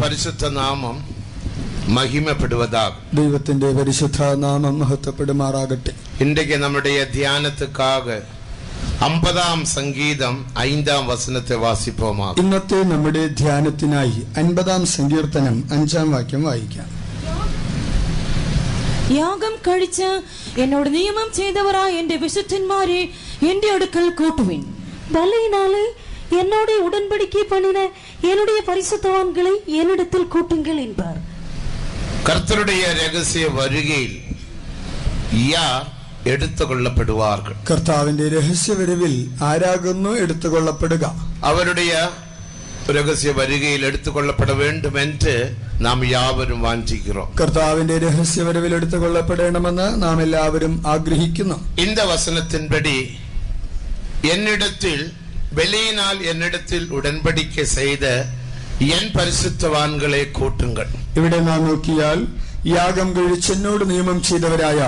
പരിശുദ്ധ നാമം മഹിമപ്പെടുവതാകും. ദൈവത്തിന്റെ പരിശുദ്ധ നാമം മഹത്വപ്പെടുമാറാകട്ടെ. ഇன்றைக்கு நம்முடைய தியானத்துக்காக 50 சங்கீதம் 5 வசனத்தை வாசிப்போமா. ഇന്നത്തെ നമ്മുടെ ധ്യാനത്തിനായി 50 സങ്കീർത്തനം 5 വാക്യം വായിക്കാം. യാഗം കഴിച്ച് എന്നോട് നിയമം ചെയ്തവരായ എന്റെ വിശുദ്ധന്മാരെ എന്റെ അടുക്കൽ കൂട്ടുവിൻ. பலியினாலே என்னோட உடன்படிக்கை பண்ணின என்னுடைய பரிசுத்தவான்களை என்னிடத்தில் கூட்டுங்கள் என்பார். கர்த்தருடைய രഹസ്യ വരുകയിൽ யார் എടുത്തുകൊള്ളപ്പെടുവാர்கள்? കർത്താവിന്റെ രഹസ്യ വരവിൽ ആരാകുന്നു എടുത്തുകൊള്ളപ്പെടുക? അവരുടെ രഹസ്യ വരുകയിൽ എടുത്തുകൊള്ളപ്പെട வேண்டும் என்று നാം യാവരും വാഞ്ചിக்கிறோம். കർത്താവിന്റെ രഹസ്യ വരവിൽ എടുത്തുകൊള്ളപ്പെടണമെന്ന് നാം എല്ലാവരും ആഗ്രഹിക്കുന്നു. இந்த வசனத்தின்படி என்னிடத்தில் ബലിയിനാൽ എന്നിടത്തിൽ ഉടമ്പടിക്ക് ചെയ്ത എൻ പരിശുദ്ധവാൻകളെ കൂട്ടുങ്ങൾ. ഇവിടെ നാം നോക്കിയാൽ യാഗം കഴിച്ച് എന്നോട് നിയമം ചെയ്തവരായ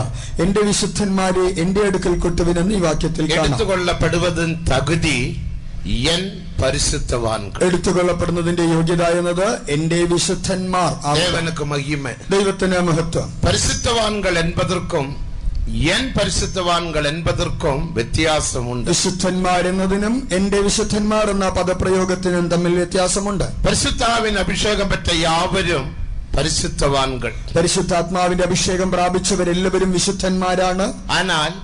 എന്റെ വിശുദ്ധന്മാരെ എന്റെ അടുക്കൽ കൊട്ടുവിനെന്ന് ഈ വാക്യത്തിൽ കാണാം. എടുത്തുകൊള്ളപ്പെടുവതിൻ തകുതി എൻ പരിശുദ്ധവാൻകൾ. എടുത്തുകൊള്ളപ്പെടുന്നതിന്റെ യോഗ്യത എന്നത് എന്റെ വിശുദ്ധന്മാർ. ദേവനുക്ക് മഹിമ, ദൈവത്തിന് മഹത്വം. പരിശുദ്ധവാൻകൾ என்பதற்கும் എൻ പരിശുദ്ധവാൻകൾ என்பதற்கும் വ്യത്യാസമുണ്ട്. വിശുദ്ധന്മാർ എന്നതിനും എന്റെ വിശുദ്ധന്മാർ എന്ന പദപ്രയോഗത്തിനും തമ്മിൽ വ്യത്യാസമുണ്ട്. പരിശുദ്ധാവിൻ അഭിഷേകം പെറ്റ യാവരും പരിശുദ്ധവാൻകൾ. പരിശുദ്ധാത്മാവിന്റെ അഭിഷേകം പ്രാപിച്ചവരെല്ലാവരും വിശുദ്ധന്മാരാണ്. ஆனால்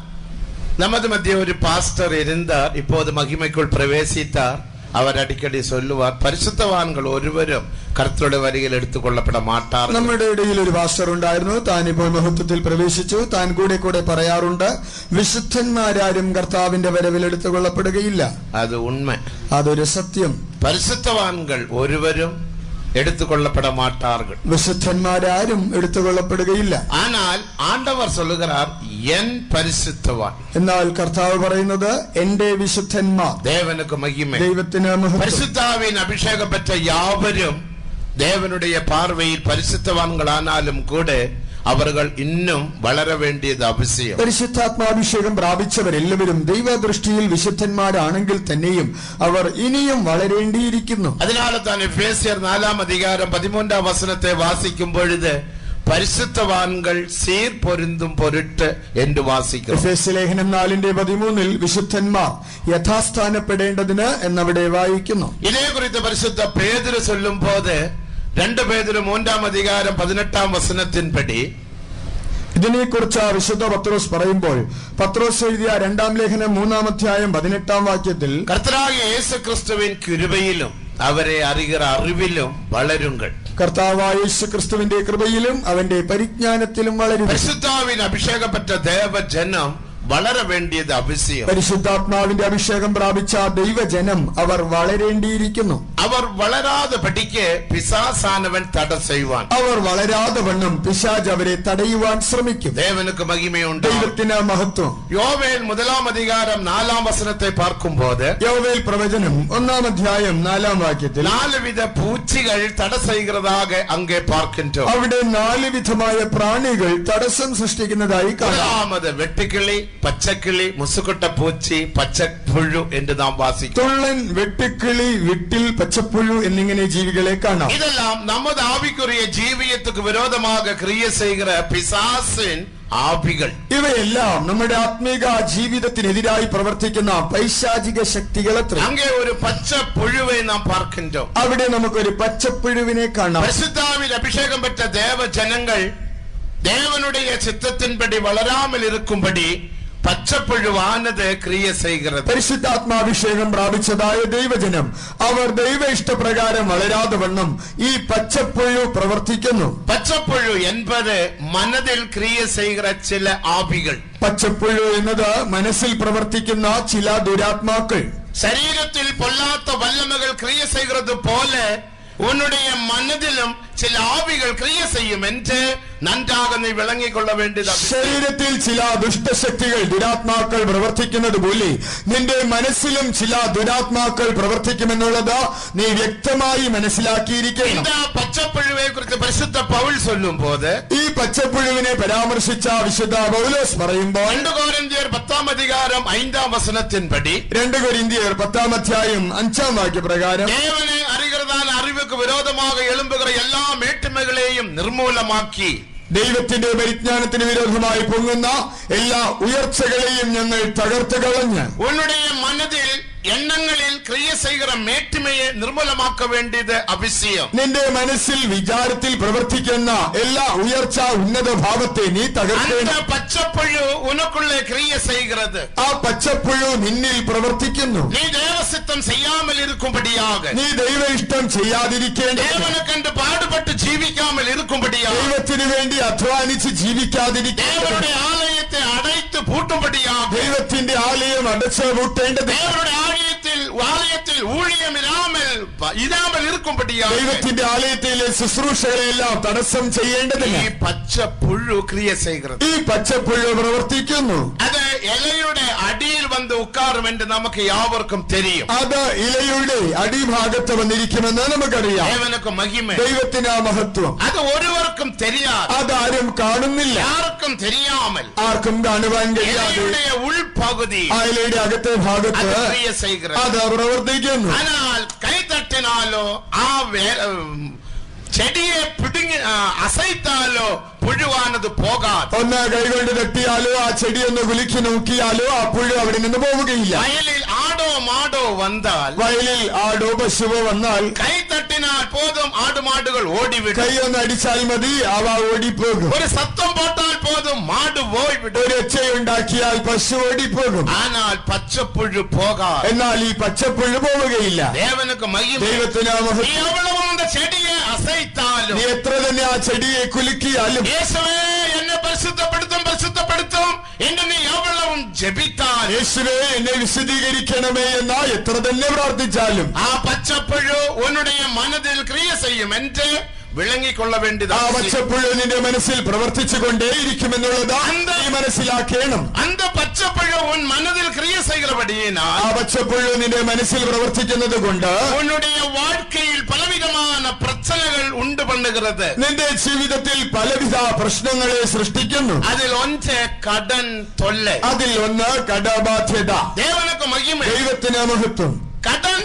நமது மத்திய ஒரு பாஸ்டர் இருந்தார், இப்போது மகிமைக்குள் பிரவேசித்தார். அவர் அடிக்கடி சொல்லுவார், പരിശുദ്ധവാൻകൾ ഒരുവരും കർത്തരുടെ വരിയിൽ എടുത്തുകൊള്ളപ്പെടാൻ മാട്ടാർ. നമ്മുടെ ഇടയിൽ ഒരു പാസ്റ്റർ ഉണ്ടായിരുന്നു. താൻ ഇപ്പോൾ മഹത്വത്തിൽ പ്രവേശിച്ചു. താൻ കൂടെ കൂടെ പറയാറുണ്ട്, വിശുദ്ധന്മാരാരും കർത്താവിന്റെ വരവിൽ എടുത്തുകൊള്ളപ്പെടുകയില്ല. അത് ഉണ്മ, അതൊരു സത്യം. പരിശുദ്ധവാൻകൾ ഒരുവരും എടുത്തുകൊള്ളപ്പെടാൻ മാട്ടാர்கள். വിശുദ്ധന്മാരാരും എടുത്തുകൊള്ളപ്പെടുകയില്ല. ஆனால் ஆண்டவர் சொல்லுகிறார் என் பரிசுத்தவான். എന്നാൽ കർത്താവ് പറയുന്നത് എന്റെ വിശുദ്ധന്മാർ. ദേവനുക്ക് മഹിമ, ദൈവത്തിന് മഹത്വം. പരിശുദ്ധാവിൻ അഭിഷേകം പെറ്റ യാവരും ദേവനുடைய பார்வையில் പരിശുദ്ധവാൻകളാനാലും കൂടെ അവர்கள் ഇന്നും വളര വേണ്ടിയത് ആവശ്യം. പരിശുദ്ധാത്മാഭിഷേകം പ്രാപിച്ചവരെല്ലാവരും ദൈവദൃഷ്ടിയിൽ വിശുദ്ധന്മാരാണെങ്കിൽ തന്നെയും അവർ ഇനിയും വളരേണ്ടിയിരിക്കുന്നു. അതിനാൽ തന്നെ എഫേസ്യർ 4 അധികാരം 13 വചനത്തെ വാസിക്കും പൊഴുത് പരിശുദ്ധവാൻകൾ സീർ പൊരുന്തും പൊരുട്ട് എന്ന് വാസിക്കും. എഫേസ്യ ലേഖനം 4:13 വിശുദ്ധന്മാർ യഥാസ്ഥാനപ്പെടേണ്ടതിന് എന്നവിടെ വായിക്കുന്നു. ഇതേക്കുറിച്ച് പരിശുദ്ധ പേതുരു ചൊല്ലുമ്പോൾ 2 പേതുരു 3 അധികാരം 18 വചനത്തിൻപടി ഇതിനെക്കുറിച്ച് വിശുദ്ധ പത്രോസ് പറയുമ്പോൾ പത്രോസ് എഴുതിയ 2 ലേഖനം 3 അധ്യായം 18 വാക്യത്തിൽ കർത്താവായ യേശുക്രിസ്തുവിൻ കൃപയിലും അവരെ അറിയുന്ന അറിവിലും വളരുങ്ങൾ. കർത്താവായ യേശുക്രിസ്തുവിന്റെ കൃപയിലും അവന്റെ പരിജ്ഞാനത്തിലും വളരുക. പരിശുദ്ധാവിൻ അഭിഷേകപ്പെട്ട ദേവജനം വളര വേണ്ടിയത് ആവശ്യം. പരിശുദ്ധാത്മാവിന്റെ അഭിഷേകം പ്രാപിച്ച ദൈവജനം അവർ വളരേണ്ടിയിരിക്കുന്നു. അവർ വളരാതെ പഠിക്ക് പിശാസാനവൻ തട ചെയ്യുവാൻ. അവർ വളരാതെ വണ്ണം പിശാച് അവരെ തടയുവാൻ ശ്രമിക്കും. ദേവനുക്ക് മഹിമയുണ്ട്, ദൈവത്തിന് മഹത്വം. യോവേൽ 1 അധികാരം 4 വചനത്തെ പാർക്കുമ്പോൾ യോവേൽ പ്രവചനം 1 അധ്യായം 4 വാക്യത്തിൽ 4 വിധ പൂച്ചികൾ തട ചെയ്യുന്നതാക അങ്ങേ പാർക്കിன்றோம். അവിടെ 4 വിധമായ പ്രാണികൾ തടസ്സം സൃഷ്ടിക്കുന്നതായി കാണാം. വെട്ടുക്കിളി, പച്ചക്കിളി, മുസുകൊട്ട പൂച്ചി, പച്ചപ്പുഴു എന്ന് നാം വാസിക്കും. തുള്ളൻ, വെട്ടുക്കിളി, വിട്ടിൽ, പച്ചപ്പുഴു എന്നിങ്ങനെ ജീവികളെ കാണാം. ഇതെല്ലാം നമ്മുടെ ആവിക്കുറിയ ജീവിതത്തിക്ക് വിരോധமாக ക്രിയ ചെയ്യുന്ന പിശാസിൻ ആവികൾ. ഇവയെല്ലാം നമ്മുടെ ആത്മീക ജീവിതത്തിനെതിരായി പ്രവർത്തിക്കുന്ന പൈശാചിക ശക്തികളത്ര. അങ്ങേ ഒരു പച്ചപ്പുഴുവെ നാം പാർക്കിன்றோം. അവിടെ നമുക്കൊരു പച്ചപ്പുഴുവിനെ കാണാം. പരിശുദ്ധാവിൽ അഭിഷേകം പെറ്റ ദേവജനങ്ങൾ ദേവനുடைய ചിത്തത്തിൻപടി വളരാമൽ ഇരിക്കുമ്പടി പച്ചപ്പുഴുവാനത് ക്രിയ ചെയ്യുന്നത്. പരിശുദ്ധാത്മാഭിഷേകം പ്രാപിച്ചതായ ദൈവജനം അവർ ദൈവ ഇഷ്ടപ്രകാരം വളരാതെ വണ്ണം ഈ പച്ചപ്പുഴു പ്രവർത്തിക്കുന്നു. പച്ചപ്പുഴു എൻപത് മനതിൽ ക്രിയ ചെയ്യുന്ന ചില ആവികൾ. പച്ചപ്പുഴു എന്നത് മനസ്സിൽ പ്രവർത്തിക്കുന്ന ചില ദുരാത്മാക്കൾ. ശരീരത്തിൽ പൊല്ലാത്ത വല്ലമകൾ ക്രിയ ചെയ്യുന്നത് പോലെ ഉன்னுடைய മനതിലും ചില ആവികൾ ക്രിയ ചെയ്യും എന്ന് നന്നാக നീ വിളങ്ങിക്കൊള്ള വേണ്ടത്. ശരീരത്തിൽ ചില ദുഷ്ടശക്തികൾ ദുരാത്മാക്കൾ പ്രവർത്തിക്കുന്നത് പോലെ നിന്റെ മനസ്സിലും ചില ദുരാത്മാക്കൾ പ്രവർത്തിക്കുമെന്നുള്ളത് നീ വ്യക്തമായി മനസ്സിലാക്കിയിരിക്കണം. പച്ചപ്പുഴുവെ കുറിച്ച് പരിശുദ്ധ പൗൽ ചൊല്ലുമ്പോൾ ഈ പച്ചപ്പുഴുവിനെ പരാമർശിച്ച വിശുദ്ധ പൗലോസ് പറയുമ്പോൾ 2 കൊരിന്ത്യർ 10 അധികാരം 5 വചനത്തിൻപടി 2 കൊരിന്ത്യർ 10 അധ്യായം 5 വാക്യപ്രകാരം ദേവനെ അറിയുന്ന மேலான அறிவுக்கு விரோதமாக எழும்புகிற எல்லா மேட்டுமைகளையும் நிர்மூலமாக்கி ദൈവത്തിന്റെ പരിജ്ഞാനത്തിന് വിരോധമായി പൊങ്ങുന്ന എല്ലാ ഉയർച്ചകളെയും ഞങ്ങൾ തകർത്ത് കളഞ്ഞ് உன்னுடைய மனதில் எண்ணங்களில் கிரியை செய்கிற மேட்டுமையை நிர்மூலமாக்க வேண்டியது அவசியம். നിന്റെ മനസ്സിൽ വിചാരത്തിൽ പ്രവർത്തിക്കുന്ന എല്ലാ ഉയർച്ച ഉന്നത ഭാവത്തെ നീ அந்த തകർക്കേണ്ട. பச்சைப்புழு உனக்குள்ளே கிரியை செய்கிறது. ആ പച്ചപ്പുഴു നിന്നിൽ പ്രവർത്തിക്കുന്നു. நீ தேவசித்தம் செய்யாமல் இருக்கும்படியாக, നീ ദൈവ ഇഷ്ടം ചെയ്യാതിരിക്കേണ്ടതിന്, தேவனுக்கென்று பாடுபட்டு ஜீவிக்காமல் இருக்கும்படியாக, ദൈവത്തിന് വേണ്ടി അധ്വാനിച്ച് ജീവിക്കാതിരിക്കേണ്ടതിന്, தேவனுடைய ஆலயத்தை அடைத்து பூட்டும்படியாக, ദൈവത്തിന്റെ ആലയം അടച്ചു പൂട്ടേണ്ടതിന്, தேவனுடைய ஆலயத்தில் ஊழியம் இராமல் இருக்கும்படியாக ദൈവത്തിന്റെ ആലയത്തിലെ ശുശ്രൂഷകളെല്ലാം തടസ്സം ചെയ്യേണ്ടതിന് ഈ പച്ചപ്പുഴു ക്രിയ ചെയ്യുന്നത്. ഈ പച്ചപ്പുഴു പ്രവർത്തിക്കുന്നു. അത് ഇലയുടെ അടിയിൽ വന്ന് ഉക്കാറും എന്ന് നമുക്ക് യാവർക്കും തെരിയും. അത് ഇലയുടെ അടിഭാഗത്ത് വന്നിരിക്കുമെന്ന് നമുക്കറിയാം. ദേവനുക്ക് മഹിമ, ദൈവത്തിന് ആ മഹത്വം. അത് ഒരുവർക്കും தெரியாது, അതാരും കാണുന്നില്ല, யாருக்கும் தெரியாமல் ആർക്കും കാണുവാൻ കഴിയാതെ இலையுடைய உள்பகுதி ആ ഇലയുടെ അകത്തെ ഭാഗത്ത് அது கிரியை செய்கிறது. അത് പ്രവർത്തിക്കുന്നു. ஆனால் கை தட்டினாலோ ചെടിയെ പിടുങ്ങി അസൈത്താലോ പുഴുവാനത് പോകാതെ, ഒന്ന് കൈകൊണ്ട് തട്ടിയാലോ ആ ചെടി ഒന്ന് കുലുക്കി നോക്കിയാലോ ആ പുഴു അവിടെ നിന്ന് പോവുകയില്ല. വയലിൽ ആടോ മാടോ വന്നാൽ, വയലിൽ ആടോ പശുവോ വന്നാൽ കൈ തട്ടിനാൽ പോതും ആടുമാടുകൾ ഓടിവിടും. കൈ ഒന്ന് അടിച്ചാൽ മതി, അവ ഓടിപ്പോകും. ഒരു സത്തം പോട്ടാൽ പോതും മാട് പോയിവിടും. ഒരു ഒച്ചയുണ്ടാക്കിയാൽ പശു ഓടിപ്പോകും. ஆனால் പച്ചപ്പുഴു പോകാതെ. എന്നാൽ ഈ പച്ചപ്പുഴു പോവുകയില്ല. ദേവനുക്ക് മഹിമ. ദൈവത്തിന് ആ നീ മഹത്വം. എவ்வளவு அந்த ചെടിയെ അസൈത്താലും, നീ എത്ര തന്നെ ആ ചെടിയെ കുലുക്കിയാലും, യേശുവേ എന്നെ പരിശുദ്ധപ്പെടുത്തും എന്ന് നീ എவ்வளവും ജപിത്താൽ, യേശുവേ എന്നെ വിശദീകരിക്കണമേ എന്നാ എത്ര തന്നെ പ്രാർത്ഥിച്ചാലും ആ പച്ചപ്പുഴു ഉன்னுடைய മനതിൽ ക്രിയ ചെയ്യും എന്ന് വിളങ്ങിക്കൊള്ള വേണ്ടത്. ആ പച്ചപ്പുഴു നിന്റെ മനസ്സിൽ പ്രവർത്തിച്ചു കൊണ്ടേയിരിക്കുമെന്നുള്ളത് നീ മനസ്സിലാക്കണം. அந்த பச்சைப்புழு உன் மனதில் கிரியை செய்கிறபடியினால், ആ പച്ചപ്പുഴു നിന്റെ മനസ്സിൽ പ്രവർത്തിക്കുന്നത് കൊണ്ട് உன்னுடைய வாழ்க்கையில் பலவிதமான பிரச்சனைகள் உண்டு பண்ணுகிறது. നിന്റെ ജീവിതത്തിൽ പലവിധ പ്രശ്നങ്ങളെ സൃഷ്ടിക്കുന്നു. അതിൽ ഒന്ന് കടൻ തൊല്ലെ. അതിൽ ഒന്ന് കടബാധ്യത. ദേവനുക്ക് മഹിമ. ദൈവത്തിന് മഹത്വം. കടൻ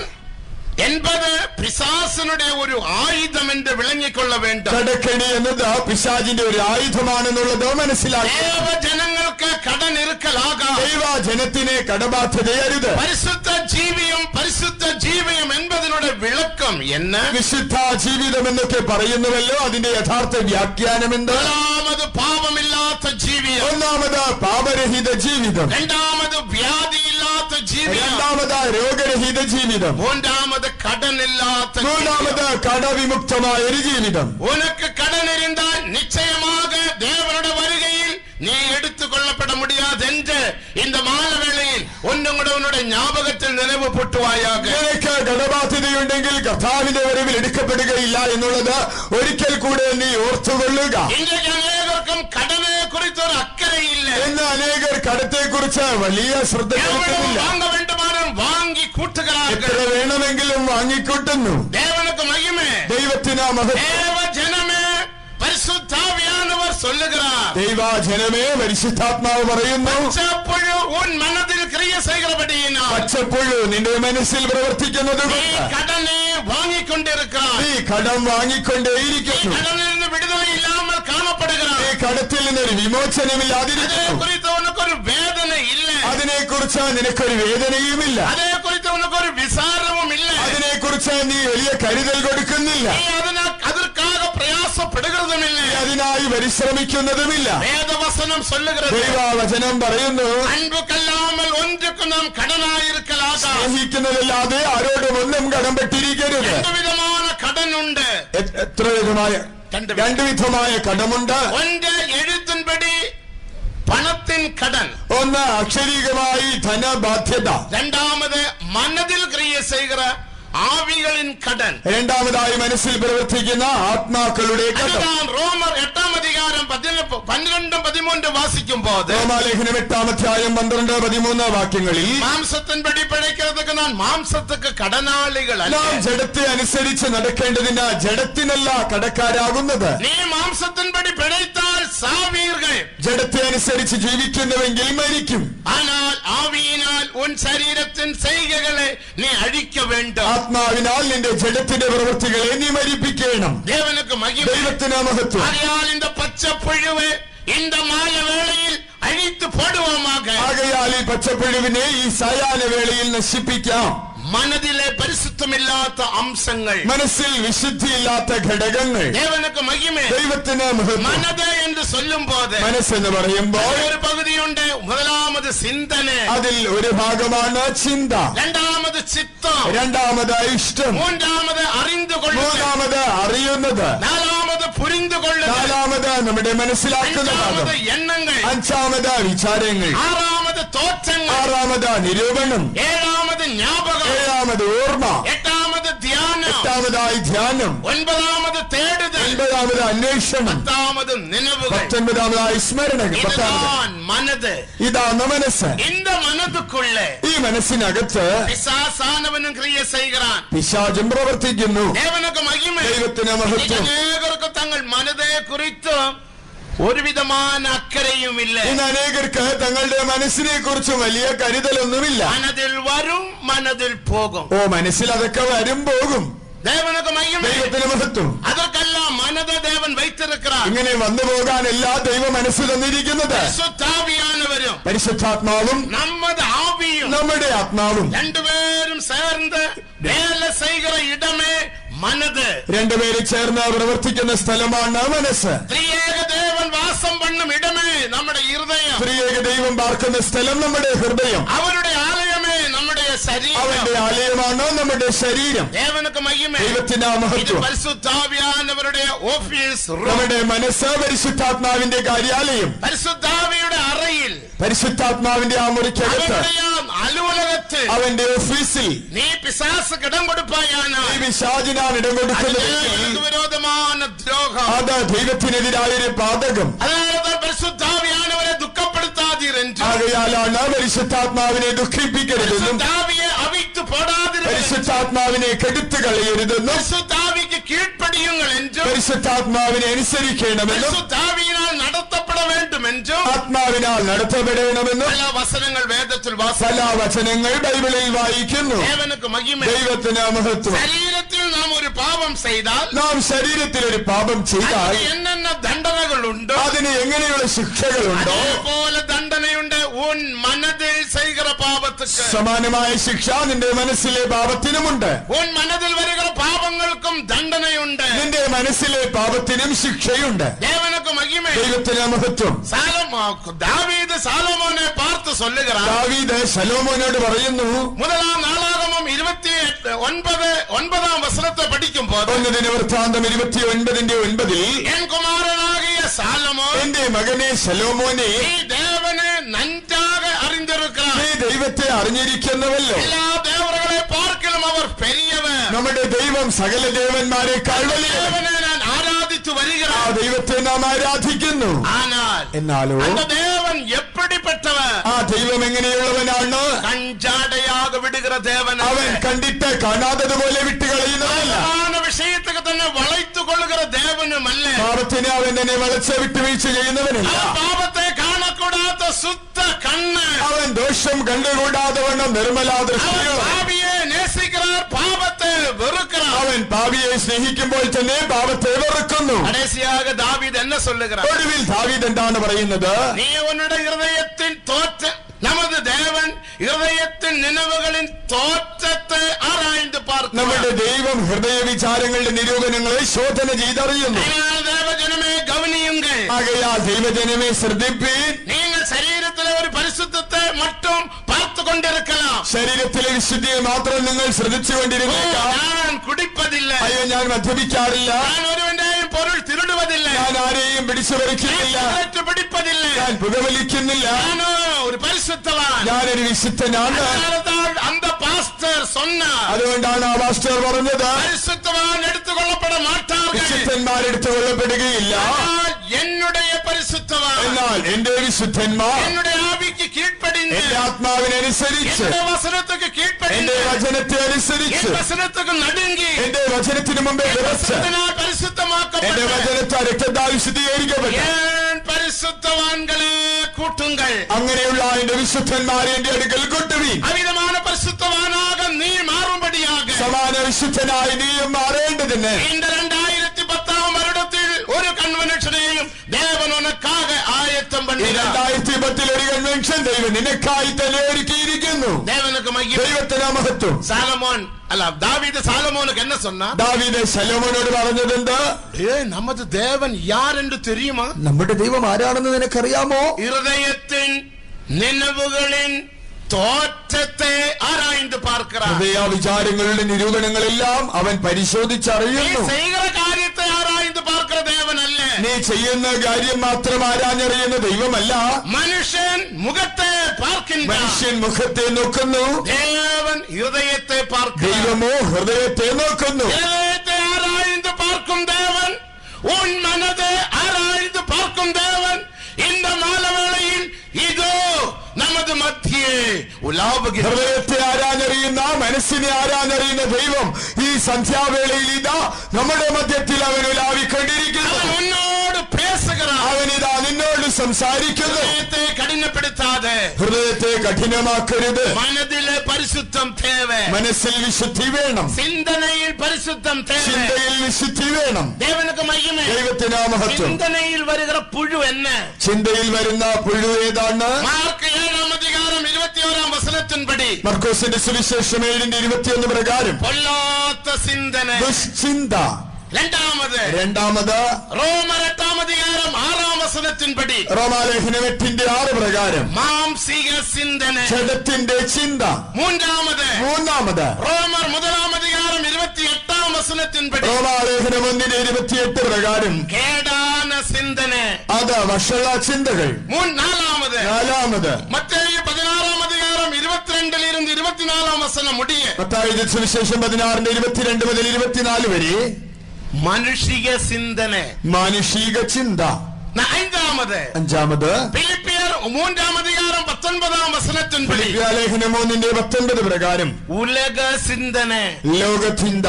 என்பது பிசாசனுடைய ഒരു ആയുധം എന്ന് വിളങ്ങിക്കൊള്ള വേണ്ട. കടക്കണി എന്നത് പിശാചിന്റെ ഒരു ആയുധമാണെന്നുള്ളത് മനസ്സിലാക്കി. ദേവജനങ്ങൾക്ക് കടൻ ഇറുക്കലാകാം. ദൈവജനത്തിനെ കടബാധ്യതയരുത്. പരിശുദ്ധ ജീവിയം എന്നതിനുടെ വിളക്കം എന്ന് വിശുദ്ധ ജീവിതം എന്നൊക്കെ പറയുന്നുവല്ലോ, അതിന്റെ യഥാർത്ഥ വ്യാഖ്യാനം എന്ത്? ഒന്നാമത് പാപമില്ലാത്ത ജീവിതം, ഒന്നാമത് പാപരഹിത ജീവിതം, രണ്ടാമത് വ്യാധിയില്ലാത്ത ജീവിതം, രണ്ടാമത് രോഗരഹിത ജീവിതം, മൂന്നാമത് കടനില്ലാത്ത ജീവിതം. മൂന്നാമത് കടവിമുക്തമായ ഒരു ജീവിതം. ഉനക്ക് കടൻ ഇരുന്നാൽ നിശ്ചയமாக தேவனுடைய வருகையில் நீ எடுத்துக்கொள்ளப்பட முடியாது என்று இந்த மாலவேளையில் ഒന്നും കൂടെ ഉன்னுடைய ஞாபகத்தில் நினைவு പൊട്ടുവായാക. നിനക്ക് കടബാധ്യതയുണ്ടെങ്കിൽ കർത്താവിന്റെ വരവിൽ എടുക്കപ്പെടുകയില്ല എന്നുള്ളത് ഒരിക്കൽ കൂടെ നീ ഓർത്തുകൊള്ളുക. ഇன்றைக்கு അനേകർക്കും കടനെ കുറിച്ച് ഒരു അക്കരയില്ല. എന്ന് അനേകർ കടത്തെ കുറിച്ച് വലിയ ശ്രദ്ധ കൊടുക്കുന്നില്ല. വാങ്ങ വേണ്ടുമാനും വാങ്ങി കൂട്ടുകാരാണ്. എത്ര വേണമെങ്കിലും വാങ്ങിക്കൂട്ടുന്നു. ദേവനുക്ക് മഹിമേ. ദൈവത്തിന് മഹത്വം. ദേവജനമേ പരിശുദ്ധാവിയാനവർ சொல்லுகிறார். ദൈവജനമേ പരിശുദ്ധാത്മാവ് പറയുന്നു, പച്ചപ്പുഴു ഉൻ മനതിൽ ക്രിയ செய்கிறபடியினால், പച്ചപ്പുഴു നിന്റെ മനസ്സിൽ പ്രവർത്തിക്കുന്നത് നീ കൊണ്ട് കടനെ വാങ്ങിക്കൊണ്ടിരിக்கிறாய். നീ കടം വാങ്ങിക്കൊണ്ടേയിരിക്കുന്നു. കടനിൽ നിന്ന് വിടുതല ഇല്ലാமல் കാണപ്പെടുகிறாய். ഈ കടത്തിൽ നിന്നൊരു വിമോചനമില്ലാതിരിക്കുന്നു. അതേക്കുറിച്ച് ഉനക്കൊരു വേദന ഇല്ല. അതിനെക്കുറിച്ച് നിനക്കൊരു വേദനയുമില്ല. അതേക്കുറിച്ച് ഉനക്കൊരു വിസാരവും ഇല്ല. അതിനെക്കുറിച്ച് നീ വലിയ കരുതൽ കൊടുക്കുന്നില്ല. നീ அதற்காக പ്രയാസപ്പെടുകയുമില്ല. അതിനായി പരിശ്രമിക്കുന്നതുമില്ല. വേദവസനം சொல்லுகிறது, ദൈവവചനം പറയുന്നു, അൻപുക്കല്ലാமல் ഒന്നുക്കും നാം കടനായിരിക്കലാകാം. സ്നേഹിക്കുന്നതല്ലാതെ ആരോടും ഒന്നും കടംപെട്ടിരിക്കരുത്. രണ്ടു വിധமான കടനുണ്ട്. എത്ര വിധമായ രണ്ടു വിധമായ കടമുണ്ട്. ഒന്ന് എഴുത്തിൻപടി പണത്തിൻ കടൻ, ഒന്ന് അക്ഷരീകമായി ധനബാധ്യത, രണ്ടാമത് മനതിൽ ക്രിയ ചെയ്യുക ആവികളിൻ കടൻ, രണ്ടാമതായി മനസ്സിൽ പ്രവർത്തിക്കുന്ന ആത്മാക്കളുടെ കടം. റോമർ 8-ാം അധികാരം அதிகாரம் 12-13 வாசிக்கும் போது റോമാലേഖനം 8-13 വാക്യങ്ങളിൽ മാംസത്തിൻപടി പിഴയ്ക്കുന്നതൊക്കെ നാം മാംസத்துக்கு കടനാളികളല്ല. നാം ജഡത്തെ അനുസരിച്ച് നടക്കേണ്ടതിന് ജഡത്തിനല്ല കടക്കാരാകുന്നത്. നീ മാംസത്തിൻപടി പിഴയ്ത്താൽ സാവീർകൾ. ജഡത്തെ അനുസരിച്ച് ജീവിക്കുന്നുവെങ്കിൽ മരിക്കും. ஆனால் ஆவியினால் உன் சரீரத்தின் செய்கைகளை நீ அழிக்க வேண்டும். ആത്മാവിനാൽ നിന്റെ ജഡത്തിന്റെ പ്രവൃത്തികളെ നീ മരിപ്പിക്കണം. தேவனுக்கு மகிமை. ദൈവത്തിന് മഹത്വം. ஆகையால் இந்த பச்சை புழுவை இந்த மாய வேளையில் அழித்து போடுவோமாக. ആകയാൽ ഈ പച്ചപ്പുഴുവിനെ ഈ സായാഹ്ന വേളയിൽ നശിപ്പിക്കാം. മനതിലെ പരിശുദ്ധമില്ലാത്ത അംശങ്ങൾ, മനസ്സിൽ വിശുദ്ധിയില്ലാത്ത ഘടകങ്ങൾ. ദേവനുക്ക് മഹിമേ. ദൈവത്തിന് മഹത്വം. മനത് എന്ന് ചൊല്ലുമ്പോൾ മനസ്സെന്ന് പറയുമ്പോൾ ഒരു പകുതിയുണ്ട്. മുതലാമത് ചിന്തന, അതിൽ ഒരു ഭാഗമാണ് ചിന്ത. രണ്ടാമത് ചിത്തം, രണ്ടാമത് ഇഷ്ടം, മൂന്നാമത് അറിഞ്ഞുകൊള്ളുക, മൂന്നാമത് അറിയുന്നത്, നാലാമത് പുരിഞ്ഞുകൊള്ളുക, നാലാമത് നമ്മുടെ മനസ്സിലാക്കുന്ന ഭാഗം, അഞ്ചാമത് എണ്ണങ്ങൾ, അഞ്ചാമത് വിചാരങ്ങൾ, ആറാമത് തോറ്റങ്ങൾ, ആറാമത് നിരൂപണം, ഏഴാമത് ജ്ഞാപകം, ഏഴാമത് ഓർമ്മ, എട്ടാമത് ധ്യാനം, എട്ടാമതായി ധ്യാനം, ഒൻപതാമത് തേടുതൽ, ഒൻപതാമത് അന്വേഷണം, പത്താമത് നിലവുകൾ, 19-ാമതായി സ്മരണകൾ. ഇതാണ് മനത്. ഇതാണ് മനസ്സ്. இந்த மனதுக்குள்ள ഈ മനസ്സിനകത്ത് പിശാചാനവനും ക്രിയ ചെയ്യുகிறாൻ. പിശാചും പ്രവർത്തിക്കുന്നു. ദേവനുക്ക് മഹിമ. ദൈവത്തിന് മഹത്വം. അനേകർക്ക് തങ്ങൾ മനതയെ കുറിച്ച് ഒരുവിധமான അക്കരയുമില്ല. ഇന്ന് അനേകർക്ക് തങ്ങളുടെ മനസ്സിനെ കുറിച്ച് വലിയ കരുതലൊന്നുമില്ല. മനതിൽ വരും, മനതിൽ പോകും. മനസ്സിൽ അതൊക്കെ വരും പോകും. ദേവനുക്ക് മഹിമ. ദൈവത്തിന് മഹത്വം. അതൊക്കെല്ലാം മനത് ദേവൻ വൈത്തിരിக்கிறார். ഇങ്ങനെ വന്നു പോകാനല്ല ദൈവ മനസ്സ് തന്നിരിക്കുന്നത്. പരിശുദ്ധാവിയാനവരും പരിശുദ്ധാത്മാവും നമ്മുടെ ആവിയും നമ്മുടെ ആത്മാവും രണ്ടുപേരും ചേർന്ന് വേല ചെയ്യുന്ന ഇടമേ മനത്. രണ്ടുപേര് ചേർന്ന് പ്രവർത്തിക്കുന്ന സ്ഥലമാണ് മനസ്സ്. ത്രിയേക ദേവൻ വാസം പണ്ണും ഇടമേ നമ്മുടെ ഹൃദയം. ത്രിയേക ദൈവം പാർക്കുന്ന സ്ഥലം നമ്മുടെ ഹൃദയം. അവരുടെ ആലയമേ നമ്മുടെ ശരീരം. അവന്റെ ആലയമാണ് നമ്മുടെ ശരീരം. ദേവനുക്ക് മഹിമ. ദൈവത്തിന് മഹത്വം. പരിശുദ്ധാവിയാനവരുടെ ഓഫീസ്, നമ്മുടെ മനസ്സ് പരിശുദ്ധാത്മാവിന്റെ കാര്യാലയം. പരിശുദ്ധാവിയുടെ അറയിൽ, പരിശുദ്ധാത്മാവിന്റെ ആ മുറിക്കകത്ത്, അലുവലകത്ത്, അവന്റെ ഓഫീസിൽ നീ പിശാച് ഇടം കൊടുപ്പായാണ്. ഈ പിശാചിനാണ് ഇടം കൊടുക്കുന്നത്. വിരോധമാണ് ദ്രോഹം. അത് ദൈവത്തിനെതിരായൊരു പാതകം. അതായത് പരിശുദ്ധാവിയാനവരെ ദുഃഖപ്പെടുത്താതിരുന്നു. ആകയാലാണ് പരിശുദ്ധാത്മാവിനെ ദുഃഖിപ്പിക്കരുതെന്നും പരിശുദ്ധാവിയെ അവിത്ത് പോടാതിരുന്നു. പരിശുദ്ധാത്മാവിനെ കെടുത്തു കളയരുതെന്നും പരിശുദ്ധാവിക്ക് കീഴ്പ്പടിയുങ്ങൾ എന്നും പരിശുദ്ധാത്മാവിനെ അനുസരിക്കണമെന്നും പരിശുദ്ധാവിയിനാൽ നടത്തപ്പെട വേണ്ടുമെന്നും ആത്മാവിനാൽ നടത്തപ്പെടണമെന്നും പല വചനങ്ങൾ വേദത്തിൽ പല വചനങ്ങൾ ബൈബിളിൽ വായിക്കുന്നു. ദേവനുക്ക് മഹിമ. ദൈവത്തിന് മഹത്വം. ശരീരത്തിൽ നാം ഒരു പാപം ചെയ്താൽ, നാം ശരീരത്തിൽ ഒരു പാപം ചെയ്താൽ എന്നെന്ന ദണ്ഡനകളുണ്ട്, അതിന് എങ്ങനെയുള്ള ശിക്ഷകളുണ്ടോ അതേപോലെ ദണ്ഡനയുണ്ട് ഉൻ മനതിൽ ചെയ്യുന്ന പാപത്തിക്ക്. സമാനമായ ശിക്ഷ നിന്റെ മനസ്സിലെ പാപത്തിനുമുണ്ട്. ഉൻ മനതിൽ വരുന്ന പാപങ്ങൾക്കും ദണ്ഡനയുണ്ട്. നിന്റെ മനസ്സിലെ പാപത്തിനും ശിക്ഷയുണ്ട്. ദേവനുക്ക് മഹിമ. ദൈവത്തിന് മഹത്വം. ദാവീദ് സാലോമോനെ പാർത്ത് ചൊല്ലുகிறாൻ. ദാവീദ് ശലോമോനോട് പറയുന്നു, മുതലാം നാளாகമം 29-9 വസനത്തെ പഠിക്കുമ്പോൾ, 1 ദിനവൃത്താന്തം 29:9 എൻ കുമാരനാകിയ സാലോമോൻ, എന്റെ മകനെ ശലോമോനെ, നീ ദേവനെ നന്നാக അറിഞ്ഞിരിക്കണം. നീ ദൈവത്തെ അറിഞ്ഞിരിക്കുന്നവല്ലോ. എല്ലാ ദേവകളെ പാർക്കലും അവർ പെരിയവർ. നമ്മുടെ ദൈവം സകല ദേവന്മാരെക്കാൾ വലിയവൻ. ദേവനെ ഞാൻ ആരാധിച്ചു ആ വരികയാണ്. ദൈവത്തെ നാം ആരാധിക്കുന്നു. എന്നാലോ அந்த தேவன் எப்படிப்பட்டவர்? ആ ദൈവം എങ്ങനെയുള്ളവനാണ്? കഞ്ചാടയാക വിടുകിற ദേവൻ. അവൻ കണ്ടിട്ട് കാണാത്തതുപോലെ വിട്ടുകളയുന്നതല്ല. വിഷയത്തൊക്കെ തന്നെ വളർത്തു കൊള്ളുകിற ദേവനുമല്ല. പാപത്തിന് അവൻ തന്നെ വളച്ച് വിട്ടുവീഴ്ച ചെയ്യുന്നവനല്ല. പാപത്തെ കാണക്കൂടാത്ത ശുദ്ധ കണ്ണ്. അവൻ ദോഷം കണ്ടുകൂടാതെ വണ്ണം നിർമ്മലാ ദൃഷ്ടിയോ. പാപിയെ നേസിക്கிறார், പാപത്തെ വെറുக்கிறார். അവൻ പാപിയെ സ്നേഹിക്കുമ്പോൾ തന്നെ പാപത്തെ വെറുക്കുന്നു. കടേസിയാക ദാവീദ് എന്നെ ചൊല്ലുகிறார். ഒടുവിൽ ദാവീദ് എന്താണ് പറയുന്നത്? നീ ഉന്നുടെ ഹൃദയത്തിൻ തോറ്റ நமது தேவன் ഹൃദയത്തിൻ നിലവുകളിൻ തോറ്റത്തെ ആരാய்ந்து பார்க்கிறார். നമ്മുടെ ദൈവം ഹൃദയ വിചാരങ്ങളുടെ നിരൂപണങ്ങളെ ശോധന ചെയ്തറിയുന്നു. ദേവജനമേ ഗവനിയുങ്കൾ. ആകയാൽ ദൈവജനമേ ശ്രദ്ധിപ്പീൻ. നിങ്ങൾ ശരീരത്തിലെ ഒരു പരിശുദ്ധത്തെ മറ്റും പാർത്തുകൊണ്ടിരിക്കണം. ശരീരത്തിലെ വിശുദ്ധിയെ മാത്രം നിങ്ങൾ ശ്രദ്ധിച്ചുകൊണ്ടിരുന്നേക്കാം. ഞാൻ കുടിപ്പതില്ല. അയ്യോ, ഞാൻ മദ്യപിക്കാറില്ല. ഞാൻ ഒരുവന്റെയും പൊരുൾ തിരുടുവതില്ല. ഞാൻ ആരെയും പിടിച്ചു പറിക്കുന്നില്ല. പിടിപ്പതില്ല. ഞാൻ പുകവലിക്കുന്നില്ല. ഞാനോ ഒരു പരിശുദ്ധവാൻ. ഞാനൊരു വിശുദ്ധനാണ്. അന്ത പാസ്റ്റർ சொன்னார். അതുകൊണ്ടാണ് ആ പാസ്റ്റർ പറഞ്ഞത്, പരിശുദ്ധവാൻ എടുത്തുകൊള്ളപ്പെട മാട്ടാർ. വിശുദ്ധന്മാരെടുത്തു കൊള്ളപ്പെടുകയില്ല. என்னுடைய பரிசுத்தவான் എന്നാൽ എന്റെ വിശുദ്ധന്മാർ என்னுடைய ஆவிக்கு கீழ்ப்படிந்து എന്റെ ആത്മാവിനനുസരിച്ച് என்னுடைய വചനத்துக்கு എന്റെ கீழ்ப்படிந்து വചനത്തെ അനുസരിച്ച് என் വചനத்துக்கு നടുങ്ങി എന്റെ വചനത്തിന് മുമ്പേ വിറച്ച് വചനത്താൽ എന്റെ பரிசுத்தமாக்கப்பட்ட വചനത്താൽ രക്തത്താൽ വിശുദ്ധീകരിക്കപ്പെട്ട என் பரிசுத்தவான்களே கூட்டுங்கள். അങ്ങനെയുള്ള എന്റെ വിശുദ്ധന്മാരെ എന്റെ അടുക്കൽ കൊണ്ടുവീൻ. അവിധமான பரிசுத்தவானாக நீ மாறும்படியாக സമാന വിശുദ്ധനായി നീയും മാറേണ്ടതിന് இந்த 2010 வருடத்தில் ஒரு കൺവെൻഷനെയും ദേവൻ ഉനക്കാக ആയത്തം ഈ பண்ணினார். 2010 ഒരു കൺവെൻഷൻ ദൈവം നിനക്കായി തന്നെ ഒരുക്കിയിരിക്കുന്നു. ദേവനുക്ക് മഹിമ. ദൈവത്തിന് മഹത്വം. സാലമോൻ അല്ല ദാവീദ് സാലമോനുക്ക് என்ன சொன்னா? ദാവീദ് ശലോമോനോട് പറഞ്ഞതെന്ത്? நமது தேவன் யார் என்று தெரியுமா? നമ്മുടെ ദൈവം ആരാണെന്ന് നിനക്കറിയാമോ? இருதயத்தின் നിലവുകളിൻ തോറ്റത്തെ ആരാய்ந்து பார்க்கிறார். ഹൃദയ വിചാരങ്ങളുടെ നിരൂപണങ്ങളെല്ലാം അവൻ പരിശോധിച്ചറിയുന്നു. നീ ചെയ്യുന്ന കാര്യത്തെ ആരാய்ந்து பார்க்கிற தேவன் அல்ல. നീ ചെയ്യുന്ന കാര്യം മാത്രം ആരാഞ്ഞറിയുന്ന ദൈവമല്ല. മനുഷ്യൻ മുഖത്തെ பார்க்கின்றார். മനുഷ്യൻ മുഖത്തെ നോക്കുന്നു, ദേവൻ ഹൃദയത്തെ பார்க்கிறார். ദൈവമോ ഹൃദയത്തെ നോക്കുന്നു. ഹൃദയത്തെ ആരാய்ந்து பார்க்கும் தேவன், உன் மனதை ஆராய்ந்து பார்க்கும் தேவன் இந்த മാലവേളയിൽ ഇതോ நமது മധ്യേ ഉലാവുകയാണ്. ഹൃദയത്തെ ആരാഞ്ഞറിയുന്ന, മനസ്സിനെ ആരാഞ്ഞറിയുന്ന ദൈവം ഈ സന്ധ്യാവേളയിൽ ഇതാ നമ്മുടെ മധ്യത്തിൽ അവൻ ഉലാവിക്കൊണ്ടിരിക്കുന്നു. അവൻ ഉന്നോട് പേസുகிறான். അവനിതാ നിന്നോട് സംസാരിക്കുന്നു. ഹൃദയത്തെ കഠിനപ്പെടുത്താതെ, ഹൃദയത്തെ കഠിനമാക്കരുത്. മനതിലെ പരിശുദ്ധം തേവേ, മനസ്സിൽ വിശുദ്ധി വേണം, ചിന്തനയിൽ പരിശുദ്ധം തേവേ. ചിന്തയിൽ വിശുദ്ധി വേണം. ദേവനുക്ക് മഹിമേ. ദൈവത്തിന് മഹത്വം. ചിന്തനയിൽ വരുகிற പുഴു എന്നെ ചിന്തയിൽ വരുന്ന പുഴു ഏതാണ്? മാർക്ക് 7:21 മർക്കോസിന്റെ സുവിശേഷം 7:21 പ്രകാരം പൊല്ലാത്ത ചിന്തന. ദുശ്ചിന്ത. രണ്ടാമത് റോമർ 8:6 റോമാലേഖനം 8:6 പ്രകാരം മാംസിക ചിന്തന. ജഡത്തിന്റെ ചിന്ത. മൂന്നാമത് റോമർ 1:28 റോമാലേഖനം 1:28 പ്രകാരം കേടാന ചിന്തന. അത് വഷള ചിന്തകൾ. നാലാമത് മത്തേയു 16:22 മുടിയ മത്തായിയുടെ സുവിശേഷം 16:22 മുതൽ 24 വരെ മനുഷിക ചിന്തന. മാനുഷിക ചിന്ത. അഞ്ചാമത് ഫിലിപ്പിയർ 3:19 ലേഖനം 3:19 പ്രകാരം ഉലക ചിന്തന. ലോകചിന്ത.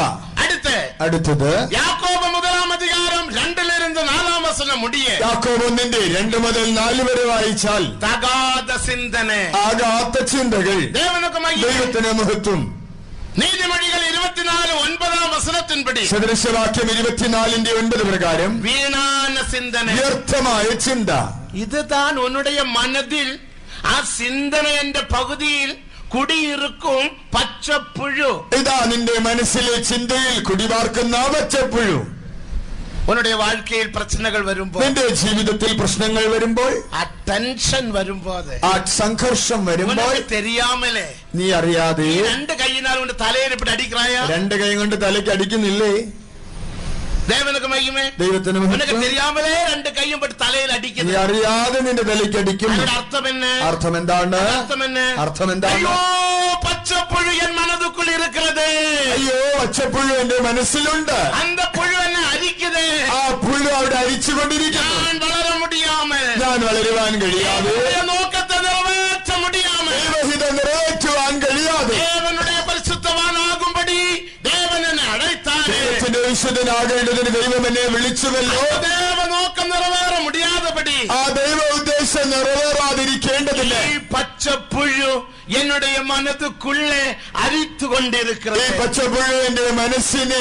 അടുത്തത് യാക്കോബ് 1:2 മുടിയ യാക്കോബ് 1:2 മുതൽ 4 വരെ വായിച്ചാൽ തകാത ചിന്തന. ആകാത്ത ചിന്തകൾ. ദൈവത്തിന് മഹത്വം. നീതിമൊഴികൾ 24:9 സദൃശവാക്യം 24:9 പ്രകാരം വീണാന ചിന്തന. വ്യർത്ഥമായ ചിന്ത. ഇത് താൻ ഉന്നുடைய മനതിൽ ആ ചിന്തനയുടെ പകുതിയിൽ കുടിയിരിക്കും പച്ചപ്പുഴു. ഇതാ നിന്റെ മനസ്സിലെ ചിന്തയിൽ കുടിപാർക്കുന്ന പച്ചപ്പുഴു. ഉന്നുடைய வாழ்க்கைയിൽ പ്രശ്നങ്ങൾ വരുമ്പോൾ, നിന്റെ ജീവിതത്തിൽ പ്രശ്നങ്ങൾ വരുമ്പോൾ, ആ ടെൻഷൻ വരുമ്പോൾ, ആ സംഘർഷം വരുമ്പോൾ, തെരിയാമലേ നീ അറിയാതെ രണ്ട് കൈയിനാൽ കൊണ്ട് തലയിൽ ഇപ്പിട്ട് അടിക്கிறாയ. 2 കൈ കൊണ്ട് തലയ്ക്ക് അടിക്കുന്നില്ലേ? ദേവനുക്ക് മഹിമേ. ദൈവത്തിന് നിനക്ക് തെരിയാമലേ രണ്ട് കൈയും പെട്ട് തലയിൽ നീ അടിക്കുന്നു. അറിയാതെ നിന്റെ തലയ്ക്ക് അടിക്കും. അർത്ഥം എന്താണ്? അയ്യോ പച്ചപ്പുഴു എൻ മനതുക്കുൾ ഇരിക്കുന്നത്. അയ്യോ പച്ചപ്പുഴു എന്റെ മനസ്സിലുണ്ട്. അന്ത പുഴു എന്നെ അരിക്കുന്നത്. ആ പുഴു അവിടെ അരിച്ചുകൊണ്ടിരിക്കുന്നു. ഞാൻ വളര മുടിയാമേ. ഞാൻ വളരുവാൻ കഴിയാതെ, നോക്കത്തെ നിറവേറ്റ മുടിയാമേ. ദൈവഹിതം നിറവേറ്റുവാൻ കഴിയാതെ, ദേവനുടെ പരിശുദ്ധവാനാകുമ്പടി ദേവൻ എന്നെ അടയ്ത്താൻ. ദൈവത്തിന്റെ വിശുദ്ധനാകേണ്ടതിന് ദൈവം എന്നെ വിളിച്ചുവല്ലോ. ദേവ നോക്കം നിറവേറ മുടിയാതെപടി, ആ ദൈവ ഉദ്ദേശം നിറവേറാതിരിക്കേണ്ടതില്ല. ഈ പച്ചപ്പുഴു என்னுடைய மனதுக்குள்ளே அரித்து கொண்டிருக்கிறது. ഈ പച്ചപ്പുഴു എന്റെ മനസ്സിനെ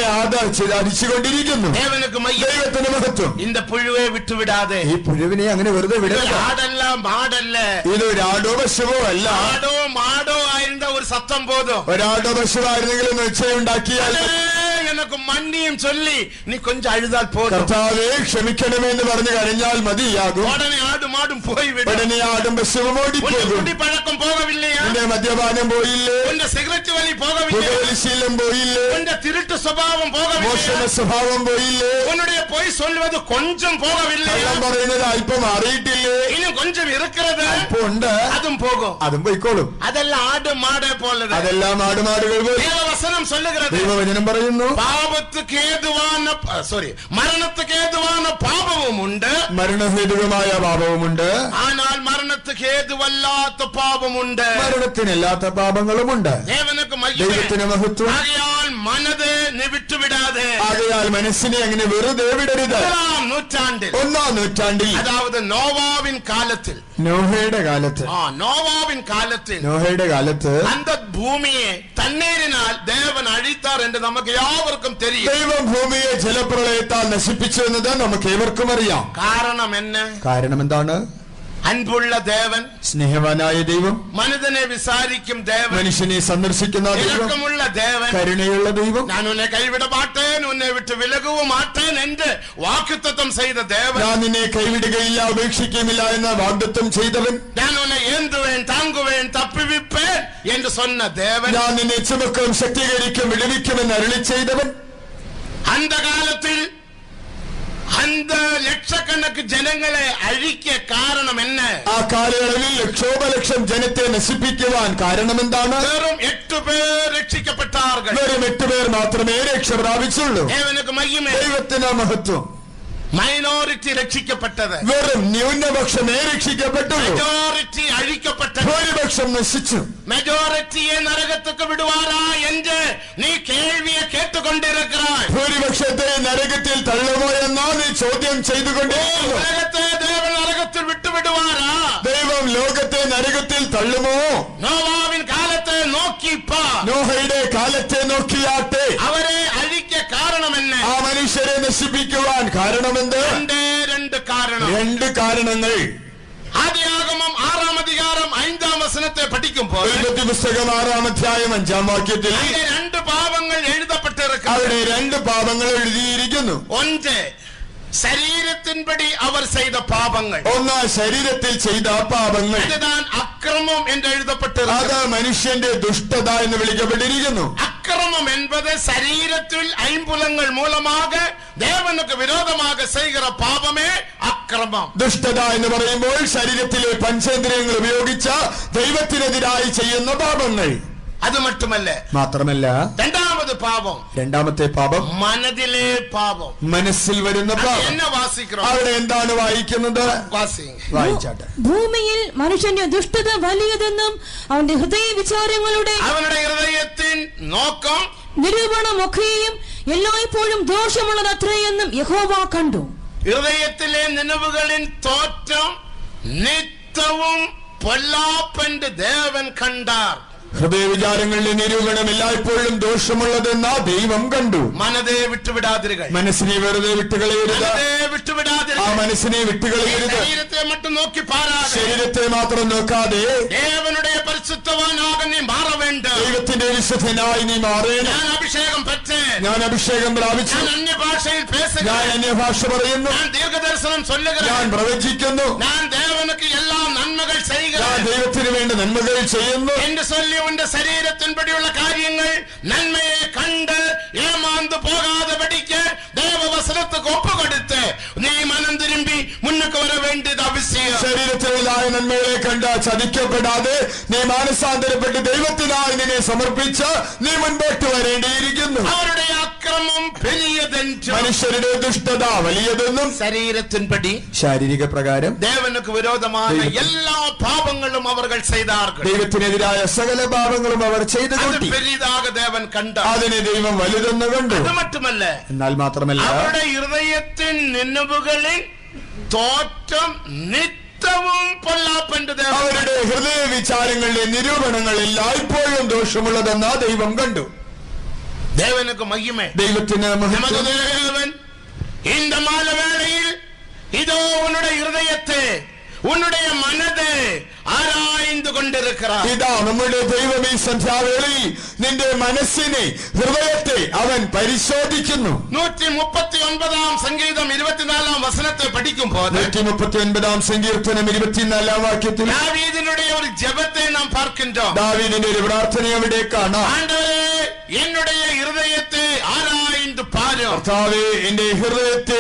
അരിച്ചുകൊണ്ടിരിക്കുന്നു. ദൈവത്തിന് മഹത്വം. இந்த പുഴുവെ വിട്ടുവിടാതെ. ഈ പുഴുവിനെ അങ്ങനെ വെറുതെ വിടരുത്. ആടല്ല മാടല്ല. ഇതൊരു ആടോ പശുവോ അല്ല. ആടോ മാടോ ആയിരുന്ന ഒരു സത്തം പോതും. ഒരാടോ പശുവായിരുന്നെങ്കിലും നിശ്ചയുണ്ടാക്കിയാൽ எனக்கு மன்னியும் சொல்லி நீ கொஞ்சம் அழுதால் போதும். കർത്താവേ ക്ഷമിക്കണമെന്ന് പറഞ്ഞു കഴിഞ്ഞാൽ മതിയാകും. ഉടനെ ആട് மாடும் போய்விடும். ഉടനെ ആടും പശുവും ഓടിപ്പോകും. குடிப்பழக்கம் போகவில்லையா? നിന്റെ മദ്യപാനം പോയില്ലേ? உன் സിഗരറ്റ് വലി പോകவில்லையா? പുകവലിശീലം പോയില്ലേ? உன் திருட்டு സ്വഭാവം പോകവിல்லையா? മോഷണ സ്വഭാവം പോയില്ലേ? உன்னுடைய பொய் சொல்வது கொஞ்சம் போகவில்லையா? കള്ളം പറയുന്നത് അല്പം അറിയിട്ടില്ലേ? இன்னுം கொஞ்சம் இருக்கிறது, അല്പം ഉണ്ട്, അതും പോകും. അതും പോയിക്കോളും. അതെല്ലാം ആട് മാട് പോലത്. അതെല്ലാം ആടുമാടുകൾ പോലെ. ദൈവവചനം சொல்லுகிறது, ദൈവവചനം പറയുന്നു, പാപத்துக்கு ഏതുവാன മരണத்துக்கு ഏതുവാன പാപവും ഉണ്ട്, മരണഹേതുകമായ പാപവുമുണ്ട്. ஆனால் മരണத்துக்கு ഏതുവല്ലാത്ത പാപമുണ്ട്. മരണത്തിനല്ലാത്ത പാപങ്ങളുമുണ്ട്. ദേവനുക്ക് ദൈവത്തിന് മഹത്വം. ആകയാൽ മനതെ നീ വിട്ടുവിടാതെ. ആകയാൽ മനസ്സിനെ അങ്ങനെ വെറുതെ വിടരുത്. ഒന്നാം നൂറ്റാണ്ടിൽ, അതായത് നോവാവിൻ കാലത്തിൽ, നോഹയുടെ കാലത്ത്, നോഹയുടെ കാലത്ത് അന്ത ഭൂമിയെ തണ്ണീരിനാൽ ദേവൻ അഴിത്താർ എന്ന് നമുക്ക് യാവർക്കും തെരിയും. ദൈവം ഭൂമിയെ ജലപ്രളയത്താൽ നശിപ്പിച്ചു എന്നത് നമുക്ക് ഏവർക്കും അറിയാം. കാരണം എന്താണ്? അൻപുള്ള ദേവൻ, സ്നേഹവാനായ ദൈവം, മനുഷ്യനെ വിസാരിക്കും ദേവൻ, മനുഷ്യനെ സന്ദർശിക്കുന്ന ദൈവം, ദേവൻ, കരുണയുള്ള ദൈവം. ഞാൻ ഉന്നെ കൈവിട മാട്ടേൻ, ഉന്നെ വിട്ട് വിലകുവും മാട്ടേൻ എന്ന് വാഗ്ദത്തം ചെയ്ത ദേവൻ. ഞാൻ നിന്നെ കൈവിടുകയില്ല, ഉപേക്ഷിക്കുമില്ല എന്ന വാഗ്ദത്തം ചെയ്തവൻ. ഞാൻ ഉന്നെ ഏന്തുവേൻ, താങ്കുവേൻ, തപ്പിവിപ്പേൻ എന്ന് சொன்ன ദേവൻ. ഞാൻ നിന്നെ ചുമക്കും, ശക്തീകരിക്കും, വിടുവിക്കുമെന്ന് അരുളി ചെയ്തവൻ. അന്ധകാലത്തിൽ அந்த ലക്ഷക്കണക്ക് ജനങ്ങളെ അഴിക്ക കാരണം എന്ന്? ആ കാലയളവിൽ ലക്ഷോപലക്ഷം ജനത്തെ നശിപ്പിക്കുവാൻ കാരണം എന്താണ്? വെറും 8 പേർ രക്ഷിക്കപ്പെട്ടാர்கள். വെറും 8 പേർ മാത്രമേ രക്ഷ പ്രാപിച്ചുള്ളൂ. ദൈവത്തിന് മഹത്വം. മൈനോറിറ്റി രക്ഷിക്കപ്പെട്ടത്, വെറും ന്യൂനപക്ഷമേ രക്ഷിക്കപ്പെട്ടുള്ളൂ. മെജോറിറ്റി അഴിക്കപ്പെട്ടത്, ഭൂരിപക്ഷം നശിച്ചു. മെജോറിറ്റിയെ നരകത്തേക്ക് വിടുവാരാ എന്ന് നീ കേൾവിയെ കേട്ടുകൊണ്ടിരിക്കുകയാണ്. ഭൂരിപക്ഷത്തെ നരകത്തിൽ തള്ളുമോ എന്നാ നീ ചോദ്യം ചെയ്തുകൊണ്ടിരിക്കുന്നു. ഉലകത്തെ ദേവൻ നരകത്തിൽ വിട്ടുവിടുവാരാ? ദൈവം ലോകത്തെ നരകത്തിൽ തള്ളുമോ? നോവാവിൻ കാലത്തെ നോക്കിപ്പാ, നോഹയുടെ കാലത്തെ നോക്കിയാട്ടെ. അവരെ അഴിക്ക കാരണമെന്ന്, ആ മനുഷ്യരെ നശിപ്പിക്കുവാൻ കാരണമെന്ത്? രണ്ട് കാരണങ്ങൾ. ആദിയാഗമം 6-ാം അധികാരം 5-ാം വചനത്തെ പഠിക്കുമ്പോൾ, ഉൽപ്പത്തി പുസ്തകം 6-ാം അധ്യായം 5-ാം വാക്യത്തിൽ 2 പാപങ്ങൾ എഴുതപ്പെട്ടിരിക്കുന്നു. അവിടെ 2 പാപങ്ങൾ എഴുതിയിരിക്കുന്നു. ഒന്ന്, ശരീരത്തിൻപടി അവർ ചെയ്ത പാപങ്ങൾ. ഒന്ന്, ശരീരത്തിൽ ചെയ്ത പാപങ്ങൾ. அதுதான் അക്രമം എന്ന് എഴുതപ്പെട്ടിരിക്കുന്നു. അത് മനുഷ്യന്റെ ദുഷ്ടത എന്ന് വിളിക്കപ്പെട്ടിരിക്കുന്നു. അക്രമം എന്നത് ശരീരത്തിൽ ഐമ്പുലങ്ങൾ മൂലமாக ദേവനുക്ക് വിരോധமாக ചെയ്യുന്ന പാപമേ അക്രമം. ദുഷ്ടത എന്ന് പറയുമ്പോൾ ശരീരത്തിലെ പഞ്ചേന്ദ്രിയങ്ങൾ ഉപയോഗിച്ച ദൈവത്തിനെതിരായി ചെയ്യുന്ന പാപങ്ങൾ. അത് മാത്രമല്ല രണ്ടാമത്തെ പാപം മനതിലെ പാപം, മനസ്സിൽ വരുന്ന പാപം. അവിടെ എന്താണ് വായിക്കുന്നത്? വായിച്ചാട്ടെ. ഭൂമിയിൽ മനുഷ്യന്റെ ദുഷ്ടത വലിയതെന്നും അവന്റെ ഹൃദയ വിചാരങ്ങളുടെ, അവരുടെ ഹൃദയത്തിൻ നോക്കം, നിരൂപണമൊക്കെയും എല്ലായ്പ്പോഴും ദോഷമുള്ളതത്രയെന്നും യഹോവ കണ്ടു. ഹൃദയത്തിലെ നിലവുകളിൻ തോറ്റം നിത്യവും പൊല്ലാപ്പന്റെ ദേവൻ കണ്ടാർ. ഹൃദയ വിചാരങ്ങളുടെ നിരൂപണം എല്ലായ്പ്പോഴും ദോഷമുള്ളതെന്ന ദൈവം കണ്ടു. മനതെ വിട്ടുവിടാതിരുക, മനസ്സിനെ വെറുതെ വിട്ടുകളയരുത്. വിട്ടുവിടാതിരുക, ആ മനസ്സിനെ വിട്ടുകളയരുത്. ശരീരത്തെ മറ്റും നോക്കി പാരാതെ, ശരീരത്തെ മാത്രം നോക്കാതെ ദേവനുடைய പരിശുദ്ധവാനാക നീ മാറ വേണ്ട. ദൈവത്തിന്റെ വിശുദ്ധനായി നീ മാറേണം. ഞാൻ അഭിഷേകം പെറ്റേ, ഞാൻ അഭിഷേകം പ്രാപിച്ചു. ഞാൻ അന്യഭാഷയിൽ പേസുക, ഞാൻ അന്യഭാഷ പറയുന്നു. ഞാൻ ദീർഘദർശനം ചൊല്ലുക, ഞാൻ പ്രവചിക്കുന്നു. ഞാൻ ദേവനുക്ക് എല്ലാ നന്മകൾ ചെയ്യുക, ഞാൻ ദൈവത്തിന് വേണ്ട നന്മകൾ ചെയ്യുന്നു എന്ന് ചൊല്ലി ഉന്റെ ശരീരത്തിൻപടിയുള്ള കാര്യങ്ങൾ നന്മയെ കണ്ട് ഏമാന്ത് പോകാതെ പഠിക്ക് ദേവവസനത്തുക്ക് ഒപ്പുകൊടുത്ത് നീ മനം തിരുമ്പി മുന്നോട്ട് വര വേണ്ടത് ആവശ്യം. ശരീരത്തിലുള്ളതായ നന്മകളെ കണ്ട് ചതിക്കപ്പെടാതെ നീ മാനസാന്തരപ്പെട്ട് ദൈവത്തിനായി നിന്നെ സമർപ്പിച്ച് നീ മുൻപോട്ട് വരേണ്ടിയിരിക്കുന്നു. അവരുടെ അക്രമം വലിയതെന്നും മനുഷ്യരുടെ ദുഷ്ടത വലിയതെന്നും ശരീരത്തിൻപടി ശാരീരിക പ്രകാരം ദേവനുക്ക് വിരോധമായ എല്ലാ പാപങ്ങളും അവർ ചെയ്താர்கள். ദൈവത്തിനെതിരായ സകല പാപങ്ങളും അവർ ചെയ്തു കൂട്ടി. ദേവൻ കണ്ട അതിനെ ദൈവം വലുതെന്ന് കണ്ടു. അത് മറ്റുമല്ല, എന്നാൽ മാത്രമല്ല അവരുടെ ഹൃദയത്തിൻ നിലവുകളിൽ തോറ്റം നിത്യവും പൊല്ലാപ്പന്റെ ദേവൻ. അവരുടെ ഹൃദയ വിചാരങ്ങളുടെ നിരൂപണങ്ങൾ എല്ലായ്പ്പോഴും ദോഷമുള്ളതെന്ന ദൈവം കണ്ടു. ദേവനുക്ക് മഹിമ, ദൈവത്തിന് മഹത്വം. ദേവൻ இந்த മാലവേളയിൽ இதோ உன்னுடைய ഹൃദയത്തെ, உன்னுடைய மனதை ஆராய்ந்து கொண்டிருக்கிறார். ഇതാ നമ്മുടെ ദൈവം ഈ സന്ധ്യാവേളയിൽ നിന്റെ മനസ്സിനെ, ഹൃദയത്തെ അവൻ പരിശോധിക്കുന്നു. 139 സംഗീതം 24 വചനത്തെ പഠിക്കുമ്പോൾ 139 സങ്കീർത്തനം 24 വാക്യത്തിൽ ദാവീദിന്റെ ഒരു ജപത്തെ നാം பார்க்கின்றோம். ദാവീദിന്റെ ഒരു പ്രാർത്ഥന അവിടെ കാണാം. ആണ്ടവരേ, என்னுடைய இருதயத்தை ஆராய்ந்து பாரும். കർത്താവേ, എന്റെ ഹൃദയത്തെ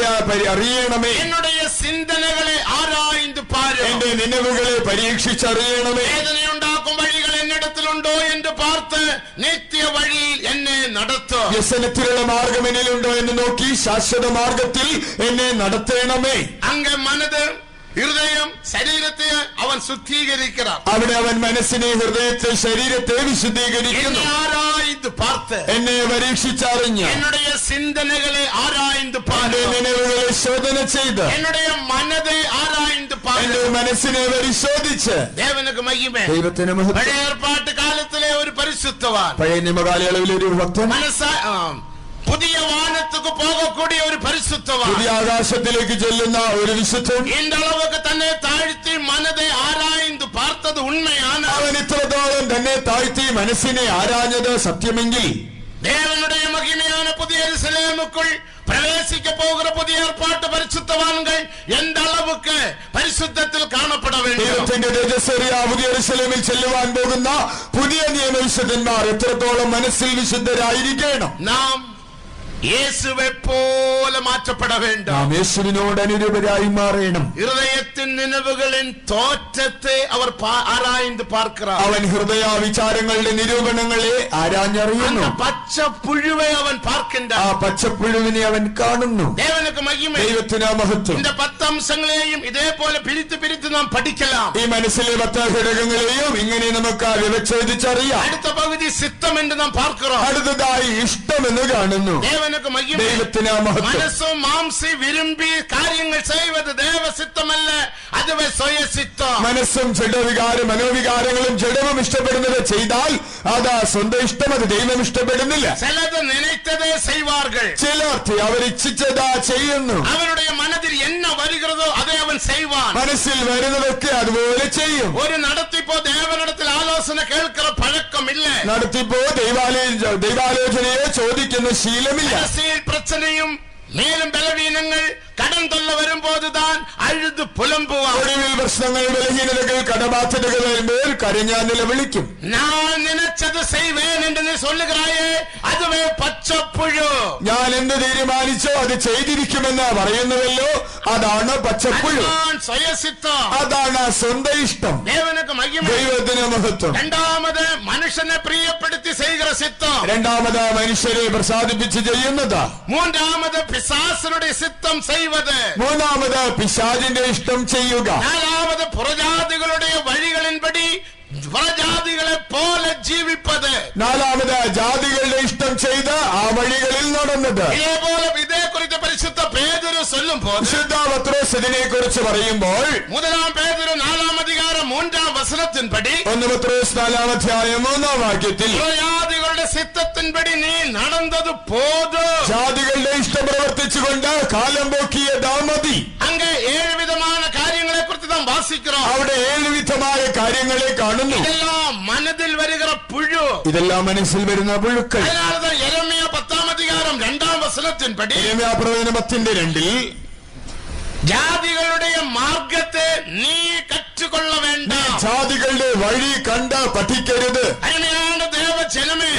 അറിയണമേ. என்னுடைய சிந்தனைகளை ஆராய்ந்து பாரும். എന്റെ നിലവുകളെ പരീക്ഷിച്ചറിയണമേ. വേദനയുണ്ടാക്കും വഴികൾ എന്നിടത്തിലുണ്ടോ എന്ന് പാർത്ത് നിത്യ വഴിയിൽ എന്നെ നടത്തും. വ്യസനത്തിലുള്ള മാർഗം എന്നിലുണ്ടോ എന്ന് നോക്കി ശാശ്വത മാർഗത്തിൽ എന്നെ നടത്തണമേ. അങ്ങ് മനത് ഹൃദയം ശരീരത്തെ അവൻ ശുദ്ധീകരിക്കണം. അവിടെ അവൻ മനസ്സിനെ, ഹൃദയത്തെ, ശരീരത്തെ വിശുദ്ധീകരിക്കുന്നു. ആരാய்ந்து பார்த்து എന്നെ പരീക്ഷിച്ചറിഞ്ഞ് என்னுடைய சிந்தனைகளை ஆராய்ந்து பாரு. നിലവുകളെ ശോധന ചെയ്ത് என்னுடைய மனதை ஆராய்ந்து பாரு. എന്റെ മനസ്സിനെ പരിശോധിച്ച് ദേവനുക്ക് മഹിമേ. ദൈവത്തിന് മഹത്വം. പഴയ ഏർപ്പാട്ട് കാലത്തിലെ ഒരു പരിശുദ്ധവാൻ, പഴയ നിയമകാലയളവിലെ ഒരു ഭക്തൻ, പുതിയ വാനത്തുക്ക് പോകக்கூடிய ഒരു പരിശുദ്ധവാൻ, പുതിയ ആകാശത്തിലേക്ക് ചെല്ലുന്ന ഒരു വിശുദ്ധൻ, இந்த அளவுக்கு തന്നെ താഴ്ത്തി മനതെ ആരാய்ந்து பார்த்தது ഉണ്മയാണ്. അവൻ ഇത്രത്തോളം തന്നെ താഴ്ത്തി മനസ്സിനെ ആരാഞ്ഞത് സത്യമെങ്കിൽ தேவனுடைய மகிமையான புதிய எருசலேமுக்குள் பிரவேசிக்க போகிற புதிய ஏற்பாட்டு பரிசுத்தவான்கள் எந்த அளவுக்கு பரிசுத்தத்தில் காணப்பட வேண்டும். ദൈവത്തിന്റെ തേജസ്സേറിയ പുതിയ യെരൂശലേമിൽ ചെല്ലുവാൻ പോകുന്ന പുതിയ നിയമവിശുദ്ധന്മാർ എത്രത്തോളം മനസ്സിൽ വിശുദ്ധരായിരിക്കണം. നാം യേശുവെ പോലെ മാറ്റപ്പെട வேண்டும். നാം യേശുവിനോട് അനുരൂപരായി മാറണം. ഹൃദയത്തിൻ നിലവുകളിൻ തോറ്റത്തെ അവർ ആരാய்ந்து பார்க்கிறார். അവൻ ഹൃദയ വിചാരങ്ങളുടെ നിരൂപണങ്ങളെ ആരാഞ്ഞറിയുന്നു. പച്ചപ്പുഴുവെ അവൻ பார்க்கின்றார். ആ പച്ചപ്പുഴുവിനെ അവൻ കാണുന്നു. ദേവനുക്ക് മഹിമ. ദൈവത്തിന് മഹത്വം. இந்த 10 അംശങ്ങളെയും ഇതേപോലെ പിരിത്ത് നാം പഠിக்கலாம். ഈ മനസ്സിലെ 10 ഘടകങ്ങളെയും ഇങ്ങനെ നമുക്ക് വിവച്ഛേദിച്ചറിയാം. അടുത്ത പകുതി സിത്തം എന്ന് നാം பார்க்கிறோம். അടുത്തതായി ഇഷ്ടമെന്ന് കാണുന്നു. ദൈവത്തിന് മഹത്വം. മനസ്സും മാംസി വിരുമ്പി കാര്യങ്ങൾ ചെയ്യുന്നത് ദൈവസിത്തമല്ല, അതുവേ സ്വയസിത്തം. മനസ്സും ജഡവികാരം, മനോവികാരങ്ങളും ജഡവും ഇഷ്ടപ്പെടുന്നത് ചെയ്താൽ അത് സ്വന്തം ഇഷ്ടം, അത് ദൈവം ഇഷ്ടപ്പെടുന്നില്ല. ചിലത് നിனைத்ததே செய்வார்கள். ചിലർ അവർ ഇച്ഛിച്ചതാ ചെയ്യുന്നു. അവരുടെ മനസ്സിൽ என்ன വരുகிறதோ அதை അവൻ செய்வான். മനസ്സിൽ വരുന്നതൊക്കെ അതുപോലെ ചെയ്യും. ഒരു നടത്തിപ്പോ ദേവനിടത്തിൽ ആലോചന കേൾക്കുന്ന പഴക്കമില്ല. നടത്തിപ്പോ ദൈവാലോചനയെ ചോദിക്കുന്ന ശീലമില്ല. പ്രശ്നയും മേലും ബലവീനങ്ങൾ കടം തൊല്ല വരുമ്പോഴുതാൻ അഴുത് പുലമ്പുവാൻ. ഒടുവിൽ പ്രശ്നങ്ങൾ, ബലഹീനതകൾ, കടബാധ്യതകൾ വരുമ്പോൾ കരഞ്ഞാൻ നിലവിളിക്കും. ഞാൻ നിനച്ചത് ചെയ്വേൻ എന്ന് നീ சொல்லுகிறாயே, അതുവേ പച്ചപ്പുഴു. ഞാൻ എന്ത് തീരുമാനിച്ചോ അത് ചെയ്തിരിക്കുമെന്ന് പറയുന്നുവല്ലോ, അതാണ് പച്ചപ്പുഴു. സ്വയസിത്തം, അതാണ് സ്വന്തം ഇഷ്ടം. ദേവനുക്ക് മഹിമ. ദൈവത്തിന് മഹത്വം. രണ്ടാമത് മനുഷ്യനെ പ്രിയപ്പെടുത്തി ചെയ്യുക സിത്തം. രണ്ടാമത് മനുഷ്യരെ പ്രസാദിപ്പിച്ച് ചെയ്യുന്നത്. മൂന്നാമത് പിശാചിന്റെ സിത്തം ചെയ്യുന്നത്. മൂന്നാമത് പിശാചിന്റെ ഇഷ്ടം ചെയ്യുക. നാലാമത് പുറജാതികളുടെ വഴികളിൻപടി പുറജാതികളെ പോലെ ജീവിപ്പത്. നാലാമത് ജാതികളുടെ ഇഷ്ടം ചെയ്ത് ആ വഴികളിൽ നടന്നത്. ഇതേക്കുറിച്ച് പരിശുദ്ധ പേതുരു ചൊല്ലുമ്പോൾ, വിശുദ്ധ പത്രോസ് ഇതിനെ കുറിച്ച് പറയുമ്പോൾ, 1 പേതുരു 4 അധികാരം 3 വചനത്തിൻപടി, 1 പത്രോസ് 4 അധ്യായം 3 വാക്യത്തിൽ, ജാതികളുടെ സിത്തത്തിൻപടി നീ നടന്നത് പോത്. ജാതികളുടെ ഇഷ്ടം പ്രവർത്തിച്ചുകൊണ്ട് കാലം പോക്കിയതാ മതി. അങ്ങ് 7 വിധമായ കാര്യങ്ങളെ കുറിച്ച് നാം വാസിக்கிறோம். അവിടെ 7 വിധമായ കാര്യങ്ങളെ കാണുന്നു. ഇതെല്ലാം മനതിൽ വരുകിற പുഴു. ഇതെല്ലാം മനസ്സിൽ വരുന്ന പുഴുക്കൾ. യെരമ്യാ 10 അധികാരം 2 വചനത്തിൻപടി, യെരമ്യാ പ്രവചനം 10:2, ജാതികളുടെ മാർഗത്തെ നീ കറ്റുകൊള്ള വേണ്ട. ജാതികളുടെ വഴി കണ്ട് പഠിക്കരുത്. അരുമയാണ് ദേവജനമേ,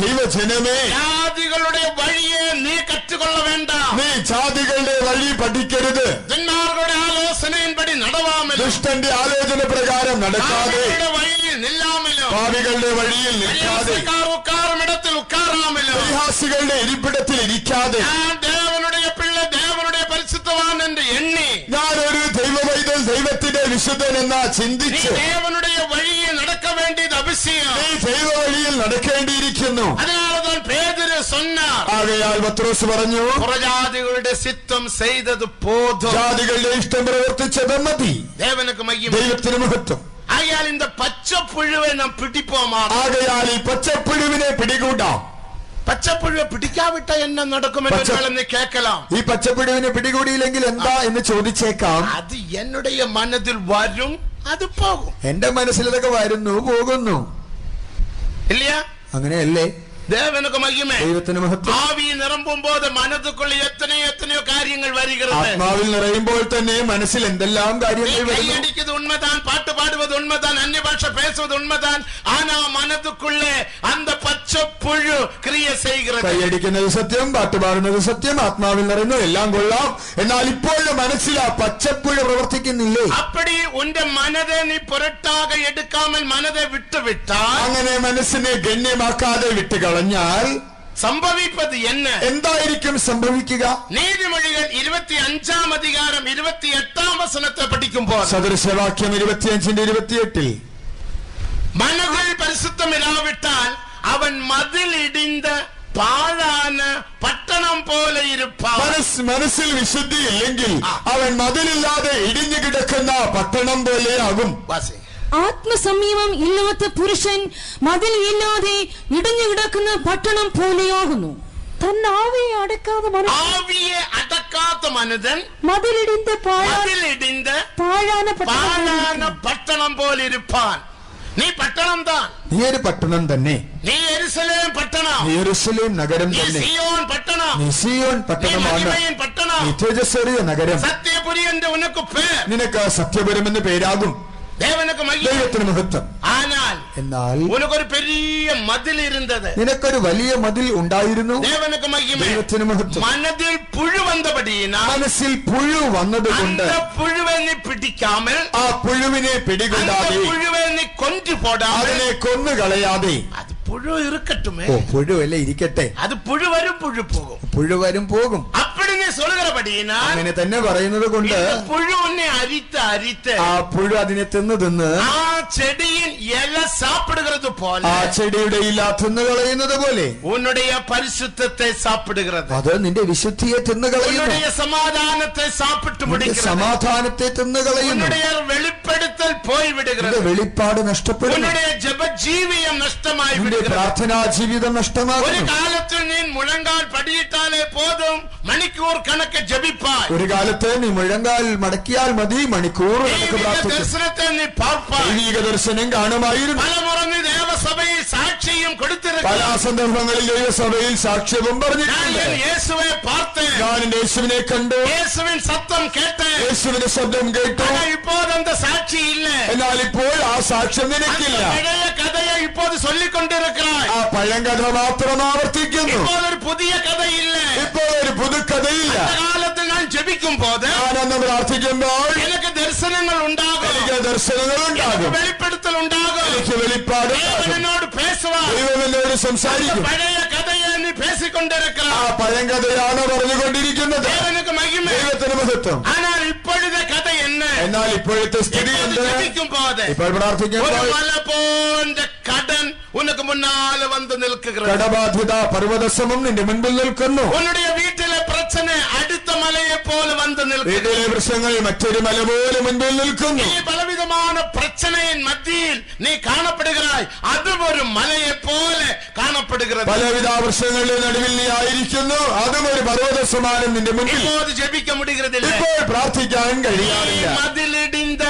ദൈവജനമേ, ജാതികളുടെ വഴിയെ നീ കറ്റുകൊള്ള വേണ്ട. നീ ജാതികളുടെ വഴി പഠിക്കരുത്. ദുന്മാർഗരുടെ ആലോചനയിൻപടി നടവാമല്ലോ, ദുഷ്ടന്റെ ആലോചന പ്രകാരം നടക്കാതെ, വഴിയിൽ നില്ലാമല്ലോ, പാപികളുടെ വഴിയിൽ നിൽക്കാതെ, ഉക്കാറുമിടത്തിൽ ഉക്കാറാമല്ലോ, പരിഹാസികളുടെ ഇരിപ്പിടത്തിൽ ഇരിക്കാതെ, ദേവനുடைய പിള്ള ദേവനുடைய പരിശുദ്ധവാൻ എന്ന് എണ്ണി, ഞാനൊരു ദൈവവൈതൽ, ദൈവത്തിന്റെ വിശുദ്ധൻ എന്ന ചിന്തിച്ച് ദേവനുடைய വഴിയിൽ നടക്ക വേണ്ടിയത് അഭിഷേകം. നീ ദൈവ വഴിയിൽ നടക്കേണ്ടിയിരിക്കുന്നു. അതിനാൽ പേതുരു சொன்னார். ആകയാൽ പത്രോസ് പറഞ്ഞു, പുറജാതികളുടെ സിത്തം ചെയ്തത് പോതും. ജാതികളുടെ ഇഷ്ടം പ്രവർത്തിച്ചത് മതി. ദേവനുക്ക് മഹിമ. ദൈവത്തിന് മഹത്വം. ആകയാൽ இந்த പച്ചപ്പുഴുവെ നാം പിടിപ്പോമാ. ആകയാൽ ഈ പച്ചപ്പുഴുവിനെ പിടികൂടാം. പച്ചപ്പുഴുവെ പിടിക്കാവിട്ട എന്നെ നടക്കുമെന്ന് കേൾക്കലാം. ഈ പച്ചപ്പുഴുവിനെ പിടികൂടിയില്ലെങ്കിൽ എന്താ എന്ന് ചോദിച്ചേക്കാം. അത് എന്നുடைய മനതിൽ വരും, അത് പോകും. എന്റെ മനസ്സിൽ ഇതൊക്കെ വരുന്നു പോകുന്നു, ഇല്ലയാ? അങ്ങനെയല്ലേ? தேவனுக்கு மகிமை. ദൈവത്തിന് മഹത്വം. ஆவி நிரம்பும் போது மனதுக்குள்ள எத்தனையோ காரியங்கள் வருகிறது. ആത്മാവിൽ നിറയുമ്പോൾ തന്നെ മനസ്സിൽ എന്തെല്ലാം കാര്യങ്ങൾ വരുന്നു. கையடிக்கிறது உண்மைதான், பாட்டு பாடுவது உண்மைதான், அந்நிய பாஷை பேசுவது உண்மைதான். ஆனா மனதுக்குள்ளே அந்த பச்சை புழு கிரியை செய்கிறது. കൈയടിക്കുന്നത് സത്യം, പാട്ട് പാടുന്നത് സത്യം, ആത്മാവിൽ നിറയുന്നു, എല്ലാം കൊള്ളാം. എന്നാൽ ഇപ്പോഴും മനസ്സിൽ ആ പച്ചപ്പുഴ പ്രവർത്തിക്കുന്നില്ലേ? அப்படி உന്റെ മനതെ നീ പുറട്ടാക എടുക്കാமல் മനതെ വിട്ടുവിട്ടാൽ, അങ്ങനെ മനസ്സിനെ ഗണ്യമാക്കാതെ വിട്ടുകളഞ്ഞാൽ സംഭവിപ്പത് എന്നെ എന്തായിരിക്കും സംഭവിക്കുക? നീതിമൊഴികൾ 25-ാം അധികാരം 28-ാം വചനത്തെ പഠിക്കുമ്പോൾ സദൃശവാക്യം 25-28 മനതിൽ പരിശുദ്ധം ഇരാവിട്ടാൽ അവൻ മതിലിടിந்த പാഴാന പട്ടണം പോലെ ഇരുപ്പാൻ. മനസ്സിൽ വിശുദ്ധി ഇല്ലെങ്കിൽ അവൻ മതിലില്ലാതെ ഇടിഞ്ഞു കിടക്കുന്ന പട്ടണം പോലെയാകും. ആത്മസംയമം ഇല്ലാത്ത പുരുഷൻ മതിൽ ഇല്ലാതെ ഇടിഞ്ഞു കിടക്കുന്ന പട്ടണം പോലെയാകുന്നു. ആവിയെ അടക്കാത്ത മനുഷ്യൻ മതിലിടിന്റെ പാഴാന പട്ടണം പോലെ ഇരുപ്പാൻ. നീ പട്ടണം താൻ, നീ ഒരു പട്ടണം തന്നെ. നീ യെരുശലേം പട്ടണം, നീ യെരുശലേം നഗരം തന്നെ. സിയോൻ പട്ടണം, നീ സിയോൻ പട്ടണമാണ്. പട്ടണം, നീ തേജസ്സേറിയ നഗരം. സത്യപുരിയന്റെ ഉനക്ക് പേർ, നിനക്ക് സത്യപുരം എന്ന് പേരാകും. ദൈവത്തിന് മഹത്വം. എന്നാൽ ഉനക്കൊരു പെരിയ മതിൽ ഇരുന്നത്, നിനക്കൊരു വലിയ മതിൽ ഉണ്ടായിരുന്നു. ദൈവത്തിന് മഹത്വം. മനതിൽ പുഴു വന്നപടിയിനാൽ, മനസ്സിൽ പുഴു വന്നതുകൊണ്ട് പുഴുവെ നീ പിടിക്കാമൽ, ആ പുഴുവിനെ പിടികൂടാതെ, പുഴുവെ നീ കൊണ്ടുപോടാതെ, അതിനെ കൊന്നുകളയാതെ, അത് പുഴു ഇരിക്കട്ടുമേ. പുഴുവല്ല ഇരിക്കട്ടെ, അത് പുഴു വരും പുഴു പോകും, പുഴു വരും പോകും. അപ്പടി നീ സൊല്ലുകപടിയിനാൽ, അങ്ങനെ തന്നെ പറയുന്നത് കൊണ്ട് പുഴുവിനെ അരിത്ത് ആ പുഴു അതിനെ തിന്ന് ആ ചെടിയിൽ ഇല സാപ്പിടുന്നത് പോലെ, ആ ചെടിയുടെ ഇല തിന്നുകളയുന്നത് പോലെ ഉന്നുடைய പരിശുദ്ധത്തെ സാപ്പിടുகிறது. അത് നിന്റെ വിശുദ്ധിയെ തിന്നുകളയുന്നു. ഉന്നുடைய സമാധാനത്തെ സാപ്പിട്ട് മുടിക്കുന്നത്, സമാധാനത്തെ തിന്നുകളയുന്നു. ഉന്നുடைய വെളിപ്പെടുത്തൽ പോയി വിടുகிறது, വെളിപ്പാട് നഷ്ടപ്പെടുന്നു. ഉന്നുடைய ജപജീവിയം നഷ്ടമായി വിടുகிறது. പ്രാർത്ഥനാ ജീവിതം നഷ്ടമാകുന്നു. ഒരു കാലത്തിൽ നീ മുഴങ്കാൽ പടിയിട്ടാലേ പോതും മണിക്കൂർ കണക്ക് ജപിപ്പാൻ. ഒരു കാലത്ത് നീ മുഴങ്കാൽ മടക്കിയാൽ മതി, മണിക്കൂർ കണക്ക് പ്രാർത്ഥിക്കും. ദർശനത്തെ നീ പാർപ്പാൻ, ദൈവിക ദർശനം കാണുമായിരുന്നു. പലമുറ നീ ദേവസഭയിൽ സാക്ഷിയും കൊടുത്തിരിക്കുന്നു. പല സന്ദർഭങ്ങളിൽ ദൈവസഭയിൽ സാക്ഷ്യവും പറഞ്ഞിട്ടുണ്ട്. യേശുവെ പാർത്ത്, ഞാൻ യേശുവിനെ കണ്ടു, യേശുവിൻ ശബ്ദം കേട്ട്, യേശുവിന്റെ ശബ്ദം കേട്ടു. ഇപ്പോഴെന്താ സാക്ഷിയില്ല, എന്നാൽ ഇപ്പോൾ ആ സാക്ഷ്യം നിനക്കില്ല. പഴയ കഥയെ ഇപ്പോൾ ചൊല്ലിക്കൊണ്ടിരിക്കുകയാണ്. ആ പഴങ്കഥ മാത്രം ആവർത്തിക്കുന്നു. ഇപ്പോൾ ഒരു പുതിയ കഥയില്ല, ഇപ്പോൾ ഒരു പുതുക്കഥയില്ല. കാലത്ത് ഞാൻ ജപിക്കുമ്പോൾ, ഞാനന്ന് പ്രാർത്ഥിക്കുമ്പോൾ എനിക്ക് ദർശനങ്ങൾ ഉണ്ടാകും, എനിക്ക് ദർശനങ്ങൾ ഉണ്ടാകും, വെളിപ്പെടുത്തൽ ഉണ്ടാകും, എനിക്ക് വെളിപ്പാട്. എന്നോട് പേസുവാൻ, ദൈവം എന്നോട് സംസാരിക്കും. പഴയ കഥയെ നീ പേസിക്കൊണ്ടിരിക്കുക, ആ പഴങ്കഥയാണ് പറഞ്ഞുകൊണ്ടിരിക്കുന്നത്. ദൈവത്തിന് മഹത്വം. എന്നാൽ ഇപ്പോഴത്തെ സ്ഥിതി ഇപ്പോൾ പ്രാർത്ഥിക്കുമ്പോൾ കടൻ ഉനക്ക് മുന്നാലെ വന്ന് നിൽക്കുകയാണ്. കടബാധ്യത പർവ്വതസമം നിന്റെ മുൻപിൽ നിൽക്കുന്നു. ഉന്നുடைய വീട്ടിലെ പ്രശ്ന അടുത്ത മലയെ പോലെ വന്ന് നിൽക്കുന്നു. വീട്ടിലെ പ്രശ്നങ്ങൾ മറ്റൊരു മല പോലെ മുൻപിൽ നിൽക്കുന്നു. ഈ പലവിധமான പ്രശ്നയിൻ മധ്യയിൽ നീ കാണപ്പെടുகிறாய், അതും ഒരു മലയെ പോലെ കാണപ്പെടുகிறது. പലവിധ പ്രശ്നങ്ങളുടെ നടുവിൽ നീ ആയിരിക്കുന്നു, അതും ഒരു പർവ്വത സമാനം നിന്റെ മുൻപിൽ. ഇപ്പോൾ ജപിക്ക മുടിகிறதில்லை, ഇപ്പോൾ പ്രാർത്ഥിക്കാൻ കഴിയാറില്ല. മതിലിടിந்த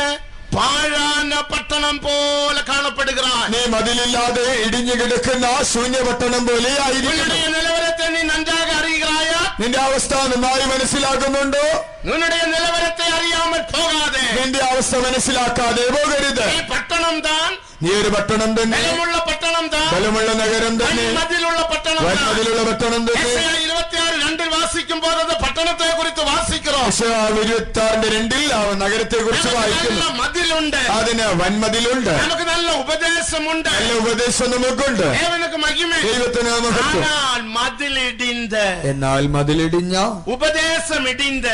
പാഴാന പട്ടണം പോലെ കാണപ്പെടുகிறாய். നീ മതിലില്ലാതെ ഇടിഞ്ഞു കിടക്കുന്ന ശൂന്യ പട്ടണം പോലെ ആയിരിക്കുന്നു. നിലവരത്തെ നീ നന്നായി അറിയുകയായ, നിന്റെ അവസ്ഥ നന്നായി മനസ്സിലാക്കുന്നുണ്ടോ? നിന്റെ നിലവരത്തെ അറിയാമൽ പോകാതെ, നിന്റെ അവസ്ഥ മനസ്സിലാക്കാതെ പോകരുത്. ഈ പട്ടണം താൻ, നീ ഒരു പട്ടണം തന്നെ, ബലമുള്ള പട്ടണം താൻ, ബലമുള്ള നഗരം തന്നെ, മതിലുള്ള പട്ടണം, മതിലുള്ള പട്ടണം തന്നെ. 26:2 വാസിക്കുമ്പോൾ അത് പട്ടണത്തെ കുറിച്ച് വാസിக்கிறோம். 26:2 ആ നഗരത്തെ കുറിച്ച് വായിക്കുന്നു. മതിലുണ്ട്, അതിന് വൻമതിലുണ്ട്, നമുക്ക് നല്ല ഉപദേശമുണ്ട്, നല്ല ഉപദേശം നമുക്കുണ്ട്. ദൈവത്തിന് മഹത്വം. എന്നാൽ മതിലിടിഞ്ഞ, ഉപദേശമിടിഞ്ഞ്,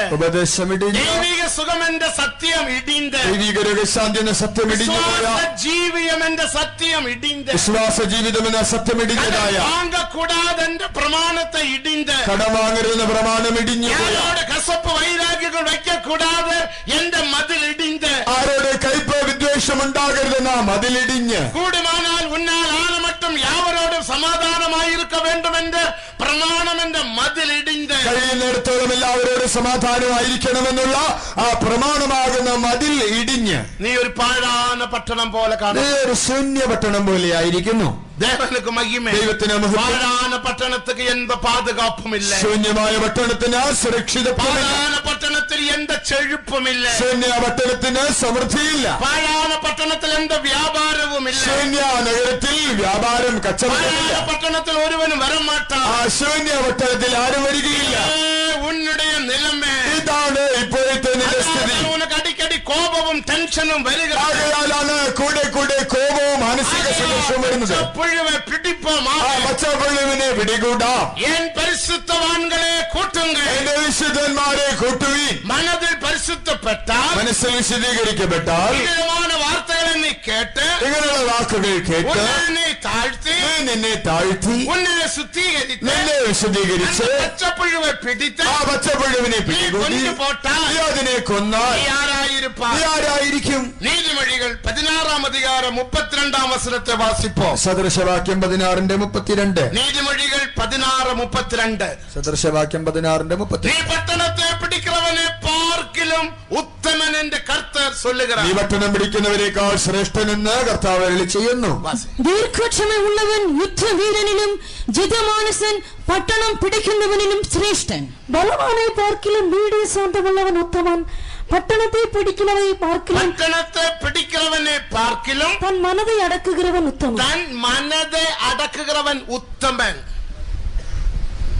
ദൈവിക സുഖമെന്റെ സത്യം ഇടിഞ്ഞ്, ദൈവിക രോഗശാന്തി എന്ന സത്യം ഇടിഞ്ഞു പോയ, ജീവിതം എന്റെ സത്യം ഇടിഞ്ഞ്, വിശ്വാസ ജീവിതം എന്ന സത്യം ഇടിഞ്ഞതായ, വാങ്ങക്കൂടാതെ എന്റെ പ്രമാണത്തെ ഇടിഞ്ഞ്, കടമാങ്ങരുന്ന പ്രമാണം ഇടിഞ്ഞു പോയ, കസപ്പ് വൈരാഗ്യങ്ങൾ വയ്ക്കൂടാതെ എന്റെ മതിൽ ഇടിഞ്ഞ്, ആരോട് കയ്പ് വിദ്വേഷം ഉണ്ടാകരുതെന്ന മതിലിടിഞ്ഞ്, കൂടുമാനാൽ ഉന്നാൽ ആന മറ്റും യാവരോടും സമാധാനമായിരിക്ക வேண்டும் என்ற பிரமாணம் என்ற மதில் இடிந்து കഴിയുന്നിടത്തോളം എല്ലാവരോടും സമാധാനമായിരിക്കണമെന്നുള്ള ആ പ്രമാണമാകുന്ന മതിൽ ഇടിഞ്ഞ് നീ ഒരു പാഴാന പട്ടണം പോലെ നീ കാണും. ഒരു ശൂന്യ പട്ടണം പോലെയായിരിക്കുന്നു. தேவனுக்கு மகிமை. ദൈവത്തിന് മഹത്വം. பாழான பட்டணத்துக்கு எந்த பாதுகாப்பும் இல்லை. ശൂന്യമായ പട്ടണത്തിന് സുരക്ഷിതത്വമില്ല. பாழான பட்டணத்தில் எந்த செழிப்பும் இல்லை. ശൂന്യ പട്ടണത്തിന് സമൃദ്ധിയില്ല. பாழான பட்டணத்தில் எந்த வியாபாரமும் இல்லை. ശൂന്യ നഗരത്തിൽ വ്യാപാരം കച്ചവടമില്ല. பாழான பட்டணத்தில் ஒருவனும் வரமாட்டான். ആ ശൂന്യ പട്ടണത്തിൽ ആരും വരികയില്ല. உன்னுடைய நிலைமை ഇതാണ് ഇപ്പോഴത്തെ നിന്റെ സ്ഥിതി. உனக்கு அடிக்கடி கோபமும் டென்ஷனும் வருகிறது. ആകയാലാണ് കൂടെ കൂടെ കോപവും മാനസിക സംഘർഷവും വരുന്നത്. புழுவை பிடிப்போமா? ആ പച്ചപ്പുഴുവിനെ പിടികൂടാം. என் பரிசுத்தவான்களே கூட்டுங்கள். എന്റെ വിശുദ്ധന്മാരെ കൂട്ടുവീൻ. மனதில் பரிசுத்தப்பட்டால் മനസ്സിൽ വിശദീകരിക്കപ്പെട്ടാൽ விதமான வார்த்தைகளை நீ கேட்டு ഇങ്ങനെയുള്ള വാക്കുകൾ കേട്ട് உன்னை தாழ்த்தி നീ നിന്നെ താഴ്ത്തി உன்னை சுத்திகரித்து നിന്നെ വിശദീകരിച്ച് பச்சப்புழுவை பிடித்து ആ പച്ചപ്പുഴുവിനെ நீ പിടികൂടി கொண்டு போட்டால் നീ അതിനെ കൊന്നാൽ நீ யாராயிருப்பாய்? നീ ആരായിരിക്കും? நீதிமொழிகள் 16 அதிகாரம் 32 வசனத்தை வாசிப்போம். സദൃശവാക്യം 16:32. நீதிமொழிகள் 16:32. സദൃശവാക്യം 16:32. நீ பட்டணத்தை பிடிக்கிறவனை பார்க்கிலும் உத்தமன் என்று கர்த்தர் சொல்லுகிறார். ഈ പട്ടണം പിടിക്കുന്നവരെക്കാൾ ശ്രേഷ്ഠനെന്ന് കർത്താവ് അരുളി ചെയ്യുന്നു. வாசி. ദീർഘക്ഷമ ഉള്ളവൻ യുദ്ധവീരനിലും ജിതമാനസൻ പട്ടണം പിടിക്കുന്നവനിലും ശ്രേഷ്ഠൻ. பலவானை பார்க்கிலும் வீடு சாந்தமுள்ளவன் உத்தமன், பட்டணத்தை பிடிக்கிறவனை பார்க்கிலும் பட்டணத்தை பிடிக்கிறவனை பார்க்கிலும் தன் மனதை அடக்குகிறவன் உத்தமன். தன் மனதை அடக்குகிறவன் உத்தமன்.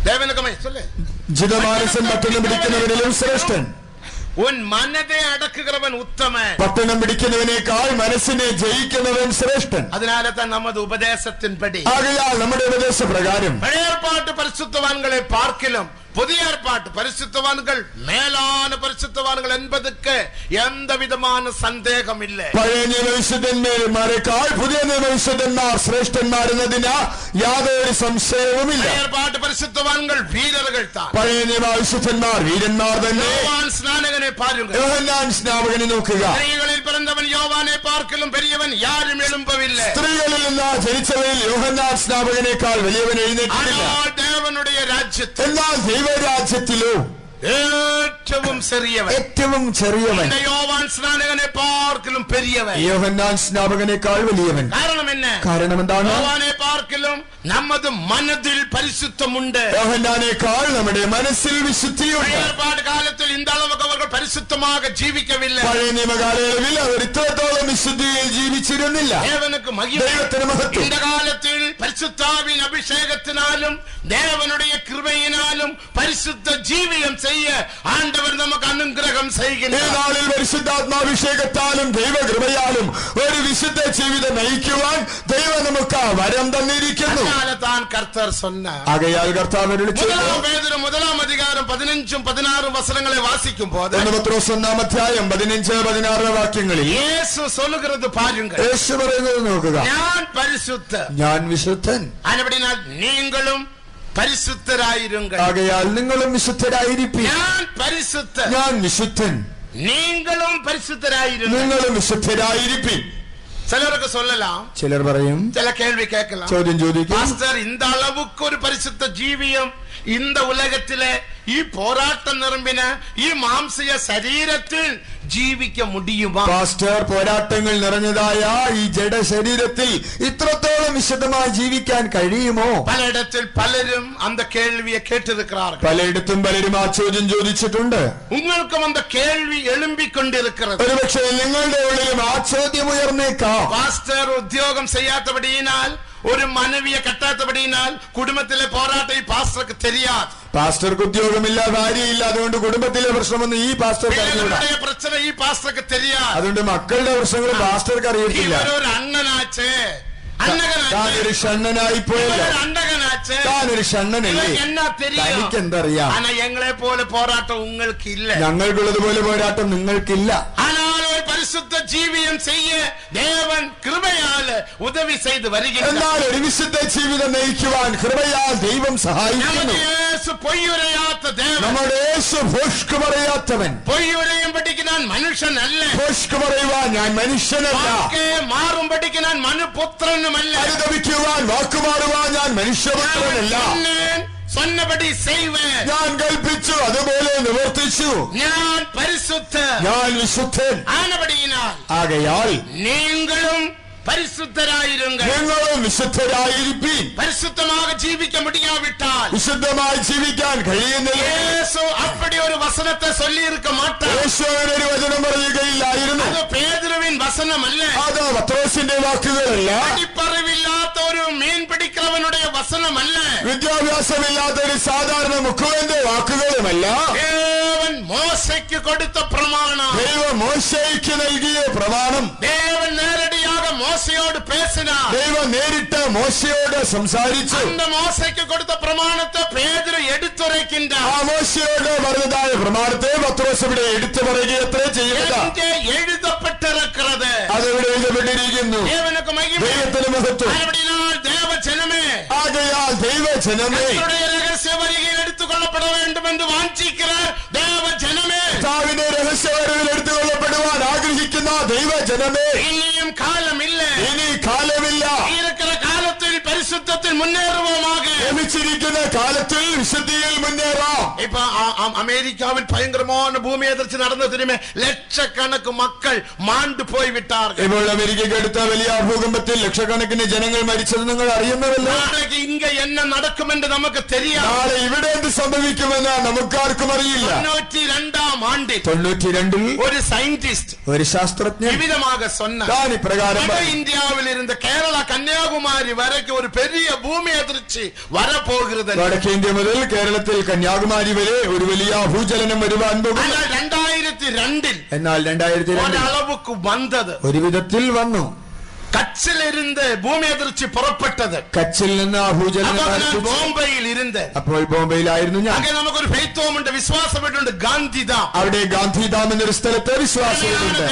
தேவனுக்கு சொல்லு. ജിതമാനസൻ പട്ടണം പിടിക്കുന്നവരിലും ശ്രേഷ്ഠൻ. உன் மனதை அடக்குகிறவன் உத்தமன். പട്ടണം പിടിക്കുന്നവനേക്കാൾ മനസ്സിനെ ജയിക്കുന്നവൻ ശ്രേഷ്ഠൻ. அதனால தான் நமது உபதேசத்தின்படி ആകയാൽ നമ്മുടെ ഉപദേശപ്രകാരം பழைய ஏற்பாட்டு பரிசுத்தவான்களை பார்க்கிலும் புதிய ஏற்பாட்டு பரிசுத்தவான்கள் மேலான பரிசுத்தவான்கள் என்பதற்கு எந்த விதமான சந்தேகம் இல்லை. പഴയ നിയമവിശുദ്ധന്മാരെക്കാൾ പുതിയ നിയമവിശുദ്ധന്മാർ ശ്രേഷ്ഠന്മാരെന്നതിന് യാതൊരു സംശയവുമില്ല. பழைய ஏற்பாட்டு பரிசுத்தவான்கள் வீரர்கள் தான். പഴയ നിയമവിശുദ്ധന്മാർ വീരന്മാർ തന്നെ. யோவான் ஸ்நானகனை பாருங்கள். യോഹന്നാൻ സ്നാപകനെ നോക്കുക. ஸ்திரீகளில் பிறந்தவன் யோவானை பார்க்கிலும் பெரியவன் யாரும் எழும்பவில்லை. സ്ത്രീകളിൽ നിന്ന് ജനിച്ചവരിൽ യോഹന്നാൻ സ്നാപകനേക്കാൾ വലിയവൻ എഴുന്നേറ്റിട്ടില്ല. ஆனால் தேவனுடைய ராஜ்யத்தில் എന്നാൽ ദൈവരാജ്യത്തിലോ ഏറ്റവും ചെറിയവൻ, ഏറ്റവും ചെറിയവൻ இந்த யோவான் ஸ்நானகனை பார்க்கிலும் பெரியவன். യോഹന്നാൻ സ്നാപകനേക്കാൾ വലിയവൻ. காரணம் என்ன? കാരണം എന്താണ്? யோவானை பார்க்கிலும் நமது மனதில் பரிசுத்தம் உண்டு. യോഹന്നാനേക്കാൾ നമ്മുടെ മനസ്സിൽ വിശുദ്ധിയുണ്ട്. ஏற்பாடு காலத்தில் இந்த அளவுக்கு அவர்கள் பரிசுத்தமாக ஜீவிக்கவில்லை. പഴയ നിയമകാലയളവിൽ അവർ ഇത്രത്തോളം വിശുദ്ധിയിൽ ജീവിച്ചിരുന്നില്ല. தேவனுக்கு மகிமை. ദൈവത്തിന് മഹത്വം. இந்த காலத்தில் பரிசுத்தாவின் அபிஷேகத்தினாலும் தேவனுடைய கிருபையினாலும் பரிசுத்த ஜீவியம் செய்ய ஆண்டவர் நமக்கு அனுகிரகம் ഈ செய்கிறார். നാളിൽ പരിശുദ്ധാത്മാഭിഷേകത്താലും ദൈവകൃപയാലും ഒരു വിശുദ്ധ ജീവിതം നയിക്കുവാൻ ദൈവം നമുക്ക് വരം തന്നിരിക്കുന്നു. அதனால்தான் கர்த்தர் சொன்னார். ആകയാൽ കർത്താവ് വിളിച്ചു. முதலாம் பேதுரு 1 அதிகாரம் 15 16 வசனங்களை வாசிக்கும் போது 1 പത്രോസ് 1 അധ്യായം 15-16 വാക്യങ്ങളിൽ இயேசு சொல்லுகிறது பாருங்கள். യേശു പറയുന്നത് നോക്കുക. நான் பரிசுத்தர், ഞാൻ വിശുദ്ധൻ. ஆனபடியால் நீங்களும் பரிசுத்தராயிருங்கள். ആകയാൽ നിങ്ങളും വിശുദ്ധരായിരിക്കും. நான் பரிசுத்தர், ഞാൻ വിശുദ്ധൻ, நீங்களும் பரிசுத்தராயிருங்கள். നിങ്ങളും വിശുദ്ധരായിരിക്കും. சிலருக்கு சொல்லலாம், ചിലർ പറയും, சில கேள்வி கேட்கலாம், ചോദ്യം ചോദിക്കും, பாஸ்டர் இந்த அளவுக்கு ஒரு பரிசுத்த ஜீவியம் இந்த உலகத்திலே ഈ പോരാട്ടം നിറമ്പിന ഈ മാംസിക ശരീരത്തിൽ ജീവിക്ക മുടിയുമോ? പാസ്റ്റർ, പോരാട്ടങ്ങൾ നിറഞ്ഞതായ ഈ ജഡ ശരീരത്തിൽ ഇത്രത്തോളം വിശുദ്ധമായി ജീവിക്കാൻ കഴിയുമോ? പലയിടത്തിൽ പലരും அந்த கேள்வியை கேட்டிருக்கிறார்கள். പലയിടത്തും പലരും ആ ചോദ്യം ചോദിച്ചിട്ടുണ്ട്. ഉങ്ങൾക്കും அந்த கேள்வி எழும்பிക്കൊണ്ടിருக்கிறது. ഒരുപക്ഷെ നിങ്ങളുടെ ഉള്ളിലും ആ ചോദ്യം ഉയർന്നേക്കാം. പാസ്റ്റർ ഉദ്യോഗം ചെയ്യാത്തപടിയാൽ ഒരു മനവിയെ കെട്ടാത്തപടിയാൽ കുടുംബത്തിലെ പോരാട്ടം ഈ പാസ്റ്റർക്ക് தெரியாது. പാസ്റ്റർക്ക് ഉദ്യോഗമില്ല, ഭാര്യയില്ല, അതുകൊണ്ട് കുടുംബത്തിലെ പ്രശ്നമൊന്നും ഈ പാസ്റ്റർക്ക് അറിയില്ല. പ്രശ്നം ഈ പാസ്റ്റർക്ക് தெரியாது. അതുകൊണ്ട് മക്കളുടെ പ്രശ്നങ്ങൾ പാസ്റ്റർക്ക് അറിയിട്ടില്ല. ഒരു അണ്ണനാച്ചേ, താനൊരു ഷണ്ണനായി പോയല്ലോ, താനൊരു ഷണ്ണനല്ലേ, തനിക്ക് എന്തറിയാം? ഞങ്ങളെ പോലെ പോരാട്ടം ഉങ്ങൾക്ക് ഇല്ല. ഞങ്ങൾക്കുള്ളതുപോലെ പോരാട്ടം നിങ്ങൾക്കില്ല. பரிசுத்த ஜீவியம் செய்ய தேவன் கிருபையால் உதவி செய்து வருகிறார். എന്നാൽ ഒരു വിശുദ്ധ ജീവിതം നയിക്കുവാൻ കൃപയാൽ ദൈവം സഹായിക്കുന്നു. യേശു പൊയ്യുരയാത്ത ദേവൻ. നമ്മുടെ യേശു ഭോഷ്ക് പറയാത്തവൻ. പൊയ്യുരയും പഠിക്ക് ഞാൻ മനുഷ്യനല്ല. ഭോഷ്ക് പറയുവാൻ ഞാൻ മനുഷ്യനല്ല. മാറും പഠിക്ക് ഞാൻ മനുപുത്രനുമല്ല. അനുദപിക്കുവാൻ വാക്കുമാറുവാൻ ഞാൻ മനുഷ്യപുത്രനല്ല. சொன்னபடி செய்வேன். ഞാൻ കൽപ്പിച്ചു അതുപോലെ നിവർത്തിച്ചു. ഞാൻ പരിശുദ്ധൻ. ഞാൻ വിശുദ്ധൻ ആനപടിയിനാൽ ആകയാൽ நீங்களும் பரிசுத்தராயிருங்கள். നിങ്ങളും വിശുദ്ധരായിരിപ്പീൻ. பரிசுத்தமாக ஜீவிக்க முடியாவிட்டால் വിശുദ്ധമായി ജീവിക്കാൻ കഴിയുന്നില്ല. യേശു அப்படி ஒரு வசனத்தை சொல்லி இருக்க மாட்டார். യേശു അങ്ങനെ ഒരു വചനം പറയുകയില്ലായിരുന്നു. അത് പേതുരുവിൻ വസനമല്ല. അത് പത്രോസിന്റെ വാക്കുകളല്ല. പഠിപ്പറിവില്ലാത്ത ഒരു മീൻ പിടിക്കുന്നവനുடைய വസനമല്ല. വിദ്യാഭ്യാസമില്ലാത്ത ഒരു സാധാരണ മുഖുവന്റെ വാക്കുകളുമല്ല. ദേവൻ മോശയ്ക്ക് കൊടുത്ത പ്രമാണം. ദൈവം മോശയ്ക്ക് നൽകിയ പ്രമാണം. ദേവൻ നേരടിയാക മോശയോട് പേസിനാർ. ദൈവം നേരിട്ട് മോശയോട് സംസാരിച്ചു. அந்த മോശയ്ക്ക് കൊടുത്ത പ്രമാണത്തെ പേതുരു എടുത്തുരയ്ക്കിன்றார். ആ മോശയോട് പറഞ്ഞതായ പ്രമാണത്തെ പത്രോസ് ഇവിടെ എടുത്തു പറയുകയത്രേ ചെയ്യുന്നത്. എഴുതപ്പെട്ടിരിക്കുന്നത് അതെവിടെ എഴുതപ്പെട്ടിരിക്കുന്നു. ദേവനുക്ക് മഹിമ. ദൈവത്തിന് മഹത്വം. ദേവജനമേ ആകയാൽ ദൈവജനമേ രഹസ്യ വരികയിൽ എടുത്തുകൊള്ളപ്പെട വേണ്ടും എന്ന് വാഞ്ചിക്കുന്ന ദേവജനമേ കർത്താവിന്റെ രഹസ്യവരവിൽ എടുത്തുകൊള്ളപ്പെടുവാൻ ആഗ്രഹിക്കുന്ന ദൈവജനമേ ഇനിയും കാലമില്ല. ഇനി കാലമില്ല. ഇരിക്കുന്ന കാലത്തിൽ പരിശുദ്ധത്തിൽ മുന്നേറുவோமாக. ലഭിച്ചിരിക്കുന്ന കാലത്തിൽ വിശുദ്ധിയിൽ മുന്നേറാം. ഇപ്പൊ അമേരിക്കാവിൽ ഭയങ്കരமான ഭൂമി എതിർച്ച് നടന്നതിനുമേ ലക്ഷക്കണക്ക് മക്കൾ മാണ്ടു പോയി വിട്ടാർ. ഇപ്പോൾ അമേരിക്കയ്ക്ക് അടുത്ത വലിയ ഭൂകമ്പത്തിൽ ലക്ഷക്കണക്കിന് ജനങ്ങൾ മരിച്ചത് നിങ്ങൾ അറിയുന്നതല്ലോ. നാളേക്ക് ഇങ്ങ എന്ന നടക്കുമെന്ന് നമുക്ക് தெரியாது. നാളെ ഇവിടെ എന്ത് സംഭവിക്കുമെന്ന് നമുക്കാർക്കും അറിയില്ല. 92-ാം ആണ്ടിൽ 92-ൽ ഒരു സയന്റിസ്റ്റ് ഒരു ശാസ്ത്രജ്ഞൻ വിവിധமாக சொன்னார். ഇപ്രകാരം இந்தியாவில் இருந்த கேரளா கன்னியாகுமரி வரைக்கும் ஒரு பெரிய பூமி அதிர்ச்சி வரப்போகிறது. വടക്കേ ഇന്ത്യ മുതൽ കേരളത്തിൽ കന്യാകുമാരി വരെ ഒരു വലിയ ഭൂചലനം വരുവാൻ പോകുന്നു. 2002-ൽ എന്നാൽ 2002 ഒരളവുക്ക് വന്നത്. ഒരു വിധത്തിൽ വന്നു. കച്ചിലിരുന്ന് ഭൂമി അതിർച്ചി പുറപ്പെട്ടത്. കച്ചിൽ നിന്ന് ആ ഭൂചലനം ബോംബെയിൽ ഇരുന്ന്. അപ്പോൾ ബോംബെയിലായിരുന്നു ഞാൻ. നമുക്കൊരു ഫെയ്ത്തോമുണ്ട്, വിശ്വാസമുണ്ട്, ഗാന്ധിധാം. അവിടെ ഗാന്ധിധാം എന്നൊരു സ്ഥലത്ത് വിശ്വാസമുണ്ട്.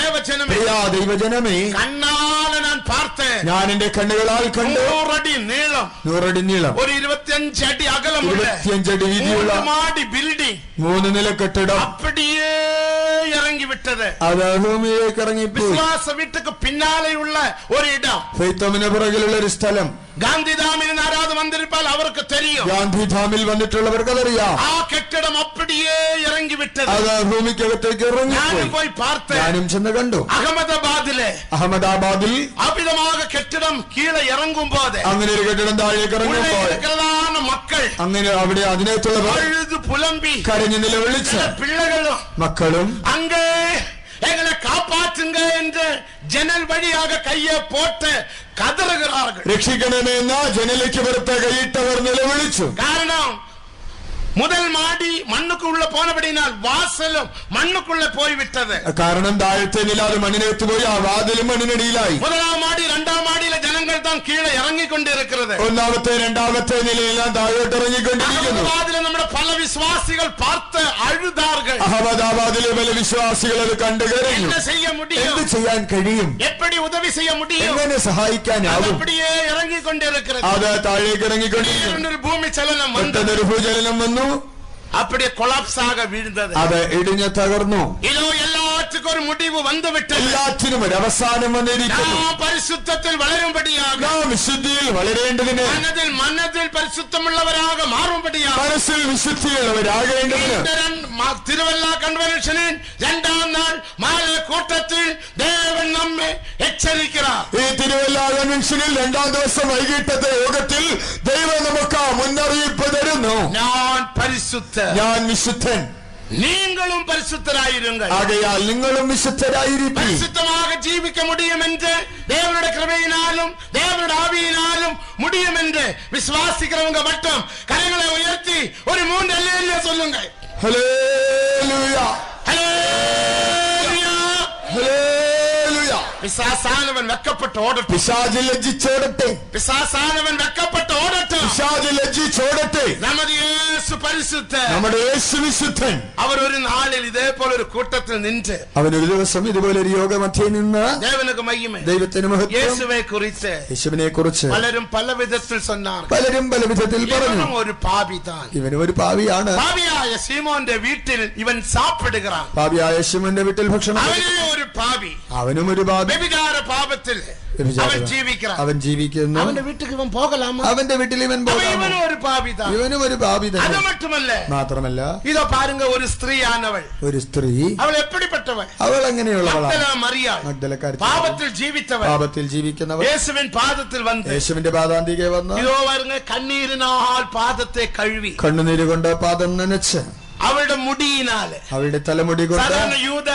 ദൈവജനമേ കണ്ണാലെ ഞാൻ പാർത്ത്. ഞാൻ എന്റെ കണ്ണുകളാൽ കണ്ടു. 100 അടി നീളം, 100 അടി നീളം, ഒരു 25 അടി അകലമുള്ള 25 അടി വീതിയുള്ള 3 മാടി ബിൽഡിംഗ്, 3 നില കെട്ടിടം അപ്പടിയേ ഇറങ്ങി വിട്ടത്. അത് ഭൂമിയിലേക്ക് ഇറങ്ങിപ്പോയി. വിശ്വാസ വീട്ടുക്ക് പിന്നാലെയുള്ള ഒരു ഇടം, ഫെയ്ത്തോമിന് പുറകിലുള്ള ഒരു സ്ഥലം. ഗാന്ധിധാമിൽ ആരാധന വന്നിരിപ്പാൽ അവർക്ക് തെരിയും. ഗാന്ധിധാമിൽ വന്നിട്ടുള്ളവർക്ക് അതറിയാം. ആ കെട്ടിടം അപ്പടിയേ ഇറങ്ങി വിട്ടത്. അത് ഭൂമിക്കകത്തേക്ക് ഇറങ്ങിപ്പോയി. പോയി പാർത്ത്. ഞാനും ചെന്ന് കണ്ടു. അഹമ്മദാബാദിൽ അമിതமாக കെട്ടിടം കീഴെ ഇറങ്ങുമ്പോ അങ്ങനെ ഒരു കെട്ടിടം താഴേക്ക് ഇറങ്ങുമ്പോൾ മക്കൾ അങ്ങനെ അവിടെ അതിനകത്തുള്ളവർ പുലമ്പി കരഞ്ഞു നിലവിളിച്ച് പിള്ളകളും മക്കളും അങ്ങേ எங்களை காப்பாற்றுங்க என்று ஜன்னல் வழியாக கையை போட்டு கதறுகிறார்கள். രക്ഷിക്കണമേ എന്ന് ജനലിലേക്ക് പുറത്ത് കൈയിട്ടവർ നിലവിളിച്ചു. കാരണം முதல் மாடி மண்ணுக்குள்ள போனபடினால் வாசலும் மண்ணுக்குள்ள போய்விட்டது. കാരണം താഴത്തെ നില അത് മണ്ണിനകത്ത് പോയി. ആ വാതിലും മണ്ണിനടിയിലായി. முதலாம் மாடி 2ஆம் மாடியில ஜனங்கள் தான் கீழே இறங்கிക്കൊണ്ടിருக்கிறது. ഒന്നാമത്തെ രണ്ടാമത്തെ നിലയിലെല്ലാം താഴോട്ട് ഇറങ്ങിക്കൊണ്ടിരിക്കുന്നു. അഹമ്മദാബാദിലെ നമ്മുടെ പല വിശ്വാസികൾ பார்த்து അഴുതാர்கள். അഹമ്മദാബാദിലെ പല വിശ്വാസികൾ അത് കണ്ടു കരഞ്ഞു. എന്ത് ചെയ്യാൻ കഴിയും? எப்படி உதவி செய்ய முடியும்? എങ്ങനെ സഹായിക്കാനാവും? அப்படியே இறங்கிക്കൊണ്ടിருக்கிறது. അത് താഴേക്ക് ഇറങ്ങിക്കൊണ്ടിരിക്കുന്നു. ഒരു ഭൂമി ചലനം വന്നു. ഒരു ഭൂചലനം വന്നു. அப்படியே கொலாப்ஸ் ஆக വീഴുന്നത്. അത് ഇടിഞ്ഞു തകർന്നു. இதோ எல்லாத்துக்கும் ஒரு முடிவு வந்துவிட்டது. എല്ലാത്തിനും ഒരു അവസാനം വന്നിരിക്കുന്നു. നാം പരിശുദ്ധത്തിൽ വളരുംപടിയാക, നാം വിശുദ്ധിയിൽ വളരേണ്ടതിന്, മനതിൽ പരിശുദ്ധമുള്ളവരാക മാറുംപടിയാക, മനസ്സിൽ വിശുദ്ധിയുള്ളവരാകേണ്ടതിന് തിരുവല്ല കൺവെൻഷനിൽ 2ആം നാൾ മാല കൂട്ടത്തിൽ ദേവൻ നമ്മെ എച്ചരിக்கிறார். ഈ തിരുവല്ല കൺവെൻഷനിൽ 2ആം ദിവസം വൈകിട്ടത്തെ യോഗത്തിൽ ദൈവം നമുക്ക് മുന്നറിയിപ്പ് തരുന്നു. ഞാൻ പരിശുദ്ധ, ഞാൻ വിശുദ്ധൻ, நீங்களும் பரிசுத்தராயிருங்கள். ஆகையால் நீங்களும் விசுத்தராயிருப்பீர்கள். பரிசுத்தமாக ஜீவிக்க முடியும் என்று தேவனுடைய கிருபையினாலும் தேவனுடைய ஆவியினாலும் முடியும் என்று விசுவாசிக்கிறவங்க மட்டும் கரங்களை உயர்த்தி ஒரு 3 அல்லேலூயா சொல்லுங்க. ஹல்லேலூயா, ஹல்லேலூயா, ஹல்லேலூயா. പിശാസാനവൻ വെക്കപ്പെട്ട് ഓടട്ടെ. പിശാച് ലജ്ജിച്ചോടട്ടെ. പിശാസാനവൻ വെക്കപ്പെട്ട് ഓടട്ടെ. പിശാച് ലജ്ജിച്ചോടട്ടെ. നമ്മുടെ യേശു പരിശുദ്ധൻ. നമ്മുടെ യേശു വിശുദ്ധൻ. അവർ ഒരു നാളിൽ ഇതേപോലെ ഒരു കൂട്ടത്തിൽ നിன்று അവൻ ഒരു ദിവസം ഇതുപോലെ ഒരു യോഗമധ്യേ നിന്ന് ദേവനക്ക് മഹിമ ദൈവത്തിന് മഹത്വം യേശുവെ കുറിച്ച് യേശുവിനെ കുറിച്ച് പലരും പല വിധത്തിൽ சொன்னார்கள். പലരും പല വിധത്തിൽ പറഞ്ഞു. ഒരു പാപിதான். ഇവൻ ഒരു പാപിയാണ്. പാപിയായ ശീമോന്റെ വീട്ടിൽ ഇവൻ സാപ്പിടുகிறாൻ. പാപിയായ ശിമോന്റെ വീട്ടിൽ ഭക്ഷണം. അവനും ഒരു പാപി. അവനും ഒരു പാപി. വ്യഭിചാര പാപത്തിൽ അവൻ ജീവിക്കുന്നു. അവന്റെ വീട്ടിൽ ഇവൻ പോകലാമോ? അവന്റെ വീട്ടിൽ ഇവൻ പോകാമോ? ഇവനും ഒരു പാപിதான். ഇവനും ഒരു പാപി അത് തന്നെ. മാത്രമല്ല ഇതോ പാരുങ്ക ഒരു സ്ത്രീയാണവൾ. ഒരു സ്ത്രീ. അവൾ എപ്പടിപ്പെട്ടവൾ? അവൾ എങ്ങനെയുള്ളവളാണ്? മഗ്ദലക്കാരി. പാപത്തിൽ ജീവിച്ചവൾ. പാപത്തിൽ ജീവിക്കുന്നവൾ. യേശുവിൻ പാദത്തിൽ വന്ന് യേശുവിന്റെ പാദാന്തികെ വന്ന് ഇതോ വരുന്ന കണ്ണീരിനാൽ പാദത്തെ കഴുകി. കണ്ണുനീര് കൊണ്ട് പാദം നനച്ച് അവളുടെ മുടിയിനാല് അവളുടെ തലമുടി കൊണ്ട്. സാധാരണ യഹൂദ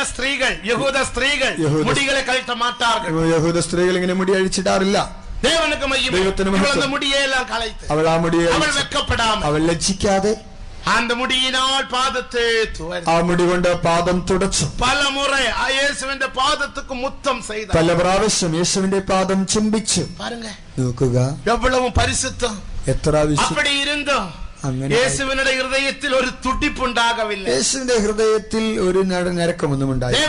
സ്ത്രീകൾ മുടികളെ കഴറ്റ മാട്ടാറുകൾ. യഹൂദ സ്ത്രീകൾ ഇങ്ങനെ മുടി അഴിച്ചിടാറില്ല. ദൈവത്തിന് മുടിയെല്ലാം കളയിട്ട് അവൾ ആ മുടിയെ അവൾ വെക്കപ്പെടാം. അവൾ ലജ്ജിക്കാതെ அந்த முடியினால் பாதத்தை ആ മുടി കൊണ്ട് പാദം തുടച്ചു. പല മുறை യേശുവിന്റെ പാദத்துக்கு മുത്തം ചെയ്തു. പല പ്രാവശ്യം യേശുവിന്റെ പാദം ചുംബിച്ചു. നോക്കുക എவ்வளவு പരിശുദ്ധം. എത്ര அப்படி இருந்தும் യേശുവിന്റെ ഹൃദയത്തിൽ ഒരു തുടിപ്പുണ്ടാകവില്ല. യേശുവിന്റെ ഹൃദയത്തിൽ ഒരു ഞരക്കമൊന്നും ഉണ്ടായില്ല.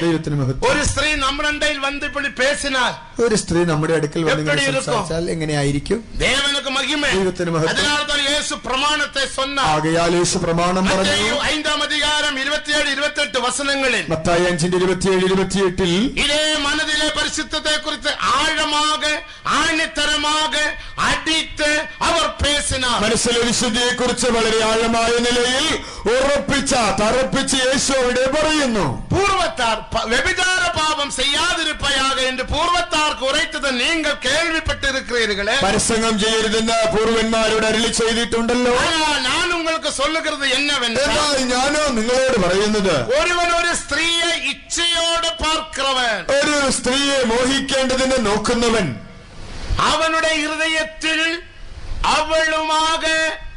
ദൈവത്തിന് മഹത്വം. ഒരു സ്ത്രീ നമ്മുടെ ഇടയിൽ വന്ന് ഇപ്പോൾ പേസിനാൽ, ഒരു സ്ത്രീ നമ്മുടെ അടുക്കൽ വന്ന് സംസാരിച്ചാൽ എങ്ങനെയായിരിക്കും? ദൈവത്തിന് മഹത്വം. അതിനാൽதான் യേശു പ്രമാണത്തെ சொன்னார். ആകയാൽ യേശു പ്രമാണം പറഞ്ഞു. 5-ാം അധികാരം 27-28 വസനങ്ങളിൽ മത്തായി 5:27-28 ഇതേ മനതിലെ പരിശുദ്ധത്തെ കുറിച്ച് ആഴமாக ആണിത്തരமாக അടിത്ത് അവർ പേസിനാർ. മനസ്സിലെ വിശുദ്ധിയെ കുറിച്ച് വളരെ ആഴമായ നിലയിൽ തറപ്പിച്ച് യേശു അവിടെ പറയുന്നു. പൂർവത്താർ വ്യഭിചാര പാപം ചെയ്യാതിരുപ്പയാക എന്ന് പൂർവത്താർക്ക് ഉറൈത്തത് നിങ്ങൾ കേൾവിപ്പെട്ടിരിக்கிறீர்களே. പരസംഗം ചെയ്യരുതെന്ന് പൂർവന്മാരോട് അരുളി ചെയ്തിട്ടുണ്ടല്ലോ. ഞാൻ നിങ്ങൾക്ക് சொல்லுகிறது என்னவென்றால், ഞാനോ നിങ്ങളോട് പറയുന്നത്, ഒരുവൻ ഒരു സ്ത്രീയെ ഇച്ഛയോടെ പാർக்கிறവൻ, ഒരു സ്ത്രീയെ മോഹിക്കേണ്ടതിന് നോക്കുന്നവൻ, അവനുടെ ഹൃദയത്തിൽ അവളുമാക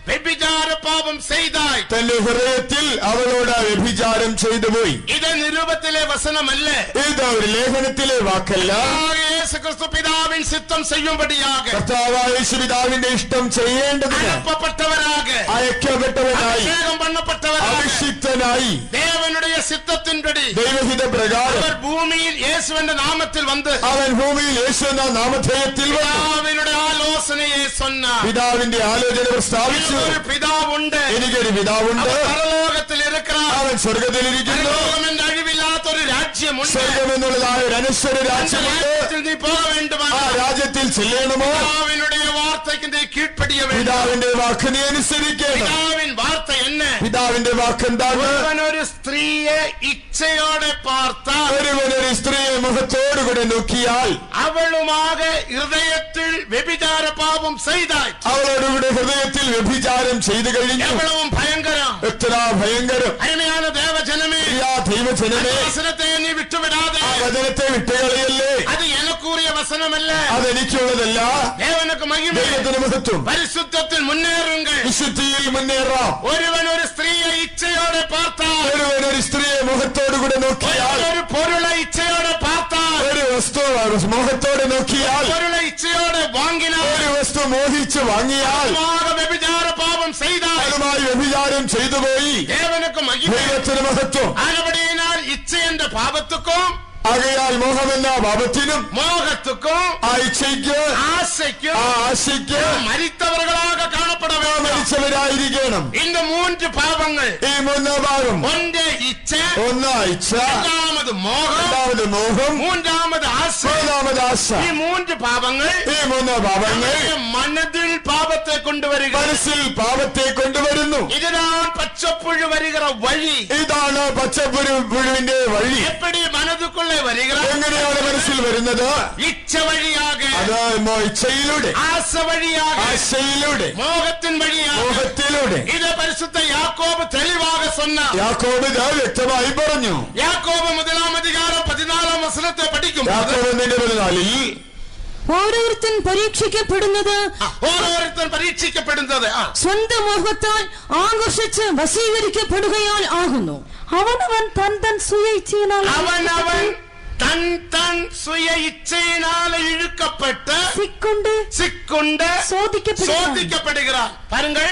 വ്യഭിചാര പാപം ചെയ്തായി. തന്റെ ഹൃദയത്തിൽ അവളോട് വ്യഭിചാരം ചെയ്തു പോയി. ഇത് നിരൂപത്തിലെ വസനമല്ല, ഇത് ഒരു ലേഖനത്തിലെ വാക്കല്ല. യേശുക്രിസ്തു പിതാവിൻ ചിത്തം ചെയ്യുമ്പടിയാക, കർത്താവായ യേശു പിതാവിന്റെ ഇഷ്ടം ചെയ്യേണ്ടതിന് അയക്കപ്പെട്ടവനായി, അഭിഷിക്തനായി, ദേവനുடைய ചിത്തത്തിൻപടി ദൈവഹിത പ്രകാരം ഭൂമിയിൽ യേശുവിന്റെ നാമത്തിൽ വന്ന്, അവൻ ഭൂമിയിൽ യേശു എന്ന നാമധേയത്തിൽ പിതാവിനുടെ ആലോചനയെ சொன்னார். പിതാവിന്റെ ആലോചന പ്രസ്താവിച്ചു. ഒരു പിതാവുണ്ട്, എനിക്കൊരു പിതാവുണ്ട്, പരലോകത്തിൽ ഇരിക്കുന്നു, അവൻ സ്വർഗത്തിലിരിക്കുന്നു. അഴിവില്ലാത്തൊരു രാജ്യമുണ്ട്, സ്വർഗമെന്നുള്ളതായ ഒരു അനശ്വര രാജ്യമുണ്ട്. നീ പോക വേണ്ടുമോ? ആ രാജ്യത്തിൽ ചെല്ലണമോ? പിതാവിനുடைய വാർത്തയ്ക്ക് നീ കീഴ്പ്പടിയ വേണം. പിതാവിന്റെ വാക്ക് നീ അനുസരിക്കണം. പിതാവിൻ വാർത്ത എന്ന പിതാവിന്റെ വാക്ക് എന്താണ്? ഒരു സ്ത്രീയെ ഇച്ഛയോടെ പാർത്താൽ, ഒരുവനൊരു സ്ത്രീയെ മുഖത്തോടുകൂടെ നോക്കിയാൽ, അവളുമാക ഹൃദയത്തിൽ വ്യഭിചാര പാപം ചെയ്താൽ, അവളോടുകൂടെ ഹൃദയത്തിൽ വ്യഭിചാരം ചെയ്തു കഴിഞ്ഞു. എവളവും ഭയങ്കരം, എത്ര ഭയങ്കരം. അരുമയാന ദേവജനമേ, ദൈവജനമേ, വസനത്തെ നീ വിട്ടുവിടാതെ, ആ വചനത്തെ വിട്ടുകളയല്ലേ. അത് എനക്കൂറിയ വസനമല്ല, അതെനിക്കുള്ളതല്ല. ദേവനക്ക് മഹിമ, ദൈവത്തിന് മഹത്വം. പരിശുദ്ധത്തിൽ മുന്നേറുங்கள், വിശുദ്ധിയിൽ മുന്നേറാം. ഒരുവൻ ഒരു സ്ത്രീയെ ഇച്ഛയോടെ പാർത്താൽ, ഒരുവൻ ഒരു സ്ത്രീയെ മുഖത്തോടുകൂടെ നോക്കിയാൽ, ഒരു പൊരുളെ ഇച്ഛയോടെ പാർത്താൽ, ഒരു വസ്തു മോഹത്തോടെ നോക്കിയാൽ, പൊരുളെ ഇച്ഛയോടെ വാങ്ങിനാൽ, ഒരു വസ്തു മോഹിച്ച് വാങ്ങിയാൽ, വ്യഭിചാര പാപം ചെയ്താൽ, അതുമായി വ്യഭിചാരം ചെയ്തു പോയി. ദേവനക്ക് മഹിമ, ദൈവത്തിന് മഹത്വം. ആനപടിയിനാൽ ഇച്ഛയുടെ പാപത്തുക്കും, ആകയാൽ മോഹമെന്ന പാപത്തിനും, മോഹത്തുക്കും, ആ ഇച്ഛയ്ക്ക്, ആശയ്ക്കും, ആ ആശയ്ക്ക് മരിത്തവர்களாக കാണപ്പെട വേണം, മരിച്ചവരായിരിക്കണം. இந்த മൂന്ന് പാപങ്ങൾ, ഈ മൂന്നാം ഭാഗം, ഒന്ന് ഇച്ഛ, രണ്ടാമത് മോഹം, രണ്ടാമത് മോഹം, മൂന്നാമത് ആശ, മൂന്നാമത് ആശ. ഈ മൂന്ന് പാപങ്ങൾ, ഈ മൂന്ന് പാപങ്ങൾ മനതിൽ പാപത്തെ കൊണ്ടുവരിക, മനസ്സിൽ പാപത്തെ കൊണ്ടുവരുന്നു. ഇതാണ് പച്ചപ്പുഴു വരികിற വഴി, ഇതാണ് പച്ചപ്പുഴുവിന്റെ വഴി. എപ്പടി മനതുക്കുള്ള വരികിற, എങ്ങനെയാണ് മനസ്സിൽ വരുന്നത്? ഇച്ഛ വഴിയാകെ, അത് ഇച്ഛയിലൂടെ, ആശ വഴിയാകെ, ആശയിലൂടെ, മോഹത്തിൻ വഴിയാകെ, മോഹത്തിലൂടെ. ഇത് പരിശുദ്ധ യാക്കോബ് തെളിവാക சொன்னார். യാക്കോബ് ഇത് വ്യക്തമായി പറഞ്ഞു. യാക്കോബ് 1-ാം അധികാരം 14-ാം വസനത്തെ പഠിക്കുമ്പോൾ, യാക്കോബ് 1:14 ഓരോരുത്തൻ പരീക്ഷിക്കപ്പെടുന്നത് സ്വന്തം മോഹത്താൽ ആകർഷിച്ച് വശീകരിക്കപ്പെടുകയാൽ ആകുന്നു. അവനവൻ തൻ സുയ ഇച്ഛയിനാൽ தன் சுய இச்சையினால இழுக்கப்பட்டு சிக்குண்டு சோதிக்கப்படுகிறான். பாருங்கள்,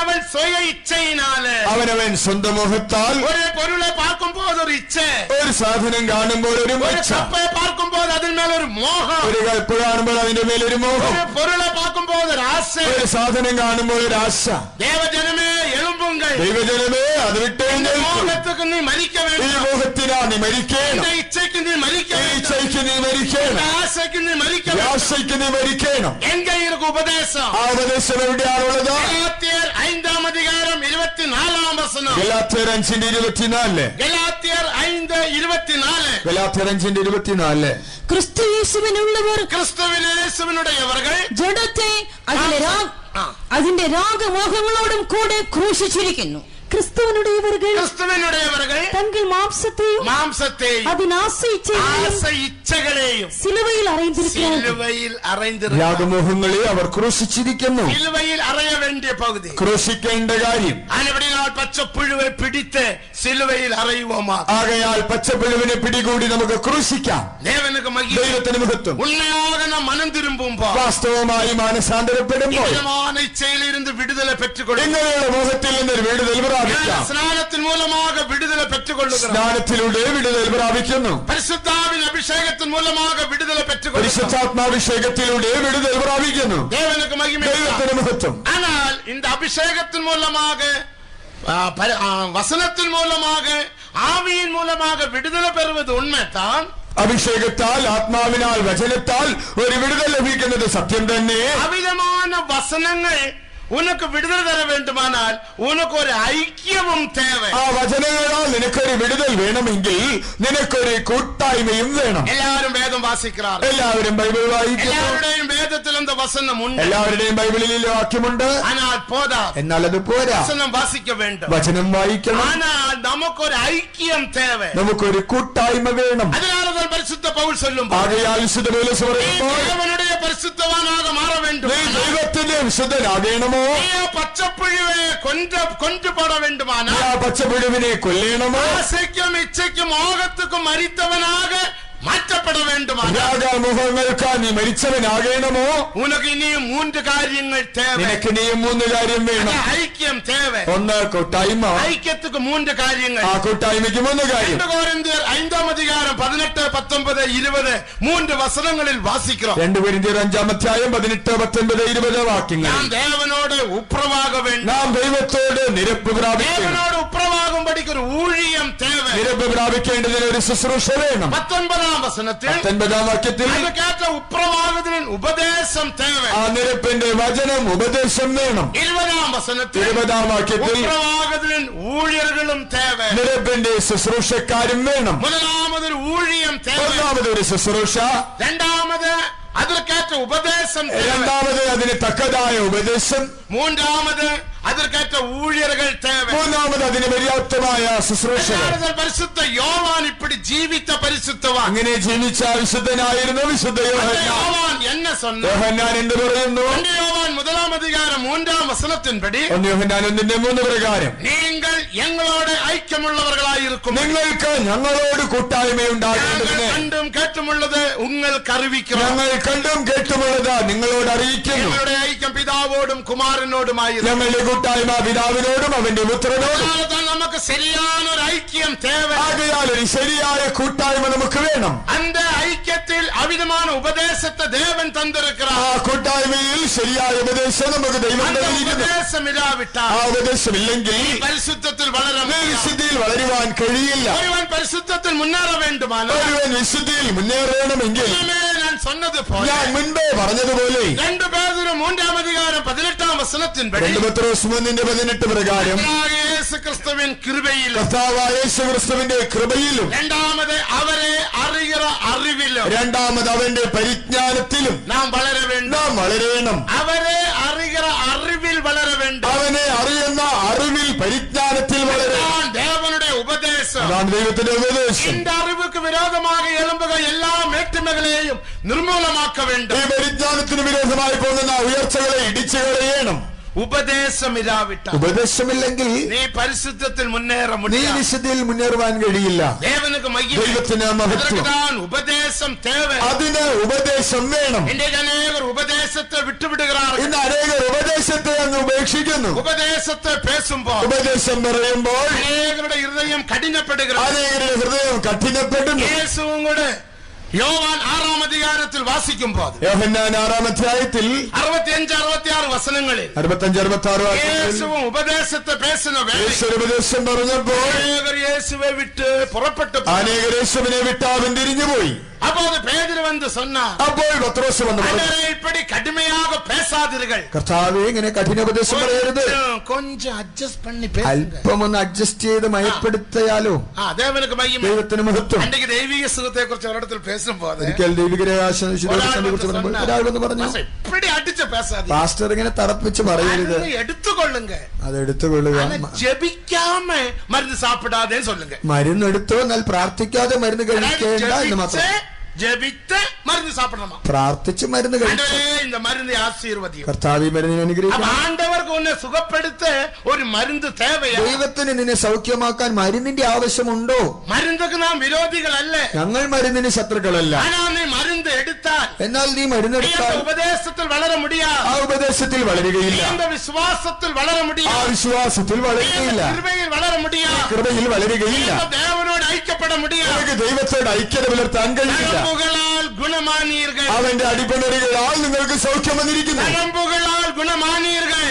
அவன் சுய இச்சையினால അവനവൻ സ്വന്തം മുഖത്താൽ ஒரு பொருளை பார்க்கும் போது ஒரு இச்சை, ഒരു സാധനം കാണുമ്പോൾ ഒരു கப்பை பார்க்கும் போது அதன் மேல ஒரு மோகம், ഒരു കൽപ്പ് കാണുമ്പോൾ അതിന്റെ മേലൊരു മോഹം, ஒரு பொருளை பார்க்கும் போது ஒரு ஆசை. ഒരു സാധനം കാണുമ്പോൾ ഒരു ആശ. தேவஜனமே எழும்புங்கள், ദൈവജനമേ അത് വിട്ടേക്ക്. மோகத்துக்கு நீ மரிக்க ഈ வேண்டும், മോഹത്തിനാ നീ മരിക്കണം, இந்த இச்சைக்கு நீ மரிக்க ഈ வேண்டும், ഇച്ഛയ്ക്ക് നീ മരിക്കണം, ஆசைக்கு நீ மரிக்க ഈ வேண்டும். ആശയ്ക്ക് നീ മരിക്കണം. எங்க இருக்கு உபதேசம்? ആ ഉപദേശം എവിടെയാണുള്ളത്? ഗലാത്യർ 5-ാം അധികാരം 24-ാം വചനം. ഗലാത്യർ 5:24. ഗലാത്യർ 5:24. ഗലാത്യർ 5:24. ക്രിസ്തു യേശുവിനുള്ളവർ ക്രിസ്തുവിനുടയവர்கள் ജഡത്തെ അതിന്റെ രാഗമോഹങ്ങളോടും കൂടെ ക്രൂശിച്ചിരിക്കുന്നു. கிறிஸ்துவினுடையவர்கள் தங்கள் மாம்சத்தையும் அதன் ஆசை இச்சைகளையும் சிலுவையில் அறைந்திருக்கிறார்கள். രാഗമോഹങ്ങളെ അവർ ക്രൂശിച്ചിരിക്കുന്നു. சிலுவையில் அறைய வேண்டிய பகுதி, ക്രൂശിക്കേണ്ട കാര്യം. അതിനോട് പച്ചപ്പുഴുവെ പിടിത്ത് സിലുവയിൽ അറയുவோமா. ആകയാൽ പച്ചപ്പുഴുവിനെ പിടികൂടി നമുക്ക് ക്രൂശിക്കാം. ദേവനുക്ക് മഹിമ, ദൈവത്തിന് മഹത്വം. ഉണ്മയാക നാം മനം തിരുമ്പുമ്പോൾ, വാസ്തവമായി മാനസാന്തരപ്പെടുമ്പോൾ ഇച്ഛയിലിരുന്ന് വിടുതല പെറ്റുകൊള്ളും. ഇങ്ങനെയുള്ള മോഹത്തിൽ നിന്നൊരു വിടുതൽ പ്രാപിക്കാം. സ്നാനത്തിൻ മൂലமாக വിടുതല പെറ്റുകൊള്ളുക. സ്നാനത്തിലൂടെ വിടുതൽ പ്രാപിക്കുന്നു. പരിശുദ്ധാവിൻ അഭിഷേകത്തിൻ മൂലமாக വിടുതല പെറ്റുകൊള്ളുക. പരിശുദ്ധാത്മാഭിഷേകത്തിലൂടെ വിടുതൽ പ്രാപിക്കുന്നു. ദേവനുക്ക് മഹിമ, ദൈവത്തിന് മഹത്വം. ஆனால் இந்த அபிஷேகத்தின் மூலமாக வசனத்தின் மூலமாக ஆவியின் மூலமாக விடுதலை பெறுவது உண்மைதான். അഭിഷേകത്താൽ ആത്മാവിനാൽ വചനത്താൽ ഒരു വിടുതൽ ലഭിക്കുന്നത് സത്യം തന്നെ. അവിധமான വസനങ്ങൾ ഉനക്ക് വിടുതൽ തര വേണ്ടുമാനാൽ ഉനക്കൊരു ഐക്യവും തേവ. ആ വചനങ്ങളാൽ നിനക്കൊരു വിടുതൽ വേണമെങ്കിൽ നിനക്കൊരു കൂട്ടായ്മയും വേണം. എല്ലാവരും വേദം വാസിക്കാറ്, എല്ലാവരും ബൈബിൾ വായിക്കുന്നു. എല്ലാവരുടെയും വേദത്തിൽ എന്താ വസനമുണ്ട്, എല്ലാവരുടെയും ബൈബിളിൽ വാക്യമുണ്ട്. എന്നാൽ അത് പോരാ, വസനം വാസിക്ക വേണ്ട, വചനം വായിക്കണം. ஆனால் നമുക്കൊരു ഐക്യം തേവ, നമുക്കൊരു കൂട്ടായ്മ വേണം. അതിനാലാണ് പരിശുദ്ധ പൗൽ ചൊല്ലുമ്പോൾ, ആകയാൽ വിശുദ്ധ പൗലോസ് പറയുമ്പോൾ, ദേവനുடைய പരിശുദ്ധവാനാക മാറ வேண்டும், നീ ദൈവത്തിന്റെ വിശുദ്ധനാകണമോ, പച്ചപ്പുഴുവെ കൊണ്ടുപോട വേണ്ടുമാനാൽ പച്ചപ്പുഴുവിനെ കൊല്ലണമോ, ആശയ്ക്കും ഇച്ഛയ്ക്കും മോഹത്തുക്കും മരിത്തവനാക മാറ്റപ്പെട വേണ്ടുമാണ്. രാഗമോഹങ്ങൾക്ക് നീ മരിച്ചവനാകണമോ, ഉനക്ക് ഇനിയും 3 കാര്യങ്ങൾ തേവ. നിനക്ക് ഇനിയും 3 കാര്യം വേണം. ഐക്യം തേവ. ഒന്ന് കൂട്ടായ്മ. ഐക്യத்துக்கு 3 കാര്യങ്ങൾ. ആ കൂട്ടായ്മയ്ക്ക് 3 കാര്യം. 2 കൊരിന്ത്യർ 5-ാം അധികാരം 18, 19, 20 3 വസനങ്ങളിൽ വാസിக்கிறோம். 2 കൊരിന്ത്യർ 5-ാം അധ്യായം 18, 19, 20 വാക്യങ്ങൾ. നാം ദേവനോട് ഉപ്രവാക വേണം. നാം ദൈവത്തോട് നിരപ്പ് പ്രാപിക്കണം. ദേവനോട് ഉപ്രവാകുമ്പടിക്ക് ഒരു ഊഴിയം തേവ. നിരപ്പ് പ്രാപിക്കേണ്ടതിന് ഒരു ശുശ്രൂഷ വേണം. 19-ാം വസനത്തിൽ 19-ാം വാക്യത്തിൽ ഉപ്രവാകത്തിന് ഉപദേശം തേവ. ആ നിരപ്പിന്റെ വചനം ഉപദേശം വേണം. 20-ാം വസനത്തിൽ 20-ാം വാക്യത്തിൽ ഉപ്രവാകത്തിന് ഊഴിയர்களுം തേവ. നിരപ്പിന്റെ ശുശ്രൂഷക്കാരും വേണം. മൂന്നാമതൊരു ഊഴിയം തേവ. ഒന്നാമതൊരു ശുശ്രൂഷ. രണ്ടാമത് അതിർക്കേറ്റ ഉപദേശം. രണ്ടാമത് അതിന് തക്കതായ ഉപദേശം. മൂന്നാമത് അതിർക്കേറ്റ ഊഴിയர்கள் തേവ. മൂന്നാമത് അതിന് പര്യാപ്തമായ ശുശ്രൂഷ. പരിശുദ്ധ യോവാൻ ഇപ്പടി ജീവിച്ച പരിശുദ്ധവാൻ, അങ്ങനെ ജീവിച്ച വിശുദ്ധനായിരുന്നു വിശുദ്ധ യോഹന്നാൻ. എന്നെ சொன்ன യോഹന്നാൻ എന്ത് പറയുന്നു? യോവാൻ 1-ാം അധികാരം 3-ാം വസനത്തിൻപടി, 1 യോഹന്നാൻ 1:3 പ്രകാരം, നിങ്ങൾ ഞങ്ങളോട് ഐക്യമുള്ളവർകളായിരിക്കും, നിങ്ങൾക്ക് ഞങ്ങളോട് കൂട്ടായ്മയുണ്ടാകേണ്ടതിന് കണ്ടും കേട്ടുമുള്ളത് നിങ്ങൾക്ക് അറിയിക്കണം. ഞങ്ങൾ കണ്ടും കേട്ടുമുള്ളത് നിങ്ങളോട് അറിയിക്കുന്നു. ഞങ്ങളുടെ ഐക്യം പിതാവോടും കുമാരനോടുമായി, ഞങ്ങളുടെ കൂട്ടായ്മ പിതാവിനോടും അവന്റെ പുത്രനോടും. നമുക്ക് ശരിയാനൊരു ഐക്യം തേവ. ആകയാൽ ഒരു ശരിയായ കൂട്ടായ്മ നമുക്ക് വേണം. அந்த ஐக்கியத்தில் அவிதமான உபதேசத்தை தேவன் தந்திருக்கிறார். ആ കൂട്ടായ്മയിൽ ശരിയായ ഉപദേശം നമുക്ക് ദൈവം തന്നിരിക്കുന്നു. ആ ഉപദേശമില്ലെങ്കിൽ പരിശുദ്ധത്തിൽ വിശുദ്ധിയിൽ വളരുവാൻ കഴിയില്ല. ഒരുവൻ പരിശുദ്ധത്തിൽ മുന്നേറ വേണ്ടുമാണ്, ഒരുവൻ വിശുദ്ധിയിൽ മുന്നേറണമെങ്കിൽ ഞാൻ മുൻപേ പറഞ്ഞതുപോലെ 2 പേതുരു 3-ാം അധികാരം 18-ാം വസനത്തിൻപടി, 2 പത്രോസ് 3:18 പ്രകാരം, യേശുക്രിസ്തുവിൻ കൃപയിലും, കർത്താവായ യേശുക്രിസ്തുവിന്റെ കൃപയിലും, രണ്ടാമത് അവരെ അറിയുന്ന അറിവിലും, രണ്ടാമത് അവന്റെ പരിജ്ഞാനത്തിലും നാം വളരണം. അവരെ അറിയുന്ന അറിവിൽ വളര വേണ്ട. അവനെ അറിയുന്ന അറിവിൽ പരിജ്ഞാനത്തിൽ വളരണം. ദേവനുടെ ഉപദേശം, ദൈവത്തിന്റെ ഉപദേശം. இந்த அறிவுக்கு விரோதமாக எழும்புக எல்லா மேட்டுமைகளையும் நிர்மூலமாக்க வேண்டும். ഈ പരിജ്ഞാനത്തിന് വിരോധമായി പോകുന്ന ഉയർച്ചകളെ ഇടിച്ചു കളയണം. ഉപദേശമിരാവിട്ട ഉപദേശമില്ലെങ്കിൽ നീ പരിശുദ്ധത്തിൽ മുന്നേറ നീ മുടിയാ വിശുദ്ധിയിൽ മുന്നേറുവാൻ കഴിയില്ല. ദേവനുക്ക് മഹിമ ദൈവത്തിന് മഹത്വം. அதற்குதான் ഉപദേശം தேவை. അതിന് ഉപദേശം വേണം. இன்றைக்கு அநேகர் ഉപദേശത്തെ വിട്ടുവിടുகிறார்கள். ഇന്ന് അനേകർ ഉപദേശത്തെ അങ്ങ് ഉപേക്ഷിക്കുന്നു. ഉപദേശത്തെ பேசுമ്പോൾ ഉപദേശം പറയുമ്പോൾ അനേകരുടെ ഹൃദയം കഠിനപ്പെടുகிறது. അനേകരുടെ ഹൃദയം കഠിനപ്പെടുന്നു. യേശുവും കൂടെ യോവാൻ 6-ാം അധികാരത്തിൽ വാസിക്കുമ്പോൾ യോഹന്നാൻ 6-ാം അധ്യായത്തിൽ 65-66 വസനങ്ങളിൽ 65-66 യേശുവും ഉപദേശത്തെ പേசுന്ന വേളയിൽ ഉപദേശം പറഞ്ഞപ്പോൾ അനേകർ യേശുവെ വിട്ട് പുറപ്പെട്ടു. അനേകർ യേശുവിനെ വിട്ട് അവൻ തിരിഞ്ഞുപോയി. அப்போது பேதுரு வந்து சொன்னார், അപ്പോൾ പത്രോസ് വന്നു പറഞ്ഞു, ஆண்டவரே இப்படி கடுமையாக பேசாதீர்கள், കർത്താവേ ഇങ്ങനെ കഠിന ഉപദേശം പറയരുത്, கொஞ்சம் അഡ്ജസ്റ്റ് பண்ணி பேசுங்க. അല്പം ഒന്ന് അഡ്ജസ്റ്റ് ചെയ്ത് മയപ്പെടുത്തിയാലോ. ദേവനുക്ക് മഹിമ. ദൈവത്തിന് മഹത്വം. അன்றைக்கு ദൈവിക സുഖത്തെ കുറിച്ച് ഒരിടത്തിൽ பேசுമ്പോൾ ഒരിക്കൽ ദൈവിക കുറിച്ച് പറയുമ്പോൾ ഒരാൾ പറഞ്ഞു, இப்படி அடிச்சு பேசாதீங்க, പാസ്റ്റർ ഇങ്ങനെ തറപ്പിച്ച് പറയരുത്, എടുത്തുകൊള്ളുങ്ക, അത് എടുത്തുകൊള്ളുക, ജപിക്കാമ മരുന്ന് സാപ്പിടാതെന്ന് சொல்லுங்க. മരുന്ന് എടുത്തോ എന്നാൽ പ്രാർത്ഥിക്കാതെ മരുന്ന് കഴിക്കേണ്ട എന്ന് മാത്രം. ജപിച്ച് മരുന്ന് സാപ്പിടണം, പ്രാർത്ഥിച്ച് മരുന്ന് കഴിച്ചു. இந்த மருந்து ஆசீர்வதியும் കർത്താവ് ഈ മരുന്നിനെ അനുഗ്രഹിക്കണം. ആണ്ടവർക്ക് ഉന്നെ സുഖപ്പെടുത്ത ഒരു മരുന്ന് தேவையா? ദൈവത്തിന് നിന്നെ സൗഖ്യമാക്കാൻ മരുന്നിന്റെ ആവശ്യമുണ്ടോ? മരുന്നക്ക് നാം വിരോധികളല്ല, ഞങ്ങൾ മരുന്നിന് ശത്രുക്കളല്ല. നീ മരുന്ന് എടുത്താൽ, എന്നാൽ നീ മരുന്നെടുത്താൽ ഉപദേശത്തിൽ വളര മുടിയാ, ആ ഉപദേശത്തിൽ വളരുകയില്ല, വിശ്വാസത്തിൽ വളര മുടിയാ, ആ വിശ്വാസത്തിൽ വളരുകയില്ല, കൃപയിൽ വളര മുടിയാ, കൃപയിൽ വളരുകയില്ല, ദേവനോട് ഐക്യപ്പെട മുടിയാ, ദൈവത്തോട് ഐക്യത പുലർത്താൻ കഴിയില്ല. അവന്റെ അടിപ്പിണറുകളാൽ നിങ്ങൾക്ക് സൗഖ്യം വന്നിരിക്കുന്നു,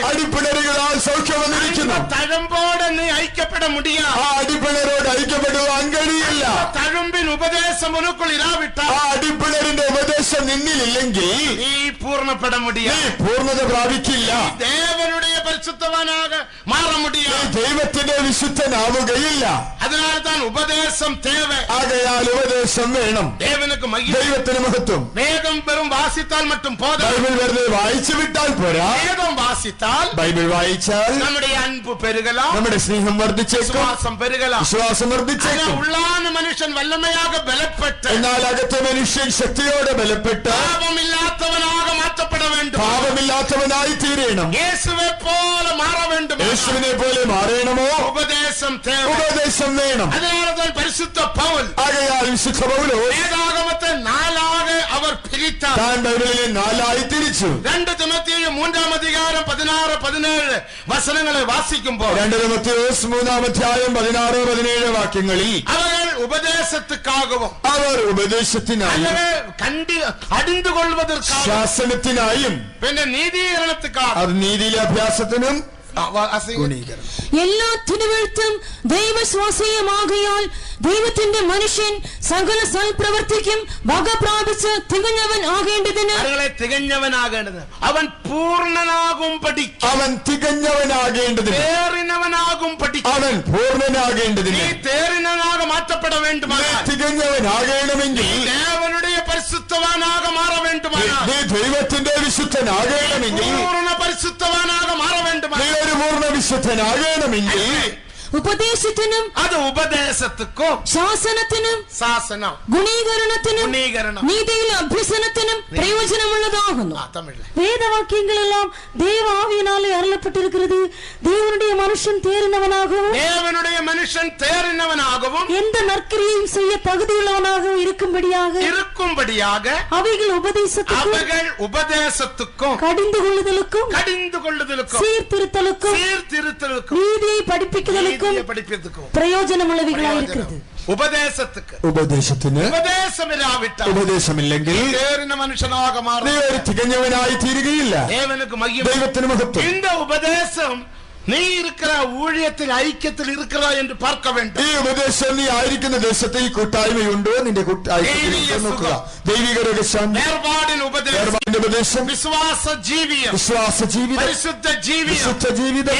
അടിപ്പിണറുകളാൽ സൗഖ്യം വന്നിരിക്കുന്നു. തഴമ്പോടെ നീ ഐക്യപ്പെട മുടിയാ, ആ അടിപ്പിണരോട് ഐക്യപ്പെടുവാൻ കഴിയില്ല. തഴമ്പിൻ ഉപദേശം ഉനക്കുൾ ഇരാവിട്ട, ആ അടിപ്പിണറിന്റെ ഉപദേശം നിന്നിലില്ലെങ്കിൽ നീ പൂർണ്ണപ്പെട മുടിയാ, നീ പൂർണ്ണത പ്രാപിക്കില്ല. ദേവനുடைய പരിശുദ്ധവാനാക മാറ മുടിയാ, ദൈവത്തിന്റെ വിശുദ്ധനാവുകയില്ല. അതിനാൽ താൻ ഉപദേശം തേവ, ആകയാൽ ഉപദേശം വേണം. ദേവനുക്ക് ദൈവത്തിന് മഹത്വം. വേദം വെറും വാസിത്താൽ മറ്റും പോരാ, ബൈബിൾ വെറുതെ വായിച്ചു വിട്ടാൽ പോരാ, വേദം വാസിത്താൽ, ബൈബിൾ വായിച്ചാൽ നമ്മുടെ അൻപ് പെരുകലാം, നമ്മുടെ സ്നേഹം വർദ്ധിച്ചേക്കും, വിശ്വാസം പെരുകലാം, വിശ്വാസം വർദ്ധിച്ചേക്കും. ഉള്ളാന മനുഷ്യൻ വല്ലമയാക ബലപ്പെട്ട്, എന്നാൽ അകത്തെ മനുഷ്യൻ ശക്തിയോടെ ബലപ്പെട്ട് പാപമില്ലാത്തവനാക മാറ്റപ്പെട വേണ്ടും, പാപമില്ലാത്തവനായി തീരണം. യേശുവെ പോലെ മാറ വേണ്ടും, യേശുവിനെ പോലെ മാറണമോ? ഉപദേശം ഉപദേശം വേണം. അതിനാൽ പരിശുദ്ധ പൗൽ, ആകയാൽ വിശുദ്ധ പൗലോസ് വേദാഗമത്തെ 4 അവർ പിരിത്താൻ, താൻ ബൈബിളിനെ 4 തിരിച്ചു. 2 തിമോത്തിയോസ് 3-ാം അധികാരം 16-17 വസനങ്ങളെ വാസിക്കുമ്പോൾ 2 തിമോത്തിയോസ് 3-ാം അധ്യായം 16-17 വാക്യങ്ങളിൽ അവർ ഉപദേശത്തുക്കാகவும், അവർ ഉപദേശത്തിനായും അടിந்துകൊള്ളുവதற்காக, ശാസനത്തിനായും, പിന്നെ നീതീകരണത്തിക്കാக, അത് നീതിയിലെ അഭ്യാസത്തിനും എല്ലാ തിരുവെഴുത്തും ദൈവശ്വാസീയമാകയാൽ ദൈവത്തിന്റെ മനുഷ്യൻ സകല സൽപ്രവർത്തിക്കും വക പ്രാപിച്ച് തികഞ്ഞവൻ ആകേണ്ടതിന്, തികഞ്ഞവനാകേണ്ടത് അവൻ പൂർണ്ണനാകും പഠിക്കും, അവൻ തികഞ്ഞവനാകേണ്ടതിന്, തേറിനവനാകും പഠിക്കും, അവൻ പൂർണ്ണനാകേണ്ടതിന്, നീ തേറിനവനാക മാറ്റപ്പെട വേണ്ടുമാനാൽ, തികഞ്ഞവനാകേണമെങ്കിൽ, ദേവനുடைய പരിശുദ്ധവാനാക മാറ വേണ്ടുമാനാൽ, നീ ദൈവത്തിന്റെ വിശുദ്ധനാകേണമെങ്കിൽ, പൂർണ്ണ പരിശുദ്ധവാനാക മാറ വേണ്ടുമാനാൽ, നീ ഒരു പൂർണ്ണ വിശുദ്ധനാകേണമെങ്കിൽ, ഉപദേശത്തിനും, അത് ഉപദേശത്തിക്കും, ശാസനത്തിനും, ശാസനം, ഗുണീകരണത്തിനും, നീതിയിലെ അഭ്യസനത്തിനും പ്രയോജനമുള്ളതാകുന്നു. வேதவாக்கியங்களெல்லாம் தேவ ஆவியினாலே அருளப்பட்டிருக்கிறது. தேவனுடைய மனுஷன் தேறினவனாகவும், தேவனுடைய மனுஷன் தேறினவனாகவும், எந்த நற்கிரியையும் செய்ய தகுதியுள்ளவனாகவும் இருக்கும்படியாக அவைகள் உபதேசத்துக்கும் கடிந்து கொள்ளுதலுக்கும் சீர்திருத்தலுக்கும் நீதியை படிப்பிக்குதலுக்கும் பிரயோஜனமுள்ளவைகளாயிருக்கிறது. ഉപദേശത്തിന് ഉപദേശമില്ലെങ്കിൽ മനുഷ്യനാക മാറും, തികഞ്ഞവനായി തീരുകയില്ല. ദൈവത്തിന് മഹത്വം. இந்த ഉപദേശം നീ ഇരിക്കുന്ന ഊഴിയത്തിൽ ഐക്യത്തിൽ ഇരിക്കുക എന്ന് പാർക്ക വേണ്ട. ഈ ഉപദേശം നീ ആയിരിക്കുന്ന ദേശത്ത് ഈ കൂട്ടായ്മയുണ്ടോ? നിന്റെ നോക്കുക. ദൈവിക രഹസ്യം, ഉപദേശം, വിശ്വാസ ജീവിതം, പരിശുദ്ധ ജീവിതം,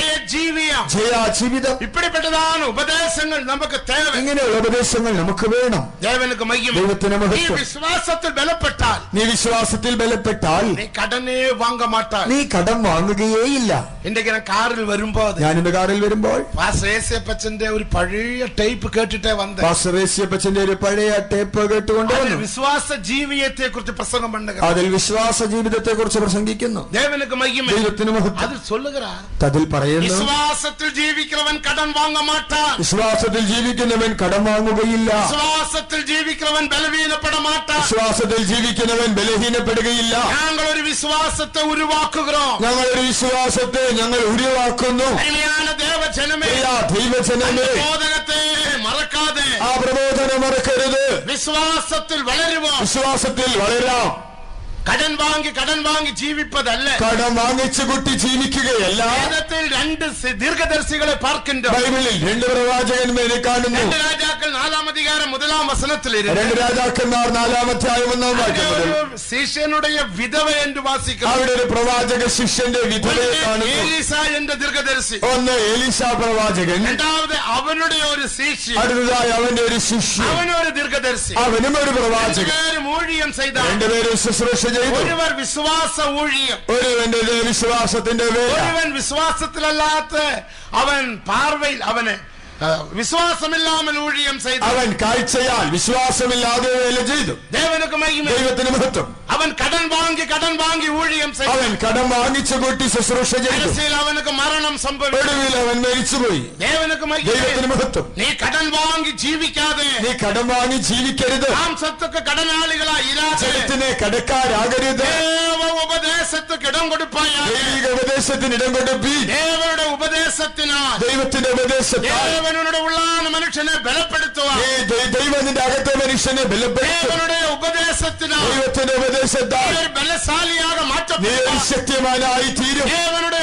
ജീവിതം, ഇപ്പിടിപ്പെട്ടതാണ് ഉപദേശങ്ങൾ നമുക്ക് തേവ. ഇങ്ങനെയുള്ള ഉപദേശങ്ങൾ നമുക്ക് വേണം. ദൈവത്തിന് മഹത്വം. വിശ്വാസത്തിൽ ബലപ്പെട്ടാൽ, നീ വിശ്വാസത്തിൽ ബലപ്പെട്ടാൽ നീ കടനേ വാങ്ങ മാട്ടാ, നീ കടം വാങ്ങുകയേയില്ല. എന്റെ കാറിൽ വരുമ്പോൾ, ഞാൻ ഇന്ന് കാറിൽ വരുമ്പോൾ പാസ്റ്റർ ഒരു പഴയ ടേപ്പ് കേട്ടിട്ടേ വന്നത്. പാസ്റ്റർ യേശപ്പച്ചന്റെ ഒരു പഴയ ടേപ്പ് കേട്ടുകൊണ്ട് വിശ്വാസ ജീവിതത്തെ കുറിച്ച് പ്രസംഗം പണ്ട്, അതിൽ വിശ്വാസ ജീവിതത്തെ കുറിച്ച് പ്രസംഗിക്കുന്നു. தேவனுக்கு மகிமை. ദൈവത്തിന് മഹത്വം. அது சொல்லுகிறார். അതിൽ പറയുന്നു, விசுவாசத்தில் ஜீவிக்கிறவன் கடன் வாங்க மாட்டான். വിശ്വാസത്തിൽ ജീവിക്കുന്നവൻ കടം വാങ്ങുകയില്ല. விசுவாசத்தில் ஜீவிக்கிறவன் பலவீனப்பட மாட்டான். വിശ്വാസത്തിൽ ജീവിക്കുന്നവൻ ബലഹീനപ്പെടുകയില്ല. நாங்கள் ஒரு விசுவாசத்தை உருவாக்குகிறோம். ഞങ്ങളൊരു വിശ്വാസത്തെ ഞങ്ങൾ ഉരുവാക്കുന്നു. அருமையான தேவஜனமே, ദൈവജനമേ, போதகத்தை மறக்காதே. ആ പ്രബോധനം മറക്കരുത്. விசுவாசத்தில் வளருவோம். വിശ്വാസത്തിൽ വളരാം. കടൻ വാങ്ങി ജീവിപ്പതല്ല. കടം വാങ്ങിച്ചു കുട്ടി ജീവിക്കുകയല്ല. വേദത്തിൽ രണ്ട് ദീർഘദർശികളെ പാർക്കിன்றோம். ബൈബിളിൽ രണ്ട് പ്രവാചകന്മാരെ കാണുന്നു. 2 രാജാക്കൾ 4-ാം അധികാരം 1-ാം വചനത്തിൽ 2 രാജാക്കന്മാർ 4-ാം അധ്യായം 1-ാം വാക്യം മുതൽ ശിഷ്യനുடைய വിധവ എന്ന് വാസിക്കുന്നു. അവിടെ ഒരു പ്രവാചക ശിഷ്യന്റെ വിധവയെ കാണുന്നു. എലീസ എന്ന ദീർഘദർശി. ഒന്ന് എലീശ പ്രവാചകൻ. രണ്ടാമത് അവനുடைய ഒരു ശിഷ്യൻ. അടുത്തതായി അവന്റെ ഒരു ശിഷ്യൻ. അവനൊരു ദീർഘദർശി. അവനും ഒരു പ്രവാചകൻ. രണ്ടുപേരും ഊഴിയം ചെയ്ത. രണ്ടുപേരും ശുശ്രൂഷ ചെയ്തു. ഒരുവർ വിശ്വാസ ഊഴിയം. ഒരുവന്റെ വിശ്വാസത്തിന്റെ വേല. ഒരുവൻ വിശ്വാസത്തിലല്ലാത്ത അവൻ പാർവയിൽ അവന് വിശ്വാസമില്ലാமல் ஊழியம் செய்து. അവൻ കാഴ്ചയാൽ വിശ്വാസമില്ലാതെ വേല ചെയ്തു. ദേവനുക്ക് മഹിമ. ദൈവത്തിന് മഹത്വം. അവൻ കടൻ വാങ്ങി ഊഴിയം ചെയ്തു. അവൻ കടം വാങ്ങിച്ചു കൂട്ടി ശുശ്രൂഷ ചെയ്തു. അവനക്ക് മരണം സംഭവിച്ചു. ഒടുവിൽ അവൻ മരിച്ചുപോയി. ദേവനുക്ക് മഹിമ. ദൈവത്തിന് മഹത്വം. നീ കടൻ വാങ്ങി ജീവിക്കാതെ. നീ കടം വാങ്ങി ജീവിക്കരുത്. മാംസத்துக்கு கடனாளிகளாய் இராதே. ജനത്തിന് കടക്കാരാകരുത്. ദേവ ഉപദേശத்துக்கு ഇടം കൊടുപ്പായാൽ. ദൈവിക ഉപദേശത്തിന് ഇടം കൊടുപ്പി. ദേവയുടെ ഉപദേശത്തിനാൽ. ദൈവത്തിന്റെ ഉപദേശത്താൽ. ദേവനുടെ ഉള്ളാന മനുഷ്യനെ ബലപ്പെടുത്തുവാൻ. ദൈവം നിന്റെ അകത്തെ മനുഷ്യനെ ബലപ്പെടുത്തും. ദേവനുടെ ഉപദേശത്തിനാൽ. ദൈവത്തിന്റെ ഉപദേശത്താൽ ബലശാലിയാക നീ ശക്തിമാനായി തീരും. ദേവനുടെ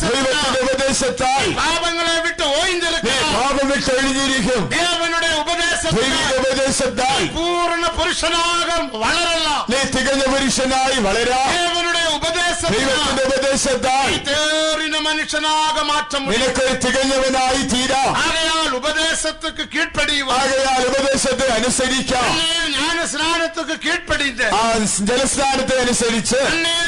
ദൈവത്തിന്റെ ഉപദേശത്താൽ പാപങ്ങളെ വിട്ട് നീ പാപം വിട്ട് ഒഴിഞ്ഞിരിക്കും. ദേവനുടെ ദൈവിക ഉപദേശത്താൽ പൂർണ്ണ പുരുഷനാകം വളരല്ല. നീ തികഞ്ഞ പുരുഷനായി വളരാം. ദേവനുടെ ദൈവത്തിന്റെ ഉപദേശത്താൽ മനുഷ്യനാക മാറ്റം. നിനക്ക് തികഞ്ഞവനായി തീരാം. ആകയാൽ ഉപദേശத்துக்கு കീഴ്പ്പടിയുക. ആകയാൽ ഉപദേശത്തെ അനുസരിക്കാം. ജ്ഞാനസ്നാനத்துக்கு കീഴ്പ്പടിந்து ആ ജലസ്നാനത്തെ അനുസരിച്ച്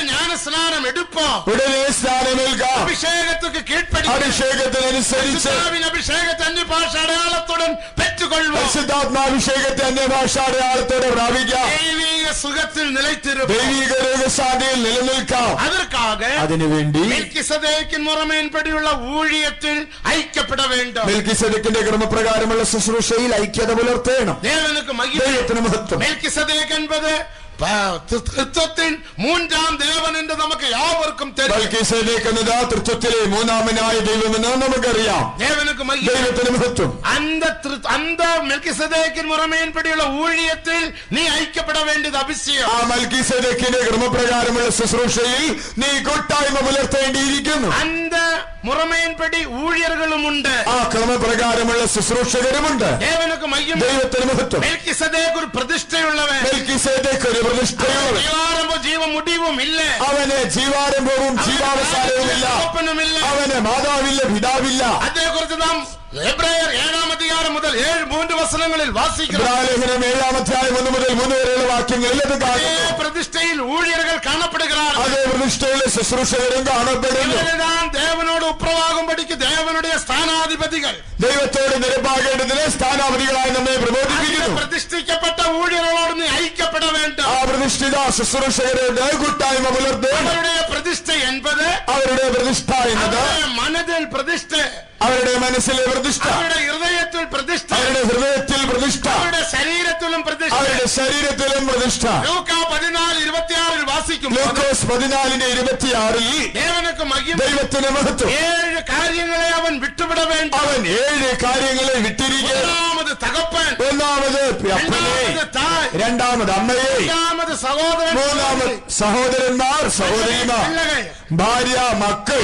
ജ്ഞാനസ്നാനം എടുപ്പോ. ഉടനെ സ്നാനമേൽക്കാം. അഭിഷേകத்துக்கு കീഴ്പ്പടി. അഭിഷേകത്തിനനുസരിച്ച് അഭിഷേകത്തെ അന്യഭാഷ അടയാളത്തോടെ പെറ്റുകൊള്ളുക. പരിശുദ്ധാത്മാഭിഷേകത്തെ അന്യഭാഷ അടയാളത്തോടെ പ്രാപിക്കാം. ദൈവിക സുഖത്തിൽ നിലയ്ത്തിരുക. ദൈവിക രോഗശാന്തിയിൽ നിലനിൽക്കാം. அதற்காக അതിനുവേണ്ടി മെൽക്കിസദേക്കിൻ മുറമേൻപടിയുള്ള ഊഴിയത്തിൽ ഐക്യപ്പെട വേണ്ട. മെൽക്കിസദേക്കിന്റെ ക്രമപ്രകാരമുള്ള ശുശ്രൂഷയിൽ ഐക്യത പുലർത്തേണം. ദേവനുക്ക് മഹിമ. ദൈവത്തിന് മഹത്വം. മെൽക്കിസദേക്ക് என்பது തൃത്വത്തിൻ 3-ാം ദേവൻ എന്ന് നമുക്ക് യാവർക്കും தெரியும். മെൽക്കിസദേക്ക് എന്നത് തൃത്വത്തിലെ 3-ാമനായ ദൈവമെന്ന് നമുക്കറിയാം. ദേവനുക്ക് മഹിമ. ദൈവത്തിന് മഹത്വം. அந்த മെൽക്കിസദേക്കിൻ മുറമേൻപടിയുള്ള ഊഴിയത്തിൽ നീ ഐക്യപ്പെട വേണ്ടത് അഭിഷേകം. ആ മെൽക്കിസദേക്കിന്റെ ക്രമപ്രകാരമുള്ള ശുശ്രൂഷയിൽ നീ കൂട്ടായ്മ പുലർത്തേണ്ടിയിരിക്കുന്നു. அந்த മുറമേൻപടി ഊഴിയர்களுമുണ്ട്. ആ ക്രമപ്രകാരമുള്ള ശുശ്രൂഷകരുമുണ്ട്. ദേവനുക്ക് മഹിമ. ദൈവത്തിന് മഹത്വം. മെൽക്കിസദേക്ക് ഒരു പ്രതിഷ്ഠയുള്ളവൻ. മെൽക്കിസദേക്ക് ഒരു പ്രതിഷ്ഠയുള്ളവൻ. ജീവാരംഭവും ജീവമുടിവും ഇല്ല. അവന് ജീവാരംഭവും ജീവാവസാനവുമില്ല. അവന് മാതാവില്ല, പിതാവില്ല. അതേക്കുറിച്ച് നാം എബ്രായർ 7-ാം അധികാരം മുതൽ 3 വചനങ്ങളിൽ വാസിക്കുന്നു. 7-ാം അധ്യായം 1 മുതൽ 3 വരെയുള്ള വാക്യങ്ങളിൽ അത് കാണുന്നു. പ്രതിഷ്ഠയിൽ ഊഴിയர்கள் കാണപ്പെടുகிறாർ. അതേ പ്രതിഷ്ഠയിലെ ശുശ്രൂഷകരും കാണപ്പെടുന്നു. ദേവനോട് ഉപ്രവാകുമ്പടിക്ക് ദേവനുடைய സ്ഥാനാധിപതികൾ. ദൈവത്തോട് നിരപ്പാകേണ്ടതിന് സ്ഥാനാധിപതികളായി നമ്മെ പ്രബോധിപ്പിക്കുന്നു. പ്രതിഷ്ഠിക്കപ്പെട്ട ഊഴിയர்களോട് നീ ഐക്യപ്പെട വേണ്ട. ആ പ്രതിഷ്ഠിത ശുശ്രൂഷകരുടെ കൂട്ടായ്മ പുലർത്തുക. അവരുടെ പ്രതിഷ്ഠ എന്നത് മനതിൽ പ്രതിഷ്ഠ. അവരുടെ മനസ്സിലെ പ്രതിഷ്ഠ. അവരുടെ ഹൃദയത്തിൽ പ്രതിഷ്ഠ. അവരുടെ ഹൃദയത്തിൽ പ്രതിഷ്ഠ. അവരുടെ ശരീരത്തിലും പ്രതിഷ്ഠ. അവരുടെ ശരീരത്തിലും പ്രതിഷ്ഠ. ലൂക്കാ 14:26 വാസിക്കും. ലൂക്കോസ് 14:26 ദേവനുക്ക് മഹിമ. ദൈവത്തിന് മഹത്വം. 7 കാര്യങ്ങളെ അവൻ വിട്ടുവിട വേണ്ട. അവൻ 7 കാര്യങ്ങളെ വിട്ടിരിക്കുക. ഒന്നാമത് തകപ്പൻ. ഒന്നാമത് അപ്പനെ. രണ്ടാമത് അമ്മയെ. മൂന്നാമത് സഹോദരൻ. മൂന്നാമത് സഹോദരന്മാർ, സഹോദരിമാർ, ഭാര്യ, മക്കൾ.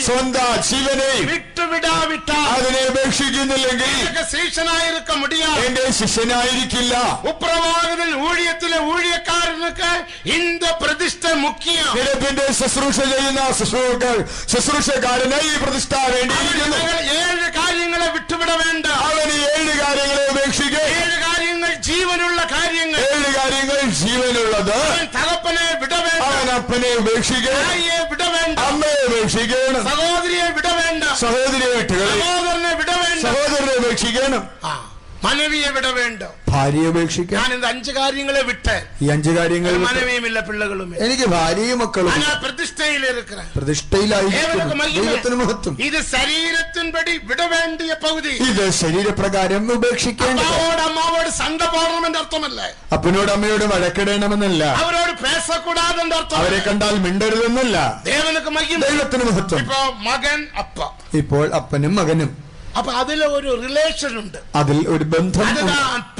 സ്വന്തം ജീവനെയും വിട്ടുവിടാവിട്ടാൽ അതിനെ ഉപേക്ഷിക്കുന്നില്ലെങ്കിൽ ശിഷ്യനായിരിക്ക മുടിയാ. എന്റെ ശിഷ്യനായിരിക്കില്ല. ഉപ്രവാഹത്തിൽ ഊഴിയത്തിലെ ഊഴിയക്കാരനൊക്കെ ഇന്ത പ്രതിഷ്ഠ മുഖ്യം. നിരപ്പിന്റെ ശുശ്രൂഷ ചെയ്യുന്ന ശുശ്രൂഷക്കാരന് ഈ പ്രതിഷ്ഠ വേണ്ടിയിരിക്കുന്നു. 7 കാര്യങ്ങളെ വിട്ടുവിട വേണ്ട. അവന് 7 കാര്യങ്ങളെ ഉപേക്ഷിക്കുക. 7 കാര്യങ്ങൾ ജീവനുള്ള കാര്യങ്ങൾ. 7 കാര്യങ്ങൾ ജീവനുള്ളത്. തകപ്പനെ വിട വേണ്ട. അവൻ അപ്പനെ ഉപേക്ഷിക്കുക. വിട വേണ്ട. അമ്മയെ ഉപേക്ഷിക്കണം. സഹോദരിയെ വിട വേണ്ട. സഹോദരിയെ വിട്ടുകളി. സഹോദരനെ വിട വേണ്ട. സഹോദരനെ ഉപേക്ഷിക്കണം. மனைவியை விட வேண்டும். ഭാര്യയെ ഉപേക്ഷിക്കാം. ഞാൻ இந்த 5 കാര്യങ്ങളെ വിട്ട് ഈ 5 കാര്യങ്ങൾ വിട്ട് மனைவியும் இல்ல பிள்ளைகளும் இல்ல. എനിക്ക് ഭാര്യയും മക്കളും ഞാൻ പ്രതിഷ്ഠയിൽ இருக்கிறேன். പ്രതിഷ്ഠയിലായിരിക്കുന്നു. ദൈവത്തിന് മഹത്വം. ഇത് ശരീരത്തിൻപടി വിട വേണ്ടിയ പകുതി. ഇത് ശരീരപ്രകാരം ഉപേക്ഷിക്കേണ്ടത്. അപ്പാവോട് അമ്മാവോട് സണ്ട പോടണമെന്ന് അർത്ഥമല്ല. അപ്പനോട് അമ്മയോട് വഴക്കിടണമെന്നല്ല. അവരോട് പേസക്കൂടാതെന്ന് അർത്ഥം. അവരെ കണ്ടാൽ മിണ്ടരുതെന്നല്ല. ദൈവത്തിന് മഹത്വം. ഇപ്പോ മകൻ അപ്പ. ഇപ്പോൾ അപ്പനും മകനും. അപ്പൊ അതിൽ ഒരു റിലേഷൻ ഉണ്ട്. അതിൽ ഒരു ബന്ധം,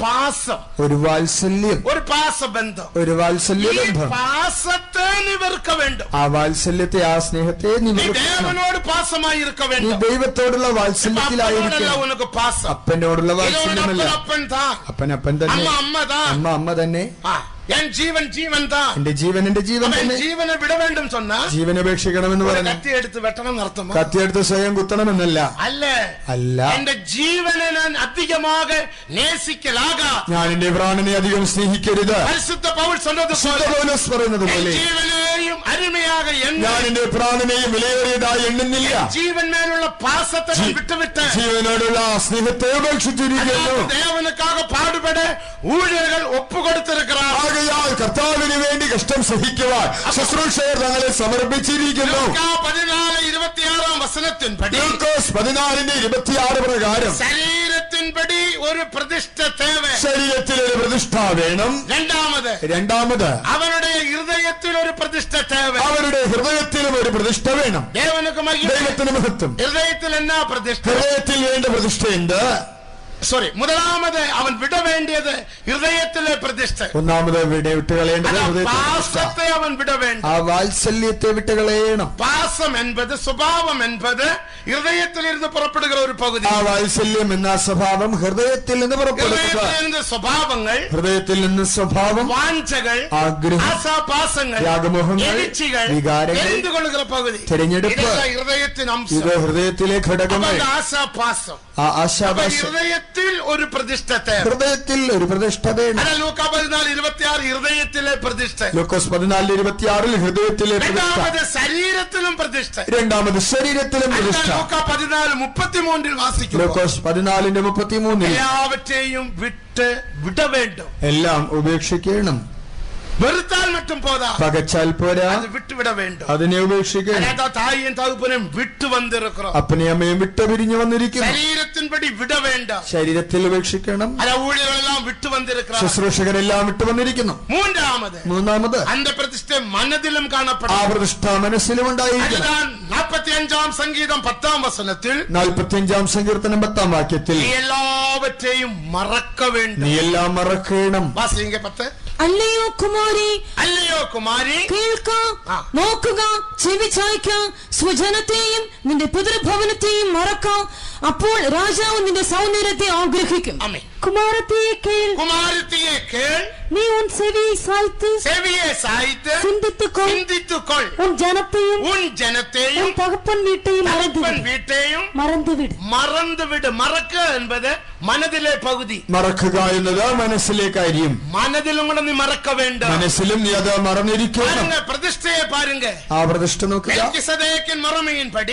പാസം, ഒരു വാത്സല്യം, ഒരു പാസബന്ധം, ഒരു വാത്സല്യ ബന്ധം. പാസത്തെ നിവർക്ക വേണ്ടും. ആ വാത്സല്യത്തെ, ആ സ്നേഹത്തെ ദേവനോട് പാസമായി ഇരുക്ക വേണ്ടും. ദൈവത്തോടുള്ള വാത്സല്യത്തിലായിരിക്കും. അപ്പനോടുള്ള വാത്സല്യമല്ല. അപ്പൻ അപ്പൻ തന്നെ, അമ്മ അമ്മ തന്നെ. என் ஜீவன் ஜீவன் தான். എന്റെ ജീവൻ എന്റെ ജീവൻ തന്നെ. ജീവനെ വിട വേണ്ടും சொன்னா ജീവൻ ഉപേക്ഷിക്കണമെന്ന് പറഞ്ഞു. കത്തി എടുത്ത് വെട്ടണം നടത്തുമോ? കത്തി എടുത്ത് സ്വയം കുത്തണമെന്നല്ല. അല്ല അല്ല. എന്റെ ജീവനെ ഞാൻ അധികமாக നേസിക്കലാകാ. ഞാൻ എന്റെ പ്രാണനെ അധികം സ്നേഹിക്കരുത്. പരിശുദ്ധ പൗൽ പൗലോസ് പറയുന്നത് പോലെ ജീവനെയും അരുമയാക ഞാൻ എന്റെ പ്രാണനെയും വിലയേറിയതായി എണ്ണുന്നില്ല. ജീവൻ മേലുള്ള പാസത്തെ വിട്ടുവിട്ട് ജീവനോടുള്ള സ്നേഹത്തെ ഉപേക്ഷിച്ചിരിക്കുന്നു. ദേവനുക്കാக പാടുപെട ഊഴിയர்கள் ഒപ്പുകൊടുത്തിരിக்கிறார். ആകയാൽ കർത്താവിന് വേണ്ടി കഷ്ടം സഹിക്കുവാൻ ശുശ്രൂഷകർ തങ്ങളെ സമർപ്പിച്ചിരിക്കുന്നു. 14:26 പ്രകാരം ശരീരത്തിൻപടി ഒരു പ്രതിഷ്ഠ തേവ. ശരീരത്തിൽ ഒരു പ്രതിഷ്ഠ വേണം. രണ്ടാമത് അവരുടെ ഹൃദയത്തിൽ ഒരു പ്രതിഷ്ഠ തേവ. അവരുടെ ഹൃദയത്തിലും ഒരു പ്രതിഷ്ഠ വേണം. ദൈവത്തിന് മഹത്വം. ഹൃദയത്തിൽ എന്നാ പ്രതിഷ്ഠ? ഹൃദയത്തിൽ വേണ്ട പ്രതിഷ്ഠയുണ്ട്. முதலாவது அவன் விட வேண்டியது ഹൃദയത്തിലെ പ്രതിഷ്ഠ. ഒന്നാമത് വിട്ടുകളയേണ്ടത് പാസത്തെ അവൻ വിട வேண்டும். ആ വാത്സല്യത്തെ വിട്ടുകളയണം. പാസം என்பது സ്വഭാവം என்பது ഹൃദയത്തിലിരുന്ന് പുറപ്പെടുന്ന ഒരു പകുതി. ആ വാത്സല്യം എന്ന സ്വഭാവം ഹൃദയത്തിൽ നിന്ന് പുറപ്പെടുന്ന സ്വഭാവങ്ങൾ, ഹൃദയത്തിൽ നിന്ന് സ്വഭാവം, വാഞ്ചകൾ, ആഗ്രഹം, ആശാപാസങ്ങൾ, രാഗമോഹങ്ങൾ, വികാരങ്ങൾ, എന്തുകൊള്ളുന്ന പകുതി. തിരഞ്ഞെടുപ്പ് ഹൃദയത്തിന് അംശം. ഇത് ഹൃദയത്തിലെ ഘടകങ്ങൾ. ആശാപാസം, ആ ആശാപാസം. ഹൃദയത്തിൽ ഒരു പ്രതിഷ്ഠ. ഹൃദയത്തിൽ ഒരു പ്രതിഷ്ഠ വേണം. ലൂക്കാ 14:26 ഹൃദയത്തിലെ പ്രതിഷ്ഠ. ലൂക്കോസ് 14:26 ഹൃദയത്തിലെ പ്രതിഷ്ഠ. ശരീരത്തിലും പ്രതിഷ്ഠ. രണ്ടാമത് ശരീരത്തിലും പ്രതിഷ്ഠ. ലൂക്കാ 14:33 വാസിക്കുന്നു. ലൂക്കോസ് 14:33 എല്ലാവറ്റെയും വിട്ട് വിട വേണ്ടും. എല്ലാം ഉപേക്ഷിക്കണം. വെറുത്താൽ മറ്റും പോരാ, പകച്ചാൽ പോരാ, അത് വിട്ടുവിട വേണ്ടും. അതിനെ ഉപേക്ഷിക്കണം. തായും തകുപ്പനും വിട്ടു വന്നിരിക്കണം. അപ്പനെയും അമ്മയും വിട്ട് പിരിഞ്ഞു വന്നിരിക്കുന്നു. ശരീരത്തിൻപടി വിട വേണ്ട. ശരീരത്തിൽ ഉപേക്ഷിക്കണം. അല്ല, ഊഴികളെല്ലാം വിട്ടു വന്നിരിക്കണം. ശുശ്രൂഷകരെല്ലാം വിട്ടു വന്നിരിക്കുന്നു. മൂന്നാമത് അന്റെ പ്രതിഷ്ഠ മനതിലും കാണപ്പെടും. ആ പ്രതിഷ്ഠ മനസ്സിലും ഉണ്ടായിരിക്കണം. 45-ാം സംഗീതം 10-ാം വചനത്തിൽ, 45-ാം സങ്കീർത്തനം 10-ാം വാക്യത്തിൽ, എല്ലാവറ്റെയും മറക്ക വേണ്ടും. നീ എല്ലാം മറക്കണം. വാസിംഗ 10. അല്ലയോ കുമാരി, അല്ലയോ കുമാരി, കേൾക്ക, നോക്കുക, ചെവി ചായ്ക്ക, സ്വജനത്തെയും നിന്റെ പിതൃഭവനത്തെയും മറക്ക. അപ്പോൾ രാജാവ് നിന്റെ സൗന്ദര്യത്തെ ആഗ്രഹിക്കും. കുമാരത്തിയെ കേൾ, കുമാരത്തിയെ കേൾ, നീ ഉൻ செவியை சாய்த்து, செவியை சாய்த்து சிந்தித்துக்கொள், சிந்தித்துக்கொள், உன் ஜனத்தையும் உன் ஜனத்தையும் உன் தகப்பன் வீட்டையும் மறந்துவிடு. மறக்க என்பது മനതിലെ പകുതി. മറക്കുക എന്നത് മനസ്സിലെ കാര്യം. മനതിലും കൂടെ നീ മറക്ക വേണ്ട. മനസ്സിലും നീ അത് മറന്നിരിക്കണം. പ്രതിഷ്ഠയെ പാരുങ്ക. ആ പ്രതിഷ്ഠ നോക്കുക.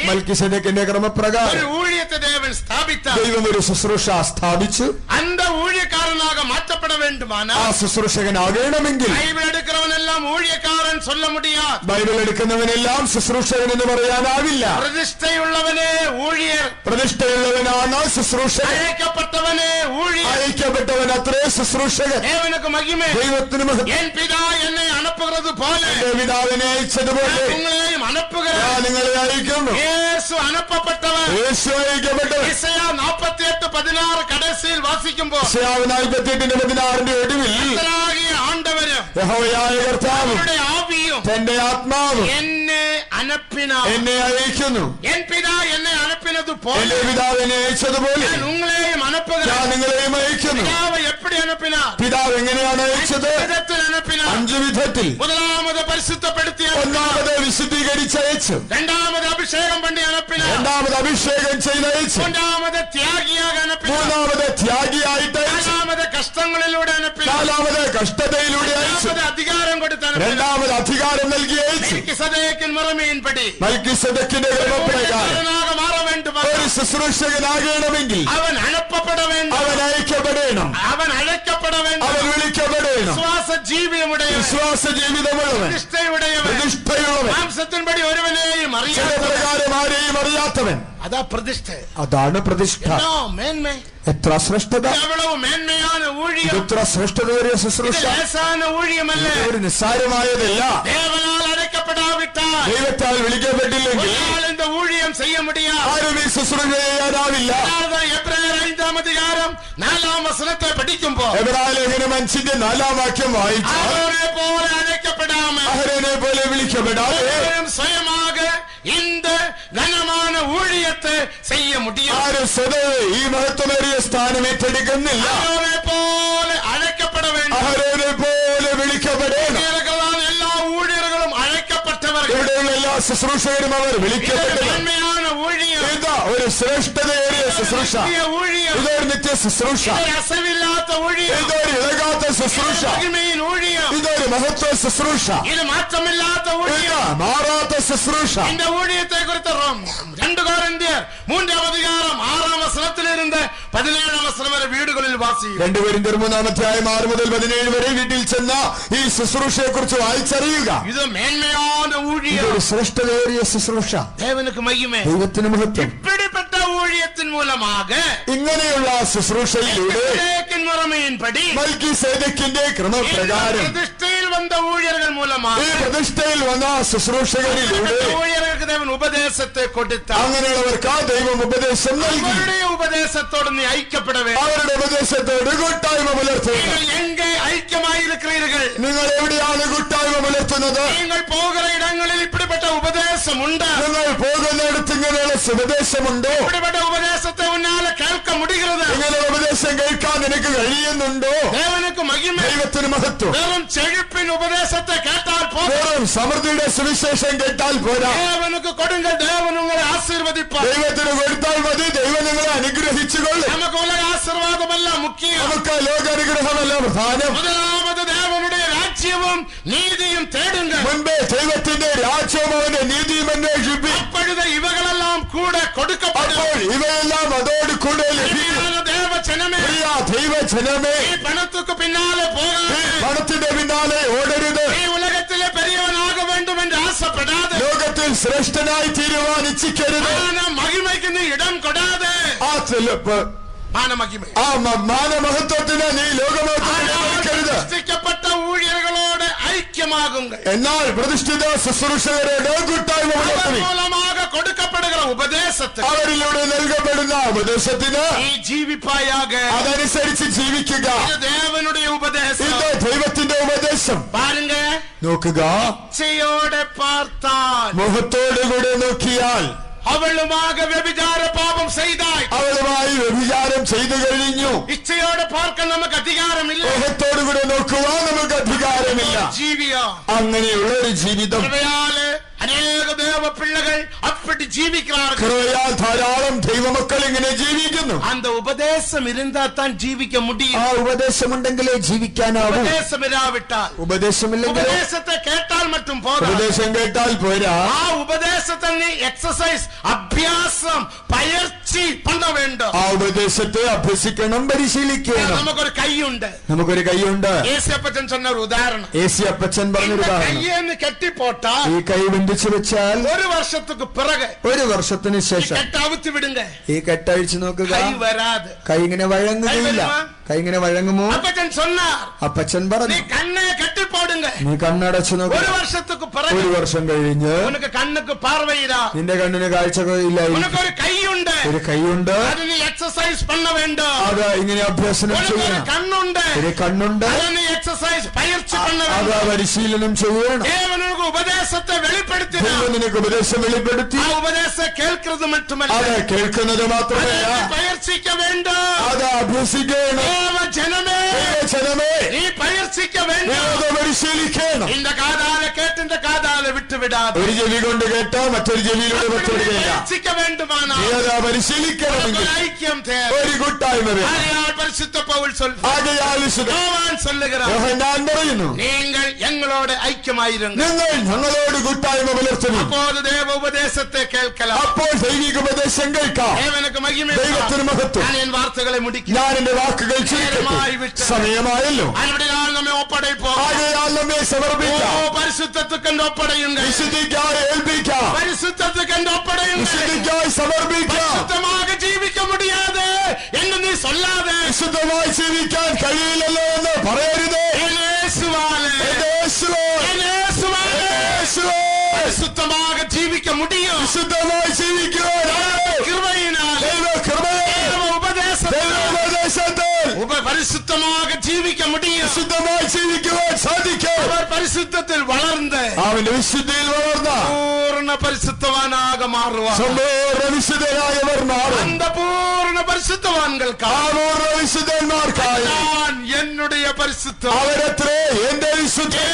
മൽക്കിസദേക്കിന്റെ ക്രമപ്രകാരം ഒരു ഊഴിയത്തെ ദേവൻ സ്ഥാപിച്ച, ദൈവം ഒരു ശുശ്രൂഷ സ്ഥാപിച്ചു. അന്ത ഊഴിയക്കാരനാക മാറ്റപ്പെട വേണ്ടുമാണ്. ആ ശുശ്രൂഷകനാകണമെങ്കിൽ ബൈബിൾ എടുക്കുന്നവനെല്ലാം ഊഴിയക്കാരൻ ചൊല്ല മുടിയാ. ബൈബിൾ എടുക്കുന്നവനെല്ലാം ശുശ്രൂഷകൻ എന്ന് പറയാനാവില്ല. പ്രതിഷ്ഠയുള്ളവനെ ഊഴിയർ, പ്രതിഷ്ഠയുള്ളവനാണ് ശുശ്രൂഷകൻ. അയക്കപ്പെട്ടവനെ ഊഴിയർ, അയക്കപ്പെട്ടവൻ അത്രേ ശുശ്രൂഷകൻ. ദേവനുക്ക് മഹിമേ. ദൈവത്തിന് മഹത്വം. എൻ പിതാ എന്നെ അണപ്പുന്നത് പോലെ, എന്റെ പിതാവിനെ അയച്ചതുപോലെ നിങ്ങളെയും അണപ്പുക. ഞാൻ നിങ്ങളെ അയക്കുന്നു. യേശു അണപ്പപ്പെട്ടവൻ, യേശു അയക്കപ്പെട്ടവൻ. യെശയ്യാ 48:16 കടസിൽ വാസിക്കുമ്പോൾ, യെശയ്യാ 48:16 ഒടുവിൽ, ആണ്ടവരും യഹോവയായ കർത്താവ് ആവിയും തന്റെ ആത്മാവ് എന്നെ എന്നെ അയക്കുന്നു. എൻ പിതാ എന്നെ അണപ്പിനത് പോലെ, എന്റെ പിതാവിനെ അയച്ചതുപോലെ നിങ്ങളെയും അണപ്പുക. ഞാൻ നിങ്ങളെയും അയക്കുന്നു. പിതാവ് എപ്പടി അണപ്പിനാർ? പിതാവ് എങ്ങനെയാണ് അയച്ചത്? 5 വിധത്തിൽ. முதலாவது പരിശുദ്ധപ്പെടുത്തിയ, ഒന്നാമത് വിശുദ്ധീകരിച്ചയച്ചു. രണ്ടാമത് അഭിഷേകം പണ്ടി അണപ്പിനാർ, രണ്ടാമത് അഭിഷേകം ചെയ്തയച്ചു. മൂന്നാമത് ത്യാഗിയായി അണപ്പിനാർ, മൂന്നാമത് ത്യാഗിയായിട്ട് അയച്ചു. നാലാമത് കഷ്ടങ്ങളിലൂടെ അണപ്പിനാർ, നാലാമത് കഷ്ടതയിലൂടെ അയച്ചു. അധികാരം കൊടുത്ത, രണ്ടാമത് അധികാരം നൽകി അയച്ചു. മൽക്കിസദേക്കിൻ മുറമീൻപടി മൽക്കിസദേക്കിന്റെ ക്രമപ്രകാരം வேண்டும் ഒരു ശുശ്രൂഷകനാകണമെങ്കിൽ അവൻ അനുപ്പപ്പെட வேண்டும் അവൻ അയക്കപ്പെടണം, അവൻ അழைக்கப்பட வேண்டும் അവൻ വിളിക്കപ്പെടണം. വിശ്വാസ ജീവിതമുടയവൻ വിശ്വാസ ജീവിതമുള്ളവൻ, പ്രതിഷ്ഠയുടയവൻ പ്രതിഷ്ഠയുള്ളവൻ, മാംസത്തിൻപടി ഒരുവനെയും ചിലപ്രകാരം ആരെയും അറിയാത്തവൻ. അതാ പ്രതിഷ്ഠ. അതാണ് പ്രതിഷ്ഠ. എന്നോ മേന്മ, എത്ര ശ്രേഷ്ഠത, എவ்வளவு മേന്മയാണ് ഊഴിയം. എത്ര ശ്രേഷ്ഠതയേറിയ ശുശ്രൂഷ. ഇത് ലേസാന ഊഴിയമല്ല. ഒരു നിസ്സാരമായതല്ല. தேவனால் அழைக்கப்படாவிட்டால், ദൈവത്താൽ വിളിക്കപ്പെട്ടില്ലെങ്കിൽ ஒருநாள் இந்த ஊழியம் செய்ய முடியாது. ആരും ഈ ശുശ്രൂഷ ചെയ്യാനാവില്ല. அதனால்தான் எபிரேயர் 5 அதிகாரம் 4 வசனத்தை படிக்கும்போது എബ്രായ ലേഖനം 5:4 വാക്യം വായിച്ചാൽ அவரை போல அழைக்கப்படாமல் അഹരോനെ പോലെ വിളിക്കപ്പെടാതെ ஒருவரும் சுயமாக இந்த கனமான ஊழியத்தை செய்ய முடியாது. ആരും സ്വതവേ ഈ മഹത്വമേറിയ സ്ഥാനം ഏറ്റെടുക്കുന്നില്ല. அவரை போல அழைக்கப்பட வேண்டும். അഹരോനെ പോലെ വിളിക്കപ്പെടണം. ஊழியர்களான எல்லா ஊழியர்களும் அழைக்கப்பட்டவர்கள். ഇവിടെയുള്ള എല്ലാ ശുശ്രൂഷകരും അവർ இது വിളിക്കപ്പെട്ടവർ. மேன்மையான ஊழியம். ഇതാ ഒരു ശ്രേഷ്ഠതയേറിയ ശുശ്രൂഷ. நித்திய ஊழியம். ഇതൊരു നിത്യ ശുശ്രൂഷ. இது அசைவில்லாத ஊழியம். ഇതൊരു ഇളകാത്ത ശുശ്രൂഷ. மகிமையின் ஊழியம். ഇതൊരു മഹത്വ ശുശ്രൂഷ. இது மாற்றமில்லாத ഇത് ஊழியம். മാറാത്ത ശുശ്രൂഷ. இந்த ஊழியத்தை குறித்த 2 கொரிந்தியர் 3 அதிகாரம் 6 வசனத்திலிருந்து 17 வசனம் வரை வீடுகளில் வாசியும். 2 കൊരിന്ത്യർ 6 മുതൽ 17 വരെ വീട്ടിൽ ചെന്ന ഈ ശുശ്രൂഷയെ കുറിച്ച് വായിച്ചറിയുക. இது மேன்மையான ஊழியம். ഇതൊരു ശ്രേഷ്ഠതയേറിയ ശുശ്രൂഷ. தேவனுக்கு மகிமை. ദൈവത്തിന് മഹത്വം. இப்படிப்பட்ட ஊழியத்தின் மூலமாக ഇങ്ങനെയുള്ള ശുശ്രൂഷയിലൂടെ எபிரேயரின் முறைமையின்படி മൽക്കീസേദെക്കിന്റെ ക്രമപ്രകാരം പ്രതിഷ്ഠയിൽ വന്ന ஊழியர்கள் மூலமாக ഈ പ്രതിഷ്ഠയിൽ വന്ന ശുശ്രൂഷകരിലൂടെ ஊழியர்களுக்கு தேவன் உபதேசத்தை கொடுத்தார். അങ്ങനെയുള്ളവർക്ക് ആ ദൈവം ഉപദേശം നൽകി. அவருடைய உபதேசத்தோடு நீ ஐக்கியப்பட வேண்டும். അവരുടെ ഉപദേശത്തോട് കൂട്ടായ്മ പുലർത്തുക. நீங்கள் எங்கே ஐக்கியமாயிருக்கிறீர்கள்? നിങ്ങൾ എവിടെയാണ് കൂട്ടായ്മ പുലർത്തുന്നത്? நீங்கள் போகிற இடங்களில் இப்படிப்பட்ட உபதேசம் உண்டு. നിങ്ങൾ പോകുന്നിടത്ത് ഇങ്ങനെയുള്ള ഉപദേശമുണ്ടോ? இப்படிப்பட்ட உபதேசத்தை உன்னால கேட்க முடிகிறது. ഇങ്ങനെയുള്ള ഉപദേശം കേൾക്കാൻ നിനക്ക് കഴിയുന്നുണ്ടോ? தேவனுக்கு மகிமை. ദൈവത്തിന് മഹത്വം. வெறும் செழிப்பின் உபதேசத்தை கேட்டால் போதும். വെറും സമൃദ്ധിയുടെ സുവിശേഷം കേട്ടാൽ പോരാ. தேவனுக்கு கொடுங்க, தேவன் உங்களை ஆசீர்வதிப்பார். ദൈവത്തിന് കൊടുത്താൽ മതി, ദൈവം നിങ്ങളെ അനുഗ്രഹിച്ചുകൊള്ളും. நமக்கு உலக ஆசீர்வாதம் அல்ல முக்கியம். നമുക്ക് ലോകാനുഗ്രഹമല്ല പ്രധാനം. முதலாவது தேவனுடைய ராஜ்யமும் நீதியும் தேடுங்க. മുൻപേ ദൈവത്തിന്റെ രാജ്യവും അവന്റെ നീതിയും അന്വേഷിപ്പി. அப்பொழுது இவைகளெல்லாம் கூட கொடுக்கப்படும். അപ്പോൾ ഇവയെല്ലാം അതോട് കൂടെ ലഭിക്കും. பிரியமான தேவ ஜனமே, പ്രിയ ദൈവജനമേ, நீ பணத்துக்கு பின்னாலே போகாதே. പണത്തിന്റെ പിന്നാലെ ഓടരുത്. நீ உலகத்திலே பெரியவனாக வேண்டும் என்று ஆசைப்படாதே. ലോകത്തിൽ ശ്രേഷ്ഠനായി തീരുവാൻ ഇച്ഛിക്കരുത്. ஆனா மகிமைக்கு நீ இடம் கொடாதே. ആ மான மகிமை. മാനമഹത്വത്തിന് നീ ലോകമഹത്വത്തിന് കൊടുക്കരുത്. പ്രതിഷ്ഠിക്കപ്പെട്ട ஊழியர்களோடு ஐக்கியமாகுங்கள். എന്നാൽ പ്രതിഷ്ഠിത ശുശ്രൂഷകരോട് കൂട്ടായ്മ പുലർത്തുവിൻ. மூலமாக கொடுக்கப்படுகிற உபதேசத்தை അവരിലൂടെ നൽകപ്പെടുന്ന ഉപദേശത്തിന് நீ ஜீவிப்பாயாக. അതനുസരിച്ച് ജീവിക്കുക. இது தேவனுடைய உபதேசம். ഇത് ദൈവത്തിന്റെ ഉപദേശം. பாருங்க, നോക്കുക, இச்சையோடு பார்த்தால் മുഖത്തോടുകൂടെ നോക്കിയാൽ அவளுமாக വ്യഭിചാര പാപം ചെയ്താய். അവളുമായി വ്യഭിചാരം ചെയ്തു കഴിഞ്ഞു. ഇച്ഛയോടെ പാർക്കാൻ നമുക്ക് അധികാരമില്ല. മുഖത്തോടുകൂടെ നോക്കുവാൻ നമുക്ക് അധികാരമില്ല. ജീവിയോ അങ്ങനെയുള്ള ഒരു ജീവിതം കൃപയാല് അനേക ദേവ പിള്ളകൾ അപ്പടി ജീവിக்கிறார்கள். കൃപയാൽ ധാരാളം ദൈവമക്കൾ ഇങ്ങനെ ജീവിക്കുന്നു. அந்த உபதேசம் இருந்தால் தான் ஜீவிக்க முடியும். ആ ഉപദേശമുണ്ടെങ്കിലേ ജീവിക്കാനാവൂ. உபதேசம் இராவிட்டால், ഉപദേശമില്ലെങ്കിൽ உபதேசத்தை கேட்டால் மட்டும் போதாது. ഉപദേശം കേട്ടാൽ പോരാ. ആ ഉപദേശത്തെ നീ എക്സസൈസ് അഭ്യാസം പയർച്ചി பண்ண வேண்டும். ആ ഉപദേശത്തെ അഭ്യസിക്കണം, പരിശീലിക്കണം. നമുക്കൊരു കൈയുണ്ട്. നമുക്കൊരു കൈയുണ്ട്. യേശപ്പച്ചൻ சொன்ன ഒരു ഉദാഹരണം. ഏസി അപ്പച്ചൻ പറഞ്ഞൊരു ഉദാഹരണം. കയ്യെന്ന് കെട്ടിപ്പോട്ടാൽ ഈ കൈ ബന്ധിച്ചു വെച്ചാൽ ഒരു വർഷத்துக்கு പിറകെ ഒരു വർഷത്തിന് ശേഷം കെട്ടവിത്ത് വിടുങ്ക. ഈ കെട്ടഴിച്ചു നോക്കുക, കൈ വരാതെ. കൈ ഇങ്ങനെ വഴങ്ങുകയില്ല. കൈ ഇങ്ങനെ വഴങ്ങുമോ? അപ്പച്ചൻ சொன்னார், അപ്പച്ചൻ നീ പറഞ്ഞു, കണ്ണെ കെട്ടിപ്പോടുങ്ക. നീ കണ്ണടച്ചു ഒരു നോക്കുക. വർഷத்துக்கு പിറകെ ഒരു വർഷം കഴിഞ്ഞ് ഉനക്ക് കണ്ണുക്ക് പാർവയിരാ. നിന്റെ കണ്ണിന് കാഴ്ചയില്ല. ഉനക്കൊരു കൈയുണ്ട്. ഒരു കൈയുണ്ട്. അത് നീ എക്സസൈസ് பண்ண வேண்டும். അത് ഇങ്ങനെ അഭ്യസനം ഉനക്കൊരു ചെയ്യണം. കണ്ണുണ്ട്. ഒരു കണ്ണുണ്ട്. അത് നീ എക്സസൈസ് പയർച്ചി பண்ண അത് வேண்டும். പരിശീലനം ചെയ്യണം. தேவனுக்கு உபதேசத்தை வெளிப்படுத்தினார். ദൈവം നിനക്ക് ഉപദേശം വെളിപ്പെടുത്തി. ആ ഉപദേശം കേൾക്കുന്നത് மட்டுமല്ല, അത് കേൾക്കുന്നത് മാത്രമല്ല, அதை பயிற்சிக்க வேண்டும். അത് അഭ്യസിക്കണം. தேவ ஜனமே, ദൈവജനമേ, நீ பயிற்சிக்க നീ வேண்டும். അത് പരിശീലിക്കണം. இந்த காதால கேட்டு இந்த காதால விட்டு വിട്ടുവിടാതെ ഒരു ചെവി കൊണ്ട് കേട്ടോ മറ്റൊരു ചെവിയിലൂടെ വിട്ടുവിടുകയില്ല. പരിശീലിക്കണമെങ്കിൽ ഐക്യം ഒരു കൂട്ടായ്മ വേണം. പരിശുദ്ധ പൗൽ ആകയാൽ യോഹന്നാൻ പറയുന്നു, നിങ്ങൾ ഞങ്ങളോട് ഐക്യമായിരുന്നു, നിങ്ങൾ ഞങ്ങളോട് കൂട്ടായ്മ പുലർത്തുന്നു. അപ്പോൾ ദേവ ഉപദേശത്തെ കേൾക്കണം, അപ്പോൾ ദൈവിക ഉപദേശം കേൾക്കാം. ദൈവത്തിന് മഹത്വം. ഞാൻ വാർത്തകളെ മുടിക്കും, ഞാൻ എന്റെ വാക്കുകൾ ചുരുക്കട്ടെ. സമയമായല്ലോ. നമ്മെ ഒപ്പടയിൽ ആകയാൽ നമ്മെ സമർപ്പിക്കാം. പരിശുദ്ധത്തിന്റെ ഒപ്പടയുണ്ട്, വിശുദ്ധിക്കായി ഏൽപ്പിക്കാം. പരിശുദ്ധത്തിന്റെ ഒപ്പടയുണ്ട്, വിശുദ്ധിക്കായി സമർപ്പിക്കാം. ശുദ്ധമായി ജീവിക്ക മുടിയാതെ എന്ന് നീ சொல்லாതെ വിശുദ്ധമായി ജീവിക്കാൻ കഴിയില്ലല്ലോ എന്ന് പറയരുത്. പരിശുദ്ധமாக ജീവിക്ക முடியும், വിശുദ്ധമായി ജീവിക്കുവാൻ പരിശുദ്ധமாக ജീവിക്ക முடியும், വിശുദ്ധമായി ജീവിക്കുവാൻ സാധിക്കും. പരിശുദ്ധത്തിൽ വളർന്ന് അവന്റെ വിശുദ്ധിയിൽ വളർന്ന പൂർണ്ണ പരിശുദ്ധവാനാക മാറുക. സമ്പൂർണ്ണ വിശുദ്ധരായവർ മാറും. அந்த பூர்ண பரிசுத்தவான்களுக்கு വിശുദ്ധന്മാർക്കായി என்னுடைய பரிசுத்தம் അവരത്രേ എന്റെ വിശുദ്ധൻ.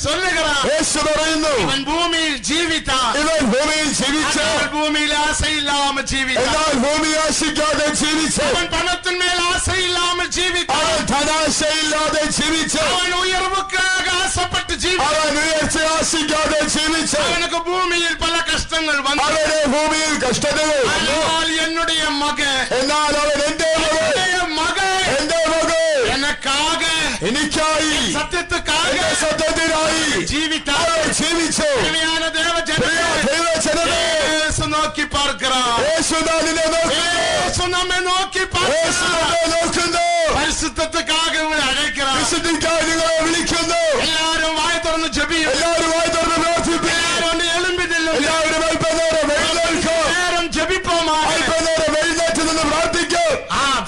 சொல்லுகிறார், യേശു പറയുന്നു, ഇവൻ ഭൂമിയിൽ ജീവിത്താൻ, ഇവൻ ഭൂമിയിൽ ജീവിച്ചു, ഭൂമിയിൽ ആശയില്ലാമ ജീവിച്ചു, എന്നാൽ ഭൂമി ആശിക്കാതെ ജീവിച്ചു. അവൻ പണത്തിന്മേൽ ആശയില്ലാമ ജീവിച്ചു, അവൻ ധനാശയില്ലാതെ ജീവിച്ചു. അവൻ ഉയർവുക്കാക ആശപ്പെട്ട് ജീവിച്ചു, അവൻ ഉയർച്ച ആശിക്കാതെ ജീവിച്ചു. അവനക്ക് ഭൂമിയിൽ പല കഷ്ടങ്ങൾ വന്നു, അവരുടെ ഭൂമിയിൽ കഷ്ടതകൾ. என்னுடைய மகன், എന്നാൽ അവൻ എന്റെ മകൻ, എന്റെ മകൻ എനക്കാക, എനിക്കായി, സത്യത്തിനായി ജീവിച്ചു. ദൈവജനമേ, യേശു നോക്കി പാർക്കണം, യേശു നമ്മെ നോക്കി നോക്കുന്നു. പരിശുദ്ധത്തിക്കാക അழைക്കണം, വിശുദ്ധിക്കായി നിങ്ങളെ വിളിക്കുന്നു. എല്ലാവരും വായ തുറന്ന് ജപിയും, എല്ലാവരും വായി തുറന്ന് പ്രാർത്ഥിക്കും. എളുമ്പിതില്ല, എല്ലാവരും അല്പനേരം എഴുന്നേൽക്കും. നേരം ജപിപ്പോമാ, അല്പനേരം എഴുന്നേറ്റ് നിന്ന് പ്രാർത്ഥിക്കും.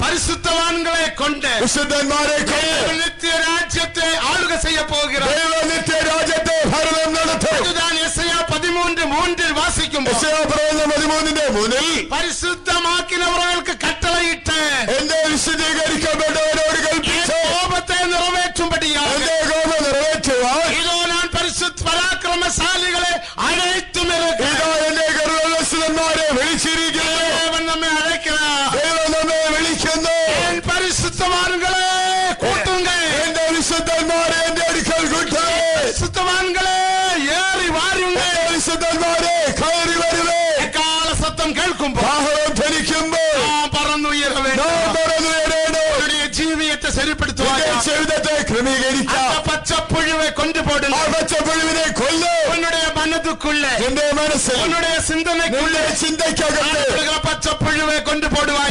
പരിശുദ്ധവാൻകളെ കൊണ്ട്, വിശുദ്ധന്മാരെ കൊണ്ട് നിത്യരാജ്യത്തെ ആളുക ചെയ്യ പോകുക, നിത്യരാജ്യത്തെ ഭരണം നടത്തും. യെശയ്യാ 13:3 വാസിക്കുമ്പോൾ, യെശയ്യാ 13:3 പരിശുദ്ധമാക്കിനവർക്ക് കട്ടളയിട്ട് എന്റെ വിശദീകരിക്കപ്പെട്ടവരോട് കൽപ്പിച്ചു, കോപത്തെ നിറവേറ്റുമ്പടിയാണ്, എന്റെ കോപം നിറവേറ്റുവാൻ ഇതോ ഞാൻ പരാക്രമശാലികളെ അழைത്തുമിറക്കുക, എന്റെ കരുണാസുരന്മാരെ വിളിച്ചിരിക്കുന്നു. ദൈവം നമ്മെ അழைക്കണം, ദൈവം നമ്മെ വിളിക്കുന്നു. പരിശുദ്ധവാൻകളെ കൂട്ടുങ്ക, എന്റെ വിശുദ്ധന്മാരെ എന്റെ അടുക്കൽ കൂട്ടുക. പരിശുദ്ധവാൻകളെ ഏറി വാരുങ്ക, വിശുദ്ധന്മാരെ കയറി വരുവേ. കാല സത്യം കേൾക്കുമ്പോൾ, ആഹ്ലം ധരിക്കുമ്പോൾ ജീവിതത്തെ ശരിപ്പെടുത്തുവാൻ, ജീവിതത്തെ ക്രമീകരിക്കാം. പച്ചപ്പുഴുവെ കൊണ്ടുപോടും, പച്ചപ്പുഴുവിനെ കൊല്ലും. ഉன்னுடைய மனதுக்குள்ள, എന്റെ മനസ്സിൽ, ഉன்னுடைய சிந்தனைக்குள்ள ചിന്തയ്ക്കകത്ത് പച്ചപ്പുഴുവെ കൊണ്ടുപോടുവാൻ,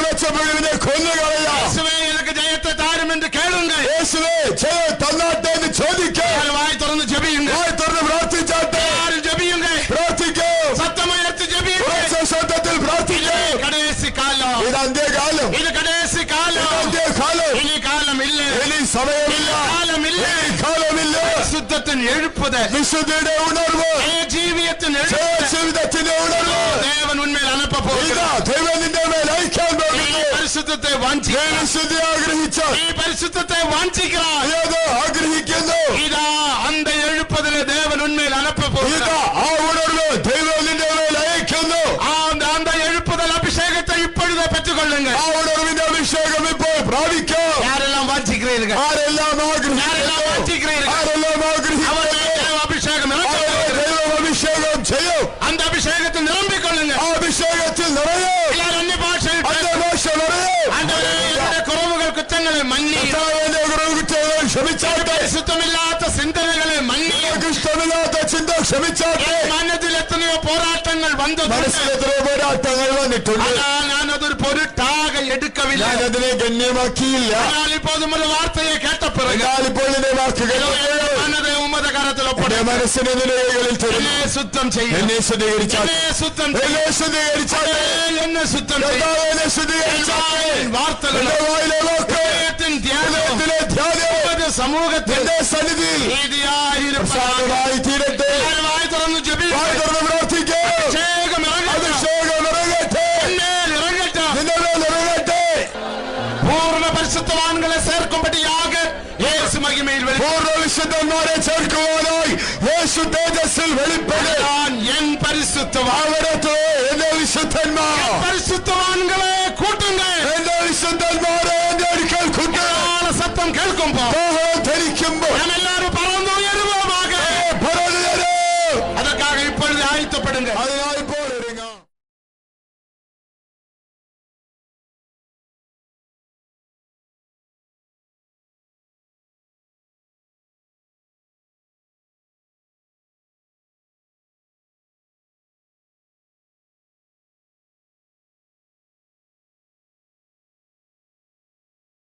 പച്ചപ്പുഴുവിനെ കൊന്നുകളയാം. യേശുവേ എനിക്ക് ജയത്തെ താരും എന്ന് കേളുങ്ക, യേശുവേ ജയം തന്നാട്ടെ എന്ന് ചോദിക്കാം. വായി തുറന്ന് ജപിയുങ്ക, വായി തുറന്ന് പ്രാർത്ഥിച്ചാട്ടെ. ജപിയുങ്ക, പ്രാർത്ഥിക്കും. സത്യമായത്ത് ജപിയുങ്ക, ശബ്ദത്തിൽ പ്രാർത്ഥിക്കും. കടേസി കാലം, ഇത് അന്ത്യകാലം, ഇത് കടേസി കാലം, അന്ത്യകാലം. ഇനി കാലമില്ല, ഇനി സമയമില്ല, കാലമില്ല, കാലമില്ല. ശുദ്ധത്തിന് എഴുപ്പത്, വിശുദ്ധിയുടെ ഉണർവ്, ജീവിതത്തിന് ജീവിതത്തിന്റെ ഉണർവ് ദേവൻ ഉന്മേൽ അനപ്പ പോകുക. ദൈവം നിന്റെ മേൽ അയക്കാൻ പോകുന്നു. പരിശുദ്ധത്തെ വാഞ്ചിക്കുക, വിശുദ്ധി ആഗ്രഹിച്ചു, ഈ പരിശുദ്ധത്തെ വാഞ്ചിക്കുക, ആഗ്രഹിക്കുന്നു. ഇതാ അന്ത എഴുപ്പതിലെ ദേവൻ ഉന്മേൽ അനപ്പ പോകുക. ആ ഉണർവ് ദൈവം നിന്റെ മേൽ അയക്കുന്നു. അന്ത എഴുപ്പതൽ അഭിഷേകത്തെ ഇപ്പോഴത്തെ പെറ്റുകൊള്ളുക. ആ ഉണർവിന്റെ അഭിഷേകം ഇപ്പോൾ പ്രാപിക്കും. ആരെല്ലാം വാഞ്ചിக்கிறீர்கள், ആരെല്ലാം ആഗ്രഹിക്കുന്നു, ആരെല്ലാം ആഗ്രഹിക്കുന്നു, അഭിഷേകം ദൈവം അഭിഷേകം ചെയ്യും. അന്ത അഭിഷേകത്തിൽ നിറമ്പിക്കൊള്ളുക. ആ അഭിഷേകത്തിൽ നിറയും. അന്യഭാഷ നിറയും. കുറവുകൾ കുറ്റങ്ങളെ മന്നി, ക്ഷമിച്ചാട്ടെ. ഇഷ്ടമില്ലാത്ത ചിന്തകളെ മന്നി, ഇഷ്ടമില്ലാത്ത ചിന്ത ക്ഷമിച്ചാട്ടെ. മനസ്സിൽ എത്രയോ പോരാട്ടങ്ങൾ വന്നു, മനസ്സിൽ എത്രയോ പോരാട്ടങ്ങൾ വന്നിട്ടുണ്ട്. ഞാനതൊരു പൊരുട്ടാകെ എടുക്കവില്ല, ഞാനതിനെ ഗണ്യമാക്കിയില്ല. ഇപ്പോഴും ഒരു വാർത്തയെ കേട്ടപ്പോൾ ഇപ്പോൾ ഇതിന്റെ വാക്കുകൾ ഉമ്മത കരത്തിൽ മനസ്സിനെ നിലകളിൽ എന്നെ ശുദ്ധം ചെയ്യും, എന്നെ ശുദ്ധീകരിച്ചാൽ, എന്നെ ശുദ്ധം എന്നെ ശുദ്ധീകരിച്ചാൽ, എന്നെ ശുദ്ധം എന്നെ ശുദ്ധീകരിച്ചാൽ, വാർത്തകൾ സമൂഹത്തിന്റെ സന്നിധിയിൽ പ്രസാദമായി തീരട്ടെ. തുറന്ന് പ്രാർത്ഥിക്കേ. അഭിഷേകം ഇറങ്ങട്ടെ, നിന്റെ മേൽ ഇറങ്ങട്ടെ. പൂർണ്ണ പരിശുദ്ധവാൻകളെ ചേർക്കുമ്പടിയാകെ യേശു മഹിമയിൽ പൂർണ്ണ വിശുദ്ധന്മാരെ ചേർക്കുവാനായി തേജസ്സിൽ വെളിപ്പെടും. ഞാൻ എൻ പരിശുദ്ധവാൻ അവിടുത്തെ എന്റെ വിശുദ്ധന്മാർ പരിശുദ്ധവാൻകളെ കൂട്ടുങ്ങൾ എന്റെ വിശുദ്ധന്മാരെ എന്റെ അടുക്കൽ കൂട്ടുക. സത്യം കേൾക്കുമ്പോ ധരിക്കുമ്പോൾ ഞാൻ എല്ലാവരും പറന്നു ഉയരുവാകെ പറഞ്ഞു അതற்காக இப்பொழுது ஆயத்தப்படுங்க. അതിനായി